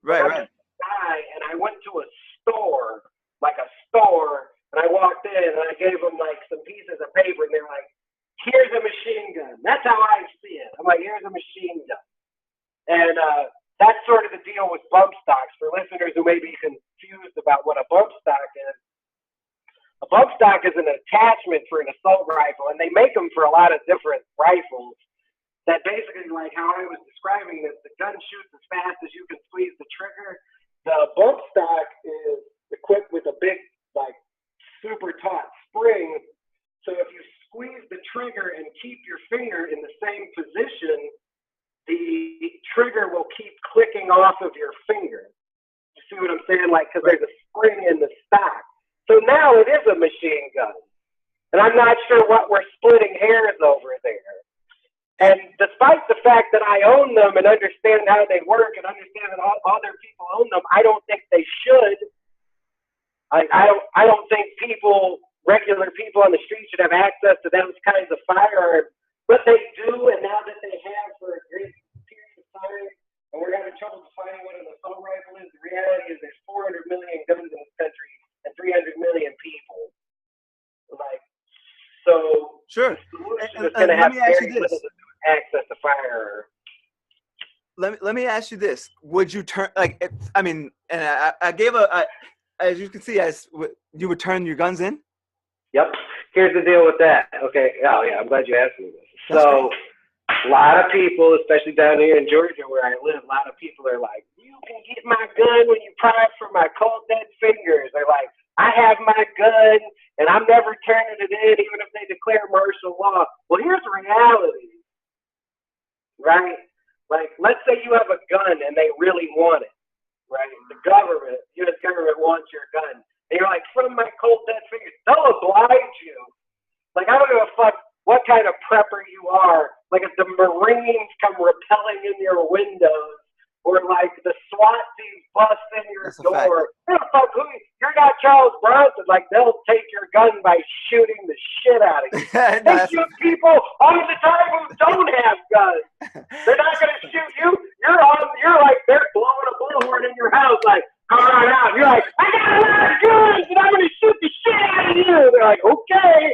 Right. I'm a guy, and I went to a store, and I walked in, and I gave them like some pieces of paper, and they're like, here's a machine gun. That's how I see it. I'm like, here's a machine gun. And that's sort of the deal with bump stocks. For listeners who may be confused about what a bump stock is, a bump stock is an attachment for an assault rifle, and they make them for a lot of different rifles that basically, like how I was describing this, the gun shoots as fast as you can squeeze the trigger. The bump stock is equipped with a big, like, super taut spring. So if you squeeze the trigger and keep your finger in the same position, the trigger will keep clicking off of your finger. You see what I'm saying? Like, because there's a spring in the stock. So now it is a machine gun. And I'm not sure what we're splitting hairs over there. And despite the fact that I own them and understand how they work and understand that other people own them, I don't think they should. I don't think regular people on the street should have access to those kinds of firearms. But they do, and now that they have for a great period of time, and we're having trouble defining what an assault rifle is, the reality is there's 400 million guns in this country and 300 million people. Like, so sure. The solution is going to have very little access to firearms. Let let me ask you this: would you turn I mean, and I gave as you can see, you would turn your guns in. Yep. Here's the deal with that. Okay. Oh yeah, I'm glad you asked me this. So, a lot of people, especially down here in Georgia where I live, a lot of people are like, "You can get my gun when you pry it from my cold dead fingers." They're like, "I have my gun and I'm never turning it in, even if they declare martial law." Well, here's the reality, right? Like, let's say you have a gun and they really want it, right? The government, U.S. government wants your gun. And you're like, "From my cold dead fingers." They'll oblige you. Like, I don't give a fuck what kind of prepper you are. Like, if the Marines come rappelling in your windows, or like the SWAT team bust in your door, you're not Charles Bronson. Like, they'll take your gun by shooting the shit out of you. They shoot people all the time who don't have guns. They're not going to shoot you. You're like, they're blowing a bullhorn in your house, like, "Come on out." You're like, "I got a lot of guns and I'm going to shoot the shit out of you." They're like, "Okay.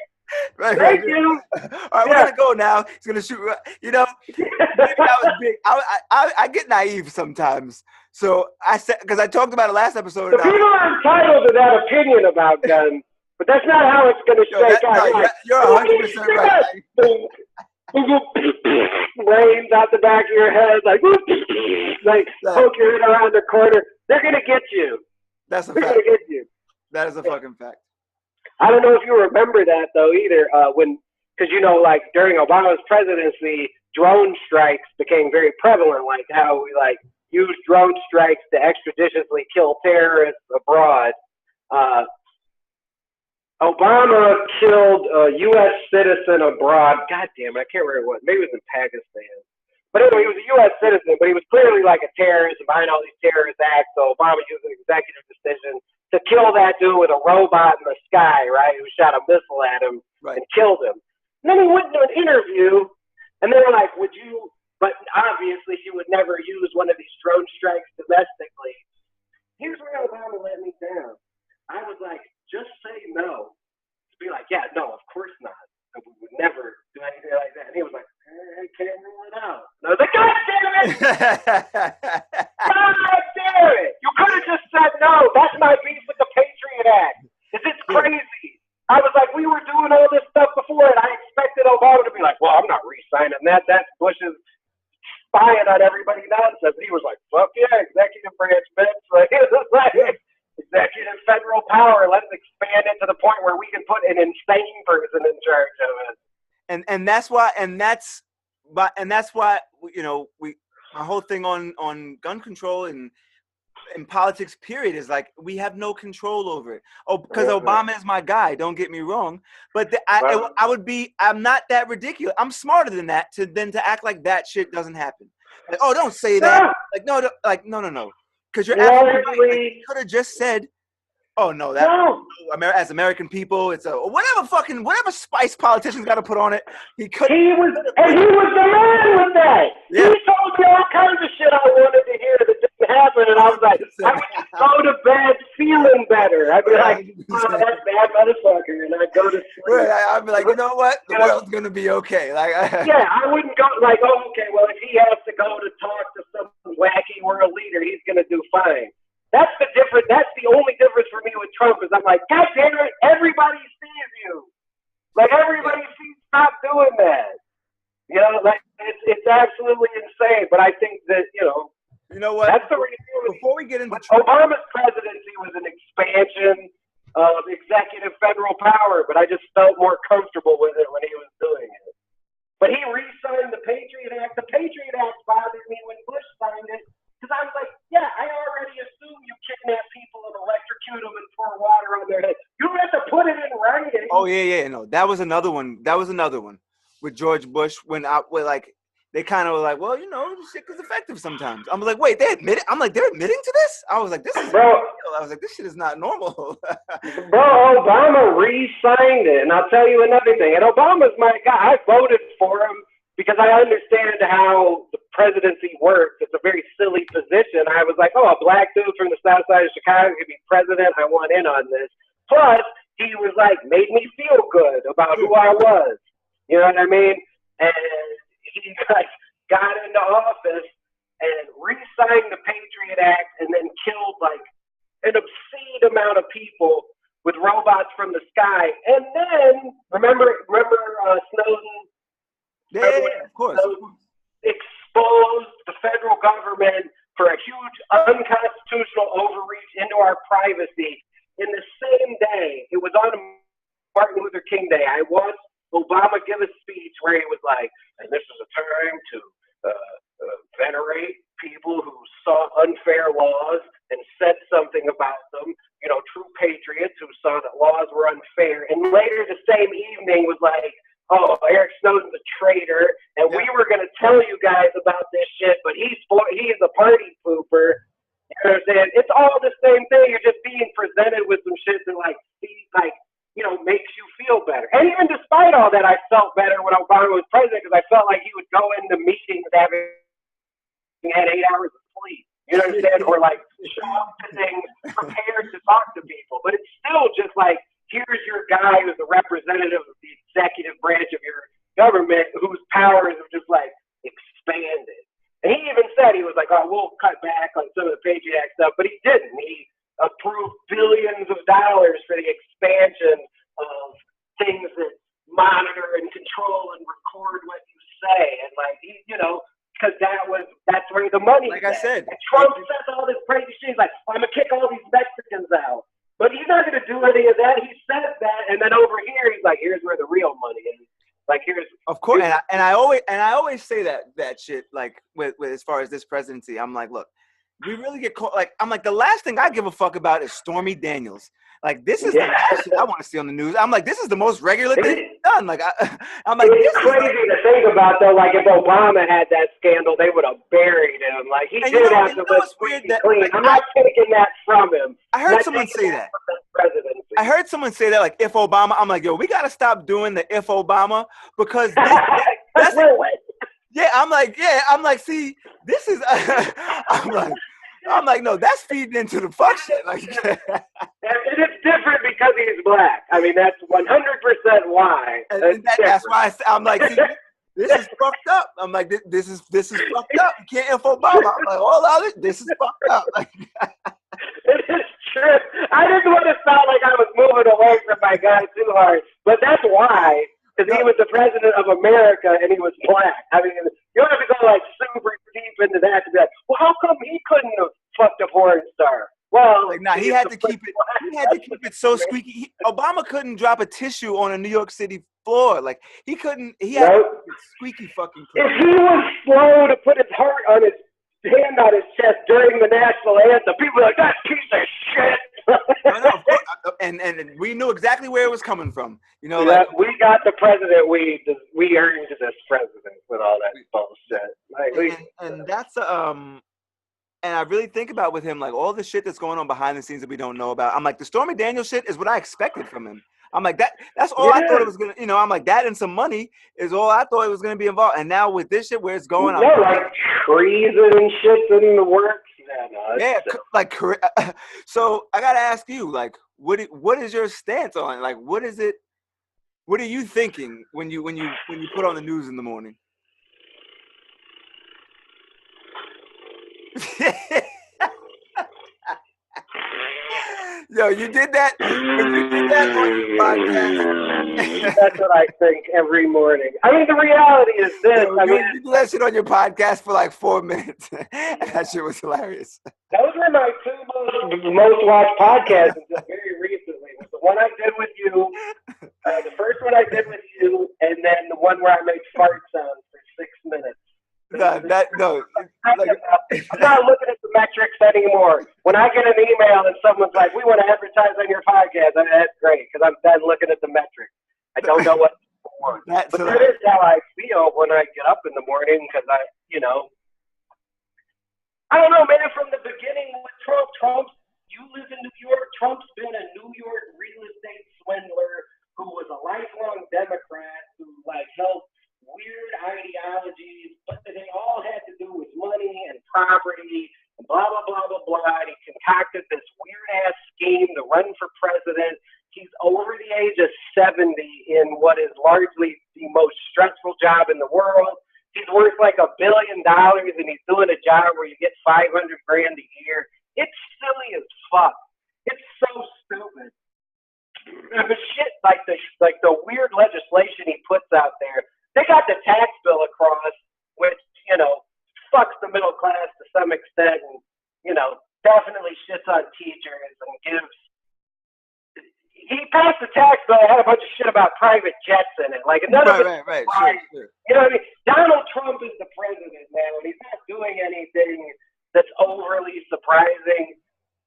Thank you." All right, we're gonna go now. He's gonna shoot. You know, that was big. I get naive sometimes. So I said, because I talked about it last episode. The people are entitled to that opinion about guns, but that's not how it's gonna shake out. You're 100% right. Rains out the back of your head, like poke your head around the corner. They're gonna get you. That's a They're fact. gonna get you. That is a fucking fact. I don't know if you remember that though either. Because like during Obama's presidency, drone strikes became very prevalent. Like how we use drone strikes to extrajudiciously kill terrorists abroad. Obama killed a U.S. citizen abroad. God damn it, I can't remember what. Maybe it was in Pakistan. But anyway, he was a U.S. citizen, but he was clearly like a terrorist and behind all these terrorist acts. So Obama used an executive decision to kill that dude with a robot in the sky, right? Who shot a missile at him and killed him. And then he went to an interview, and they were like, "Would you?" But obviously, he would never use one of these drone strikes domestically. Here's where Obama let me down. I was like, "Just say no." To be like, "Yeah, no, of course not. We would never do anything like that." And he was like, "I can't rule it out." And I was like, "God damn it! God damn it! You could have just said no. That's my beef with the Patriot Act. It's crazy." I was like, we were doing all this stuff before, and I expected Obama to be like, "Well, I'm not re-signing that. That's Bush's spying on everybody nonsense." He was like, "Fuck yeah, executive branch, bitch." Like, it was like executive federal power. Let's expand it to the point where we can put an insane person in charge of it. And that's why my whole thing on gun control and in politics period is like we have no control over it. Oh, because Obama is my guy, don't get me wrong, but I'm not that ridiculous. I'm smarter than that to act like that shit doesn't happen. Like, oh, don't say that. Like, no, because you're absolutely right. Like, you could have just said, "Oh no, as American people, it's whatever spice politicians got to put on it." He was the man with that. Yeah. He told me all kinds of shit I wanted to hear that didn't happen, and I was like, I would just go to bed feeling better. I'd be like, "Oh, that bad motherfucker," and I'd go to sleep. I'd be like, you know what? The world's gonna be okay. Like, yeah, I wouldn't go like, "Oh, okay, well, if he has to go to talk to some wacky world leader, he's gonna do fine." That's the difference. That's the only difference for me with Trump is I'm like, God damn it, everybody sees you. Like, everybody sees, stop doing that. You know, like, it's absolutely insane. But I think that, you know what? That's the reality. Before we get into Obama's presidency was an expansion of executive federal power, but I just felt more comfortable with it when he was doing it. But he re-signed the Patriot Act. The Patriot Act bothered me when Bush signed it. Because I was like, yeah, I already assume you kidnap people and electrocute them and pour water on their head. You don't have to put it in writing. Oh, yeah. No, that was another one. With George Bush they kind of were like, well, shit is effective sometimes. I'm like, wait, they're admitting to this? I was like, this is real. I was like, this shit is not normal. Bro, Obama re-signed it. And I'll tell you another thing. And Obama's my guy. I voted for him because I understand how the presidency works. It's a very silly position. I was like, oh, a black dude from the south side of Chicago could be president. I want in on this. Plus, he was like, made me feel good about who I was. You know what I mean? And he got into office, and re-signed the Patriot Act and then killed like an obscene amount of people with robots from the sky. And then remember Snowden? Yeah, of course. Snowden exposed the federal government for a huge unconstitutional overreach into our privacy. In the same day, it was on Martin Luther King Day, I watched Obama give a speech where he was like, and this is a time to venerate people who saw unfair laws and said something about them, you know, true patriots who saw that laws were unfair. And later the same evening was like, oh, Eric Snowden's a traitor, and we were going to tell you guys about this shit, but he's a party pooper. You know what I'm saying? It's all the same thing. You're just being presented with some shit that, like, you know, makes you feel better. And even despite all that, I felt better when Obama was president because I felt like he would go into meetings having had 8 hours of sleep. You know what I'm saying? Or, like, show up to things prepared to talk to people. But it's still just like, here's your guy who's a representative of the executive branch of your government whose powers have just, like, expanded. And he even said, he was like, oh, we'll cut back on some of the Patriot Act stuff, but he didn't. He approved billions of dollars for the expansion of things that monitor and control and record what you say. And, like, he, you know, because that's where the money is. Like I said. And Trump says all this crazy shit. He's like, I'm going to kick all these Mexicans out. But he's not going to do any of that. He says that, and then over here, he's like, here's where the real money is. Like, here's of course, and I always say that shit, like with as far as this presidency. I'm like, look, we really get caught. Like, I'm like, the last thing I give a fuck about is Stormy Daniels. Like, this is the last shit I want to see on the news. I'm like, this is the most regular thing done. Like, I'm like, it's crazy to think about though. Like, if Obama had that scandal, they would have buried him. Like, he did have to live squeaky clean. Like, I'm not taking that from him. I heard someone say that. I heard someone say that, like, if Obama. I'm like, yo, we gotta stop doing the if Obama because that's yeah. I'm like, see, this is. I'm like, no, that's feeding into the fuck shit. Like, and it's different because he's black. I mean, that's 100% why. That's why I'm like, see, this is fucked up. I'm like, this is fucked up. You can't F Obama. I'm like, all of it, this is fucked up. Like, it is true. I didn't want to sound like I was moving away from my guy too hard, but that's why. Because he was the president of America and he was black. I mean, you don't have to go like super deep into that to be like, well, how come he couldn't have fucked a porn star? Well, like, nah, he had to keep it. He had to keep it so squeaky. Obama couldn't drop a tissue on a New York City floor. Like, he couldn't. He had to keep it squeaky fucking clean. If he was slow to put his heart on his hand on his chest during the national anthem, people were like, that piece of shit. No, and we knew exactly where it was coming from. You know, like, we got the president. We earned this president with all that bullshit. Like, and that's and I really think about with him, like, all the shit that's going on behind the scenes that we don't know about. I'm like, the Stormy Daniels shit is what I expected from him. I'm like, that's all I thought it was gonna. You know, I'm like, that and some money is all I thought it was gonna be involved. And now with this shit, where it's going, like treason and shit in the works. Yeah, like, so I gotta ask you, like, what is your stance on it? Like, what is it? What are you thinking when you put on the news in the morning? Yo, you did that. You did that on your podcast. That's what I think every morning. I mean, the reality is this. You do that shit on your podcast for like 4 minutes, and that shit was hilarious. Those were my two most watched podcasts until very recently. It was the one I did with you, the first one I did with you, and then the one where I made fart sounds for 6 minutes. No. I'm not looking at the metrics anymore. When I get an email and someone's like, we want to advertise on your podcast, that's great because I'm done looking at the metrics. I don't know what to want. But that is how I feel when I get up in the morning because I don't know, man, from the beginning with Trump, you live in New York, Trump's been a New York real estate swindler who was a lifelong Democrat who, like, helped weird ideologies, but they all had to do with money and property and blah, blah, blah, blah, blah. And he concocted this weird-ass scheme to run for president. He's over the age of 70 in what is largely the most stressful job in the world. he's worth like $1 billion and he's doing a job where you get $500,000 a year. It's silly as fuck. It's so stupid. And the shit like the weird legislation he puts out there. They got the tax bill across, which, you know, fucks the middle class to some extent, and, you know, definitely shits on teachers and gives. He passed the tax bill that had a bunch of shit about private jets in it. Like, none of it. Right. Sure. You know what I mean? Donald Trump is the president now, and he's not doing anything that's overly surprising.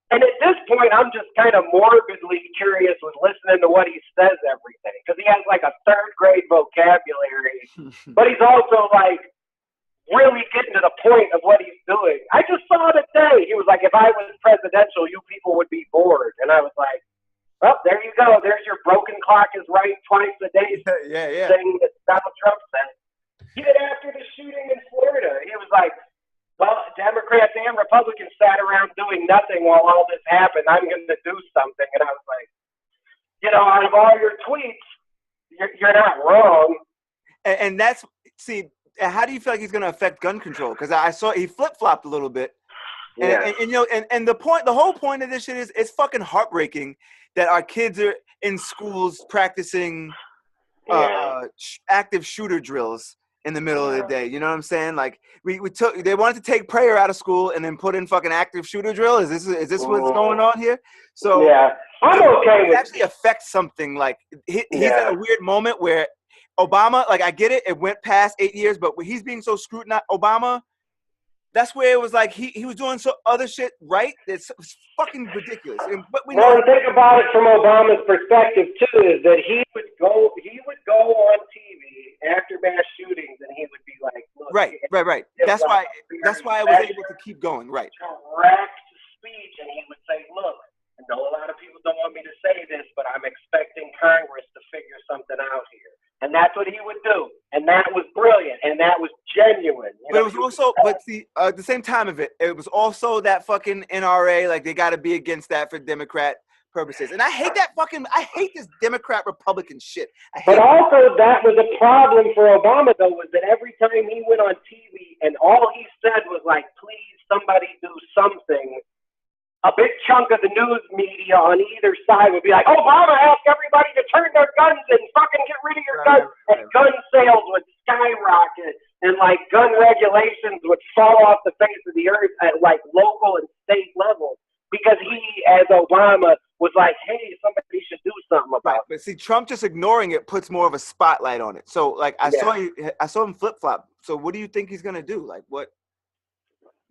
And at this point, I'm just kind of morbidly curious with listening to what he says every day, because he has like a third grade vocabulary, but he's also like really getting to the point of what he's doing. I just saw today, he was like, if I was presidential, you people would be bored. And I was like, well, there you go. There's your broken clock is right twice a day thing that Donald Trump said. He did after the shooting in Florida. He was like, well, Democrats and Republicans sat around doing nothing while all this happened. I'm going to do something. And I was like, you know, out of all your tweets, you're not wrong. And that's, see, how do you feel like he's going to affect gun control? Because I saw he flip-flopped a little bit. And you know, and the whole point of this shit is it's fucking heartbreaking that our kids are in schools practicing active shooter drills in the middle of the day. You know what I'm saying? Like they wanted to take prayer out of school and then put in fucking active shooter drill. Is this what's going on here? So I'm okay with it. Actually affects something. Like he's at a weird moment where Obama, like I get it, it went past 8 years, but when he's being so scrutinized, Obama, that's where it was like he was doing so other shit right. It's fucking ridiculous. And think about it from Obama's perspective too, is that he would go on TV after mass shootings and he would be like, look, right. That's why I was able to keep going. Right. Direct speech, and he would say, look, I know a lot of people don't want me to say this, but I'm expecting Congress to figure something out here. And that's what he would do. And that was brilliant. And that was genuine. But it was also, at the same time of it, it was also that fucking NRA, like they got to be against that for Democrat purposes. And I hate this Democrat-Republican shit. Also, that was a problem for Obama, though, was that every time he went on TV and all he said was like, please, somebody do something, a big chunk of the news media on either side would be like, Obama asked everybody to turn their guns in, fucking get rid of your guns. And gun sales would skyrocket, and like gun regulations would fall off the face of the earth at like local and state levels, because he, as Obama, was like, hey, somebody should do something about it. But see, Trump just ignoring it puts more of a spotlight on it. So like I saw him flip-flop. So what do you think he's gonna do? Like what?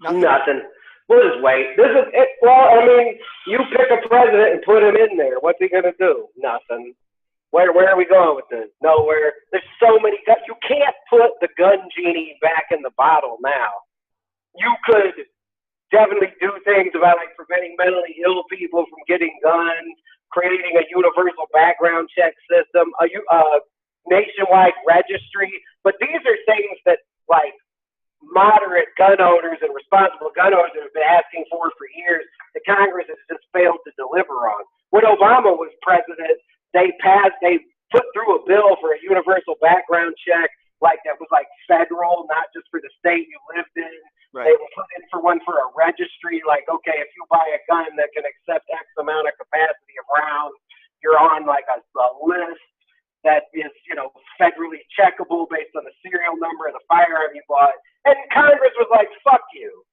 Nothing. We'll just wait. This is it. Well, I mean, you pick a president and put him in there. What's he gonna do? Nothing. Where are we going with this? Nowhere. There's so many guns. You can't put the gun genie back in the bottle now. You could definitely do things about like preventing mentally ill people from getting guns, creating a universal background check system, a nationwide registry. But these are things that like moderate gun owners and responsible gun owners have been asking for years. The Congress has just failed to deliver on. When Obama was president, they put through a bill for a universal background check, like that was like federal, not just for the state you lived in. Right. They put in for one for a registry, like, okay, if you buy a gun that can accept X amount of capacity of rounds, you're on like a list that is, you know, federally checkable based on the serial number of the firearm you bought. And Congress was like, fuck you.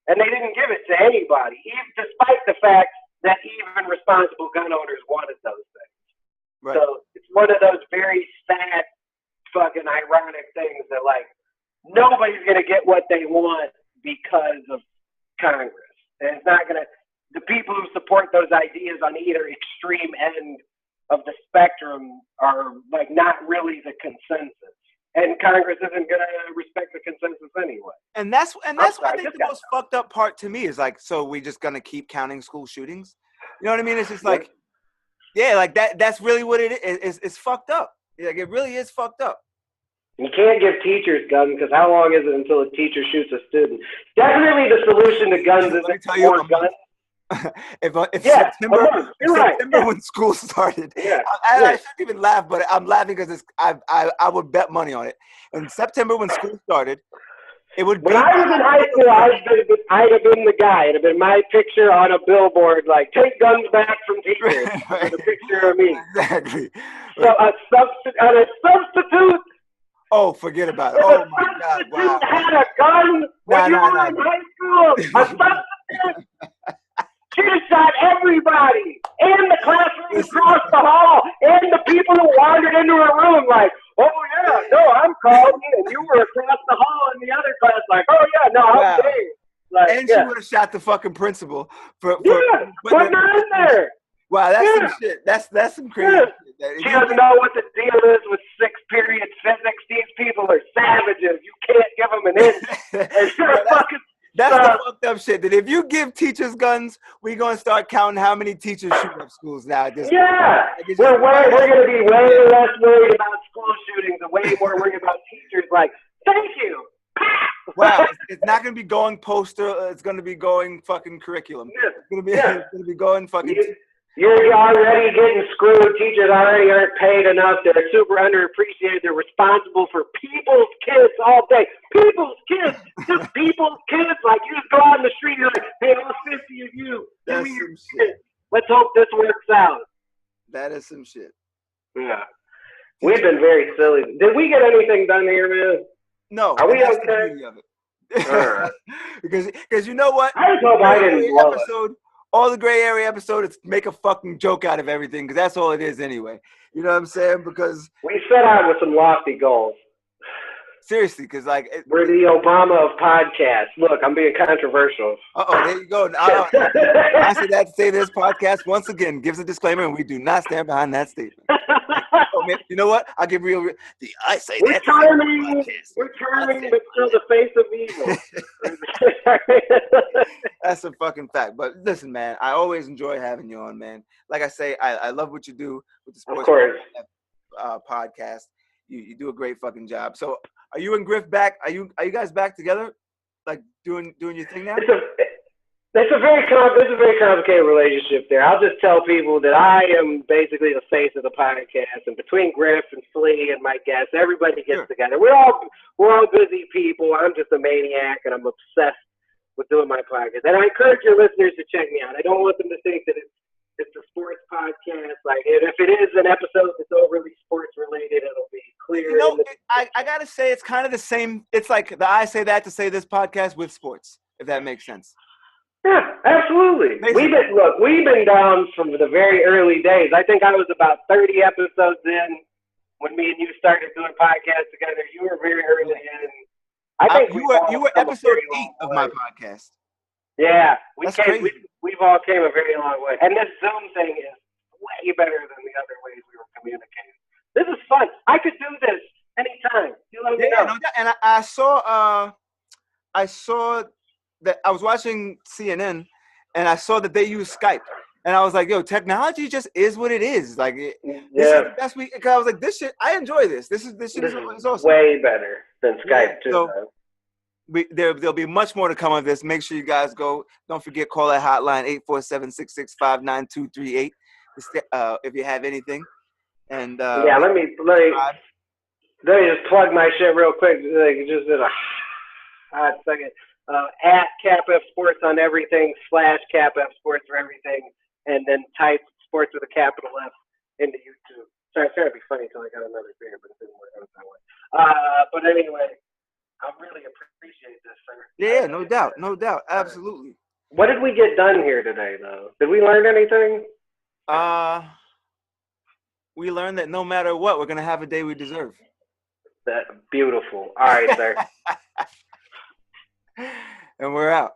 And they didn't give it to anybody, even despite the fact that even responsible gun owners wanted those things. Right. So it's one of those very sad, fucking ironic things that, like, nobody's going to get what they want because of Congress. And it's not going to, the people who support those ideas on either extreme end of the spectrum are, like, not really the consensus. And Congress isn't going to respect the consensus anyway. And that's what I think the most fucked up part to me is, like, so we just going to keep counting school shootings? You know what I mean? It's just like, yeah, like that's really what it is. It's fucked up. Like, it really is fucked up. You can't give teachers guns, because how long is it until a teacher shoots a student? Definitely the solution to guns is more guns. if Yeah, September, a month. You're right. Yeah. when school started, Yeah. I shouldn't even laugh, but I'm laughing because I would bet money on it. In September when school started, it would be. When I was in high school, I'd have been the guy. It'd have been my picture on a billboard, like "Take guns back from teachers," with a picture of me. Exactly. So a substitute. Oh, forget about it. If Oh a my God! substitute Wow. had a gun when you were in high school, a substitute should have shot everybody in the classroom across the hall and the people who wandered into a room like, "Oh yeah, no, I'm Carlton," and you were across the hall in the other class like, "Oh yeah, no, I'm Dave." Like, and she would have shot the fucking principal for putting her in there. Wow, that's some shit. That's some crazy shit. She doesn't know what the deal is with 6th period physics. These people are savages. You can't give them an inch. And you're fucking. That's the fucked up shit. That if you give teachers guns, we're gonna start counting how many teachers shoot up schools now. We're gonna be way less worried about school shootings and way more worried about teachers. Like, thank you. Wow, it's not gonna be going poster. It's gonna be going fucking curriculum. Yeah. It's gonna be going fucking. You're already getting screwed. Teachers already aren't paid enough. They're super underappreciated. They're responsible for people's kids all day. People's kids. Just people's kids. Like, you just go out in the street and you're like, "Hey, all 50 of you. Give me your kids. Let's hope this works out." That is some shit. Yeah. We've been very silly. Did we get anything done here, man? No. Are we okay? The beauty of it. because you know what? I just hope I didn't blow it. All the gray area episode is make a fucking joke out of everything, because that's all it is anyway. You know what I'm saying? Because we set out with some lofty goals. Seriously, because we're the Obama of podcasts. Look, I'm being controversial. There you go. I say that to say this podcast once again gives a disclaimer, and we do not stand behind that statement. You know what? I'll give real. I say we're that. We're charming, but still the face of evil. That's a fucking fact. But listen, man, I always enjoy having you on, man. Like I say, I love what you do with the sports podcast. You do a great fucking job. So, are you and Griff back? Are you guys back together, like doing your thing now? It's a very complicated relationship there. I'll just tell people that I am basically the face of the podcast, and between Griff and Flea and my guests, everybody gets together. We're all busy people. I'm just a maniac, and I'm obsessed with doing my podcast. And I encourage your listeners to check me out. I don't want them to think that it's a sports podcast. Like, if it is an episode that's overly sports related, it'll be clear. I gotta say, it's kind of the same. It's like the I Say That to Say This podcast with sports, if that makes sense. Yeah, absolutely. We've been down from the very early days. I think I was about 30 episodes in when me and you started doing podcasts together. You were very early in. I think you were episode 8 of my podcast. Yeah, we've all came a very long way. And this Zoom thing is way better than the other ways we were communicating. This is fun. I could do this anytime. You let me know. No, and I saw that I was watching CNN, and I saw that they use Skype, and I was like, "Yo, technology just is what it is." Like, this is the best we. Cause I was like, "This shit, I enjoy this. This shit is awesome." Way better than Skype too. So there'll be much more to come of this. Make sure you guys go. Don't forget, call that hotline 847-665-9238 if you have anything. And let me just plug my shit real quick. Like, just in a hot second. At CapF Sports on everything, /CapF Sports for everything, and then type sports with a capital F into YouTube. Sorry, I tried to be funny until I got another beer, but it didn't work out that way. But anyway, I really appreciate this, sir. Yeah, no doubt. Absolutely. What did we get done here today, though? Did we learn anything? We learned that no matter what, we're going to have a day we deserve. Beautiful. All right, sir. And we're out.